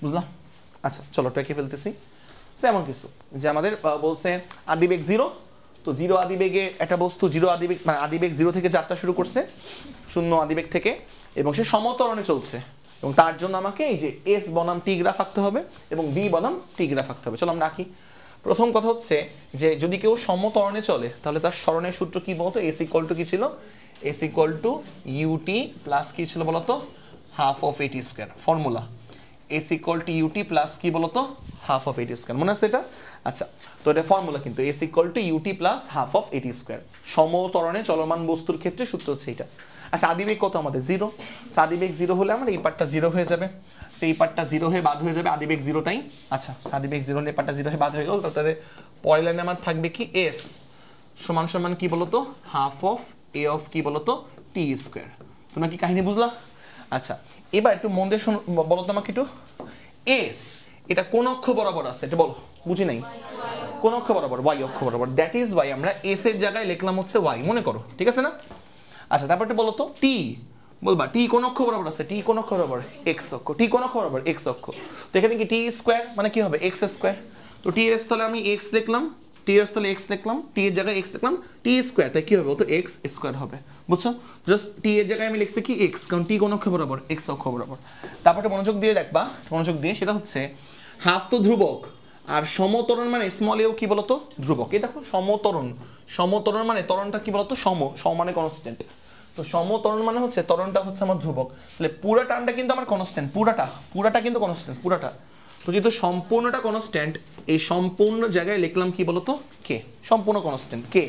বুঝলাম? আচ্ছা চলো এঁকে ফেলতেছি। এমন কিছু যে আমাদের বলছে আদিবেগ 0, তো 0 আদিবেগে একটা বস্তু 0 আদিবেগ মানে আদিবেগ 0 থেকে যাত্রা শুরু করছে, 0 আদিবেগ থেকে, এবং সে সমত্বরণে চলছে, এবং তার জন্য আমাকে এই যে এস বনাম টি গ্রাফ আঁকতে হবে এবং বি বনাম টি গ্রাফ আঁকতে হবে। চলো আমরা আঁকি। প্রথম কথা হচ্ছে যে যদি কেউ সমত্বরণে চলে তাহলে তার সরণের সূত্র কি বলতো? এস ইকুয়াল টু কি ছিল? S equal to ut plus কি ছিল বলতো? Half of at square. Formula s equal to ut plus কি বলতো? Half of at square. মনে আছে এটা? আচ্ছা, তো এটা ফর্মুলা কিন্তু s equal to ut plus half of at square. সমত্বরণে চলমান বস্তুর ক্ষেত্রে সূত্র হচ্ছে এটা। আচ্ছা আদিবেগ কত আমাদের? 0। আদিবেগ 0 হলে আমার এই পার্টটা 0 হয়ে যাবে, সেই পার্টটা 0 হয়ে বাদ হয়ে যাবে, আদিবেগ 0 তাই। আচ্ছা আদিবেগ 0 হলে পার্টটা 0 হয়ে বাদ হয়ে গেল, তাহলে পরের লাইনে আমার থাকবে কি? এস সমান সমান কি বলতো? হাফ অফ এ অফ কি বলতো? টি স্কোয়ার। তোমরা কি কাহিনী বুঝলা? আচ্ছা এবার একটু মন দিয়ে বলো তো আমাকে একটু, এস এটা কোন অক্ষ বরাবর আছে এটা বলো, বুঝি নাই। কোন অক্ষ বরাবর? ওয়াই অক্ষ বরাবর। দ্যাট ইজ ওয়াই আমরা এস এর জায়গায় লিখলাম হচ্ছে ওয়াই, মনে করো, ঠিক আছে না? আচ্ছা তারপরটা বলো তো, টি বলবা টি কোন অক্ষ বরাবর আছে? টি কোন অক্ষ বরাবর? এক্স অক্ষ। টি কোন অক্ষ বরাবর? এক্স অক্ষ। তো এখানে কি টি স্কোয়ার মানে কি হবে? X square. তো টি এস তাহলে আমি এক্স লিখলাম, টি এস তাহলে এক্স লিখলাম, টি এর জায়গায় এক্স লিখলাম, টি স্কোয়ার তাই কি হবে? তো এক্স স্কোয়ার হবে, বুঝছো? জাস্ট টি এর জায়গায় আমি লিখছি কি? এক্স, কারণ টি কোন অক্ষ বরাবর? এক্স অক্ষ বরাবর। তারপরটা মনোযোগ দিয়ে দেখবা, মনোযোগ দিয়ে, সেটা হচ্ছে হাফ তো ধ্রুবক আর সমত্বরণ মানে স্মল এও কি বলতো? ধ্রুবক। এই দেখো সমত্বরণ, সমত্বরণ মানে ত্বরণটা কি বলতো? সম, সম মানে কনস্ট্যান্ট। তো সমত্বরণ মানে হচ্ছে ত্বরণটা হচ্ছে আমার ধ্রুবক, তাহলে পুরো টার্মটা কিন্তু আমার কনস্ট্যান্ট, পুরাটা কিন্তু কনস্ট্যান্ট, পুরাটা। তো যেহেতু সম্পূর্ণটা কনস্ট্যান্ট, এই সম্পূর্ণ জায়গায় লিখলাম কি বলতো? কে। সম্পূর্ণ কনস্ট্যান্ট কে,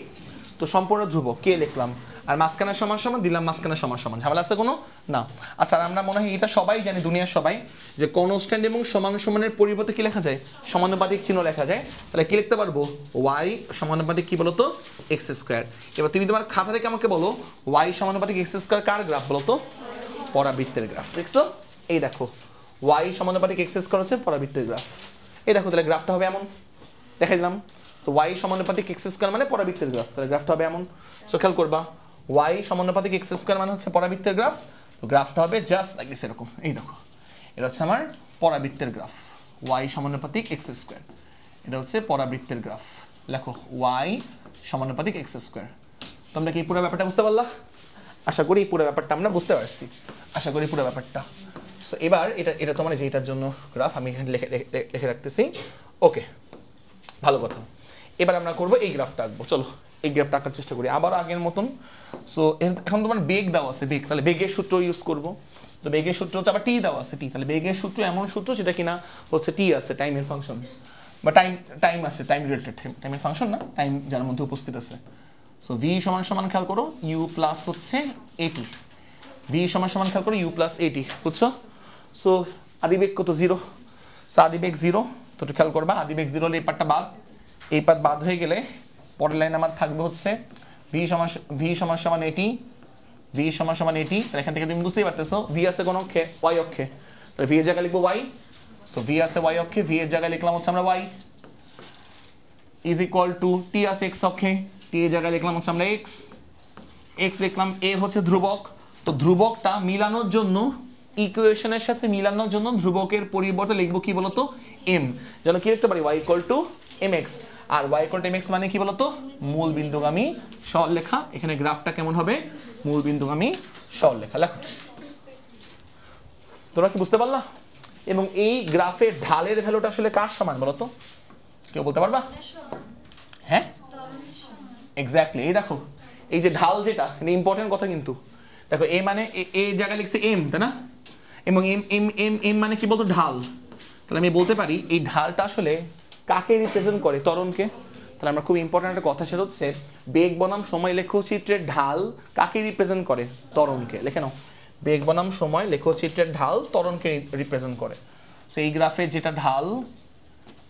তো সম্পূর্ণ ধ্রুবক কে লিখলাম, আর মাঝখানে সমান সমান দিলাম, মাঝখানে সমান সমান। ঝামেলা আছে কোনো? না। আচ্ছা আমরা মনে হয় এটা সবাই জানি, দুনিয়ার সবাই, যে কনস্ট্যান্ট এবং সমান সমানের পরিবর্তে কি লেখা যায়? সমানুপাতিক চিহ্ন লেখা যায়। তাহলে কি লিখতে পারবো? ওয়াই সমানুপাতিক কি বলতো? X square. এবার তুমি তোমার খাতা থেকে আমাকে বলো ওয়াই সমানুপাতিক এক্স স্কোয়ার কার গ্রাফ বলতো? পরাবৃত্তের গ্রাফ। দেখছো? এই দেখো ওয়াই সমানুপাতিক এক্স স্কোয়ার হচ্ছে পরাবৃত্তের গ্রাফ। এই দেখো তাহলে গ্রাফটা হবে এমন, দেখাই দিলাম। তো ওয়াই সমানুপাতিক এক্স স্কোয়ার মানে পরাবৃত্তের গ্রাফ, তাহলে গ্রাফটা হবে এমন। সো খেয়াল করবা, ওয়াই সমানুপাতিক এক্স স্কোয়ার মানে হচ্ছে পরাবৃত্তের গ্রাফ, তো গ্রাফটা হবে জাস্ট লাইক দিস, এরকম। এই দেখো এটা হচ্ছে আমার পরাবৃত্তের গ্রাফ, ওয়াই সমানুপাতিক এক্স স্কোয়ার, এটা হচ্ছে পরাবৃত্তের গ্রাফ। লেখো ওয়াই সমানুপাতিক এক্স স্কোয়ার। তোমরা কি পুরো ব্যাপারটা বুঝতে পারলা? আশা করি পুরো ব্যাপারটা আমরা বুঝতে পারছি, আশা করি পুরো ব্যাপারটা। সো এবার এটা তোমার যে এটার জন্য গ্রাফ আমি এখানে লিখে রাখতেছি। ওকে, ভালো কথা। এবার আমরা করবো এই গ্রাফটা আঁকবো। চলো এই গ্রাফটা আঁকার চেষ্টা করি আবার আগের মতন। সো এখন তোমার বেগ দেওয়া আছে, বেগ, তাহলে বেগের সূত্র ইউজ করবো। তো বেগের সূত্র হচ্ছে আবার টি দেওয়া আছে, টি, তাহলে বেগের সূত্র এমন সূত্র যেটা কিনা হচ্ছে টি আছে, টাইমের ফাংশন, বা টাইম আছে, টাইম রিলেটেড, টাইমের ফাংশন না, টাইম যার মধ্যে উপস্থিত আছে। সো ভি সমান সমান খেয়াল করো ইউ প্লাস হচ্ছে এটি, ভি সমান সমান খেয়াল করো ইউ প্লাস এটি, বুঝছো? সো আদিবেগ কত? 0। সো আদিবেগ 0, তো একটু খেয়াল করবা আদিবেগ 0 হলে এই পার্টটা বাদ, এই পার্ট বাদ হয়ে গেলে পরের লাইন আমার থাকবে হচ্ছে ভি সমান সমান এটি, ভি সমান সমান এটি। তাহলে এখান থেকে তুমি বুঝতেই পারতেছো ভি আছে কোন অক্ষে? ওয়াই অক্ষে, তাহলে ভি এর জায়গায় লিখবো ওয়াই। সো ভি আছে ওয়াই অক্ষে, ভি এর জায়গায় লিখলাম হচ্ছে আমরা ওয়াই ইজ ইকুয়াল টু টি আছে এক্স অক্ষে, টি এর জায়গায় লিখলাম হচ্ছে আমরা এক্স, এক্স লিখলাম। এ হচ্ছে ধ্রুবক, তো ধ্রুবকটা মিলানোর জন্য, ইকুয়েশনের সাথে মিলানোর জন্য ধ্রুবকের পরিবর্তে লিখবো কি বলতো? এম। যেন কি লিখতে পারি? Y equal to m x. আর y equal to m x মানে কি বলতো? মূল বিন্দুগামী সরলরেখা। এখানে গ্রাফটা কেমন হবে? মূল বিন্দুগামী সরলরেখা। লেখো, তোমরা কি বুঝতে পারলা? এবং এই গ্রাফের ঢালের ভ্যালুটা আসলে কার সমান বলতো? কেউ বলতে পারবা? হ্যাঁ, এক্স্যাক্টলি। এই দেখো এই যে ঢাল, যেটা ইম্পর্টেন্ট কথা কিন্তু, দেখো এ মানে এই জায়গায় লিখছে এম, তাই না? এবং এম এম এম এম মানে কি বলতো? ঢাল। তাহলে আমি বলতে পারি এই ঢালটা আসলে কাকে রিপ্রেজেন্ট করে? ত্বরণকে। তাহলে আমরা খুব ইম্পর্টেন্ট একটা কথা, সেটা হচ্ছে বেগ বনাম সময় লেখচিত্রের ঢাল কাকে রিপ্রেজেন্ট করে? ত্বরণকে। লিখে নাও, বেগ বনাম সময় লেখচিত্রের ঢাল ত্বরণকে রিপ্রেজেন্ট করে। সো এই গ্রাফের যেটা ঢাল,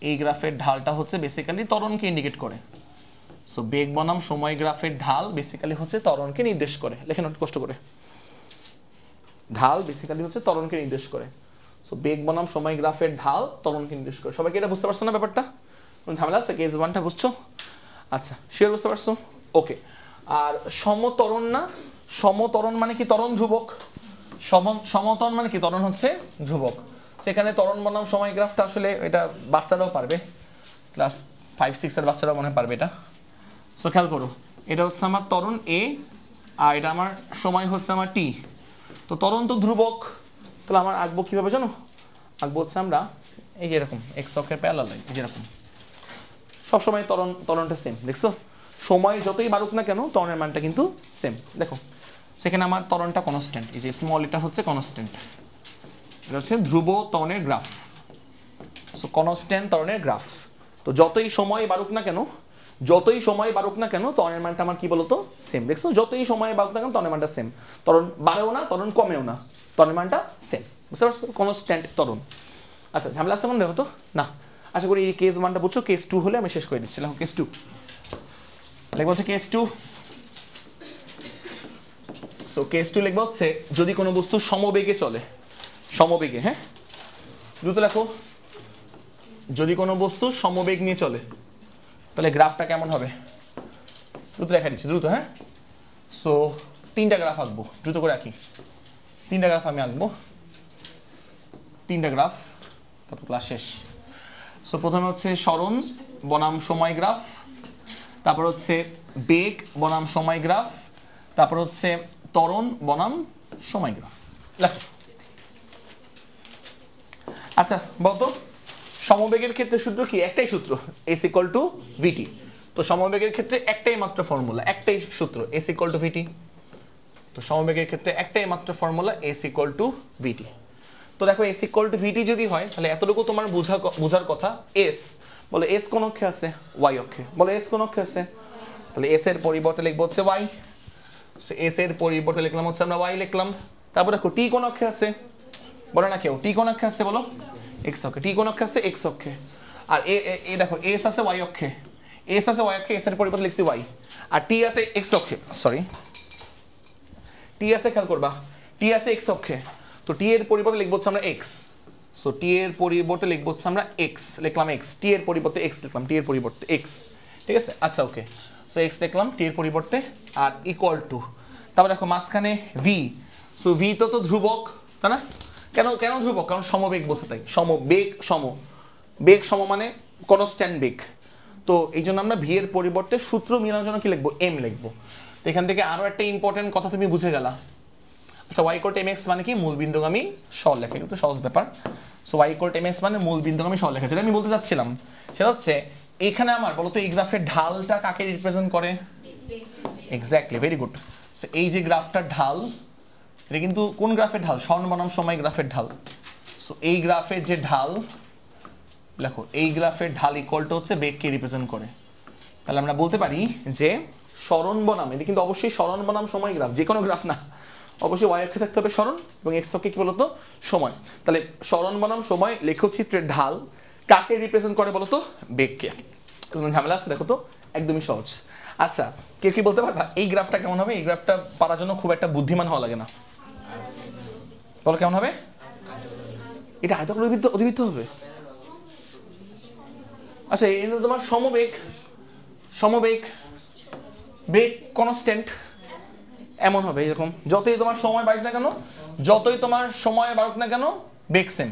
এই গ্রাফের ঢালটা হচ্ছে বেসিক্যালি ত্বরণকে ইন্ডিকেট করে। সো বেগ বনাম সময় গ্রাফের ঢাল বেসিক্যালি হচ্ছে ত্বরণকে নির্দেশ করে। লেখেন একটু কষ্ট করে, ঢাল বেসিক্যালি হচ্ছে ত্বরণকে নির্দেশ করে। সো বেগ বনাম সময় গ্রাফের ঢাল ত্বরণকে নির্দেশ করে। সবাইকে এটা বুঝতে পারছো না ব্যাপারটা? কোন ঝামেলা আছে? কেস ওয়ানটা বুঝছো? আচ্ছা, শিওর বুঝতে পারছো? ওকে। আর সমত্বরণ না, সমত্বরণ মানে কি? ত্বরণ ধ্রুবক। সমত্বরণ মানে কি? ত্বরণ হচ্ছে ধ্রুবক। সেখানে ত্বরণ বনাম সময় গ্রাফটা আসলে এটা বাচ্চারাও পারবে, ক্লাস 5-6 এর বাচ্চারাও মনে হয় পারবে এটা। সো খেয়াল করো, এটা হচ্ছে আমার ত্বরণ এ, আর এটা আমার সময় হচ্ছে আমার টি। তো ত্বরণ তো ধ্রুবক, তাহলে আমার আঁকবো কীভাবে জানো? আঁকবো হচ্ছে আমরা এই যে এরকম এক্স অক্ষের প্যারালাল লাইন, এই যেরকম সবসময় ত্বরণটা সেম। দেখছো, সময় যতই বাড়ুক না কেন ত্বরণের মানটা কিন্তু সেম। দেখো সেখানে আমার ত্বরণটা কনস্ট্যান্ট, এই যে স্মল এটা হচ্ছে কনস্ট্যান্ট, এটা হচ্ছে ধ্রুব ত্বরণের গ্রাফ। সো কনস্ট্যান্ট ত্বরণের গ্রাফ। তো যতই সময় বাড়ুক না কেন, যতই সময় বাড়ুক না কেন ত্বরণের মানটা আমার কি বলতো? সেম। দেখছো, যতই সময় বাড়ুক না কেন ত্বরণের মানটা সেম। ত্বরণ বাড়েও না, ত্বরণ কমেও না, ত্বরণের মানটা সেম। বুঝতে পারছো? কনস্ট্যান্ট ত্বরণ। আচ্ছা, ঝামেলা আসতে মনে হতো না? আশা করি এই কেস ওয়ানটা বুঝছো। কেস টু হলে আমি শেষ করে দিচ্ছিলাম। কেস টু লিখবো হচ্ছে case two. So case two লিখবো হচ্ছে যদি কোনো বস্তু সমবেগে চলে, সমবেগে, হ্যাঁ দ্রুত লেখো, যদি কোনো বস্তু সমবেগ নিয়ে চলে তাহলে গ্রাফটা কেমন হবে? দ্রুত লেখা দিচ্ছি, দ্রুত, হ্যাঁ। সো 3টা গ্রাফ আঁকবো, দ্রুত করে আঁকি। 3টা গ্রাফ আমি আঁকবো, 3টা গ্রাফ, তারপর ক্লাস শেষ। সো প্রথমে হচ্ছে সরণ বনাম সময় গ্রাফ, তারপর হচ্ছে বেগ বনাম সময় গ্রাফ, তারপর হচ্ছে ত্বরণ বনাম সময় গ্রাফ। লেখো। আচ্ছা বলতো, সমবেগের ক্ষেত্রে সূত্র কি? একটাই সূত্র, S = VT। তো সমবেগের ক্ষেত্রে একটাই মাত্র ফর্মুলা, একটাই সূত্র, S = VT। তো সমবেগের ক্ষেত্রে একটাই মাত্র ফর্মুলা, S = VT। তো দেখো S = VT যদি হয় তাহলে এতটুকু তোমার বোঝার কথা। S বলে S কোন অক্ষে আছে? Y অক্ষে। বলে S কোন অক্ষে আছে? তাহলে S এর পরিবর্তে লিখবো হচ্ছে Y। সো S এর পরিবর্তে লিখলাম হচ্ছে আমরা Y লিখলাম। তারপর দেখো T কোন অক্ষে আছে? বলো না কেউ, T কোন অক্ষে আছে বলো? X অক্ষে। T কোন অক্ষে আছে? X অক্ষে। আর এ দেখো S আছে Y অক্ষে, S আছে Y অক্ষে, S এর পরিবর্তে লিখছি Y। আর T আছে X অক্ষে, সরি T আছে, খেয়াল করবা, T আছে X অক্ষে। তো T এর পরিবর্তে লিখবো হচ্ছে আমরা X। সো T এর পরিবর্তে লিখবো হচ্ছে আমরা X, লিখলাম X। T এর পরিবর্তে X লিখলাম, T এর পরিবর্তে X। ঠিক আছে, আচ্ছা ওকে। সো X লিখলাম T এর পরিবর্তে, আর ইকুয়াল টু, তারপর দেখো মাঝখানে V। সো V তো ধ্রুবক, তাই না? কেন কেন ধ্রুবক? কারণ সমবেগ বসে, তাই সমবেগ, বেগ সম মানে কনস্ট্যান্ট বেগ। তো এই জন্য আমরা V এর পরিবর্তে সূত্র মিলানোর জন্য কি লিখবো? M লিখবো। তো এখান থেকে আরো একটা ইম্পর্টেন্ট কথা তুমি বুঝে গেলা। আচ্ছা, y = mx মানে কি? মূল বিন্দুগামী সরলরেখা। এটা তো সহজ ব্যাপার। সো y = mx মানে মূল বিন্দুগামী সরলরেখা। যেটা আমি বলতে চাচ্ছিলাম সেটা হচ্ছে এখানে আমার বলতো এই গ্রাফের ঢালটা কাকে রিপ্রেজেন্ট করে? Exactly, very good. সো এই যে গ্রাফটার ঢাল, এটা কিন্তু কোন গ্রাফের ঢাল? সরণ বনাম সময় গ্রাফের ঢাল। সো এই গ্রাফের যে ঢাল, দেখো এই গ্রাফের ঢাল ইকুয়াল টু হচ্ছে বেগকে রিপ্রেজেন্ট করে। তাহলে আমরা বলতে পারি যে সরণ বনাম, এটা কিন্তু অবশ্যই সরণ বনাম সময় গ্রাফ, যে কোনো গ্রাফ না, অবশ্যই y অক্ষে থাকতে হবে সরণ এবং x অক্ষে কি বলতো? সময়। তাহলে সরণ বনাম সময় লেখচিত্রের ঢাল কাকে রিপ্রেজেন্ট করে বলতো? বেগকে। কোনো ঝামেলা আছে? দেখো তো, একদমই সহজ। আচ্ছা, কেউ কি বলতে পারবা এই গ্রাফটা কেমন হবে? এই গ্রাফটা পারার জন্য খুব একটা বুদ্ধিমান হওয়া লাগে না। বলো কেমন হবে? এটা আয়তাকার অধিবৃত্ত হবে। আচ্ছা, এই তোমার সমবেগ, বেগ কনস্ট্যান্ট, এমন হবে এরকম। যতই তোমার সময় বাড়ুক না কেন, যতই তোমার সময় বাড়ুক না কেন, বেগ সেম।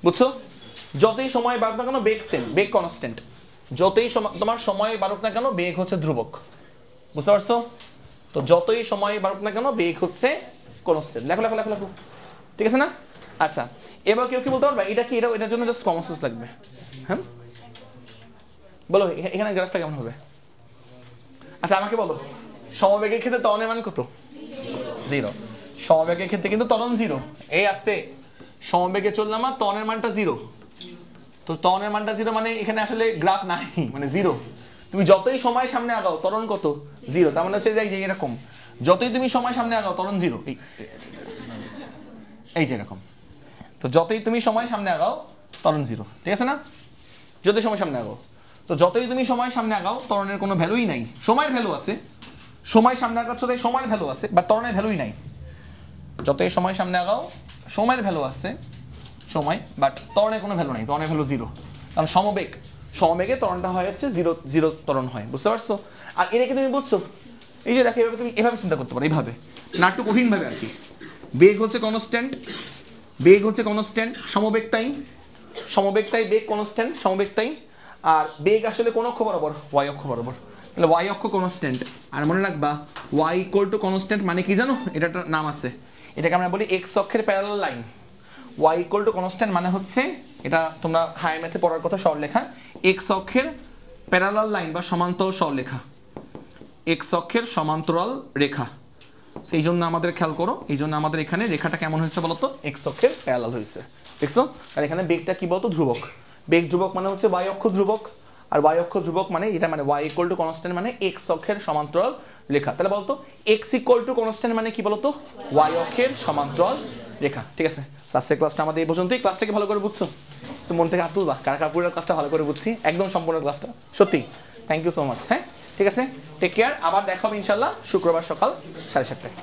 বুঝছো? যতই সময় বাড়ুক না কেন বেগ সেম, বেগ কনস্ট্যান্ট। যতই তোমার সময় বাড়ুক না কেন বেগ হচ্ছে ধ্রুবক। বুঝতে পারছো? তো যতই সময় বাড়ুক না কেন বেগ হচ্ছে কনস্ট্যান্ট। লেখো লেখো লেখো লেখো, ঠিক আছে না? আচ্ছা, এবার কেউ কি বলতে পারবা এটা কি? এটার জন্য জাস্ট কমন সেন্স লাগবে। হ্যাঁ বলো, এখানে গ্রাফটা কেমন হবে? আচ্ছা আমাকে বলো, সমবেগের ক্ষেত্রে ত্বরণের মান কত? 0। সমবেগের ক্ষেত্রে কিন্তু ত্বরণ 0। এই আসতে সমবেগে চললাম আর ত্বরণের মানটা 0। তো ত্বরণের মানটা 0 মানে এখানে আসলে গ্রাফ নাই, মানে 0। তুমি যতই সময় সামনে আগাও ত্বরণ কত? 0। তার মানে হচ্ছে যে এরকম, যতই তুমি সময় সামনে আগাও ত্বরণ 0। এই যে এরকম। তো যতই তুমি সময় সামনে আগাও ত্বরণ 0, ঠিক আছে না? যতই সময় সামনে আগাও, তো যতই তুমি সময় সামনে আগাও ত্বরণের কোনো ভ্যালুই নাই। সময়ের ভ্যালু আছে, সময় সামনে আগাচ্ছ তাই সময়ের ভ্যালু আছে, বাট ত্বরণের ভ্যালুই নাই। যতই সময় সামনে আগাও সময়ের ভ্যালু আছে সময়, বাট ত্বরণের কোনো ভ্যালু নাই, ত্বরণের ভ্যালু 0। কারণ সমবেগে ত্বরণটা হয় হচ্ছে 0 ত্বরণ হয়, বুঝতে পারছো? আর এটা কি তুমি বুঝছো? এই যে দেখো, এভাবে তুমি এভাবে চিন্তা করতে পারো, এইভাবে না, একটু কঠিনভাবে আর কি। বেগ হচ্ছে কনস্ট্যান্ট, সমবেগ তাই বেগ কনস্ট্যান্ট, সমবেগ তাই। আর বেগ আসলে কোন অক্ষ বরাবর? ওয়াই অক্ষ বরাবর। তাহলে ওয়াই অক্ষ কনস্ট্যান্ট। আর মনে রাখবা ওয়াই ইকুয়াল টু কনস্ট্যান্ট মানে কি জানো? এটা একটা নাম আছে, এটাকে আমরা বলি এক্স অক্ষের parallel line. Y equal to constant মানে হচ্ছে, এটা তোমরা হায়ার ম্যাথে পড়ার কথা, সরলরেখা। এক্স অক্ষের প্যারালাল লাইন বা সমান্তরাল সরলরেখা, এক্স অক্ষের সমান্তরাল রেখা। সেই জন্য আমাদের খেয়াল করো, এই জন্য আমাদের এখানে রেখাটা কেমন হয়েছে বলতো? এক্স অক্ষের প্যারালাল হয়েছে, দেখছো? আর এখানে বেগটা কি বলতো? ধ্রুবক। বেগ ধ্রুবক মানে হচ্ছে ওয়াই অক্ষ ধ্রুবক, আর ওয়াই অক্ষ ধ্রুবক মানে এটা, মানে ওয়াই ইকুয়াল টু কনস্ট্যান্ট মানে এক্স অক্ষের সমান্তরাল রেখা। তাহলে বলতো এক্স ইকুয়াল টু কনস্ট্যান্ট মানে কি বলতো? ওয়াই অক্ষের সমান্তরাল রেখা, ঠিক আছে? আজকের ক্লাসটা আমাদের এই পর্যন্তই। ক্লাসটাকে ভালো করে বুঝছো তো? মন থেকে হাত তুলবা কারা পুরো ক্লাসটা ভালো করে বুঝছি, একদম সম্পূর্ণ ক্লাসটা, সত্যি থ্যাংক ইউ সো মাচ। হ্যাঁ, ঠিক আছে, টেক কেয়ার। আবার দেখা হবে ইনশাল্লাহ শুক্রবার সকাল 7:30টায়।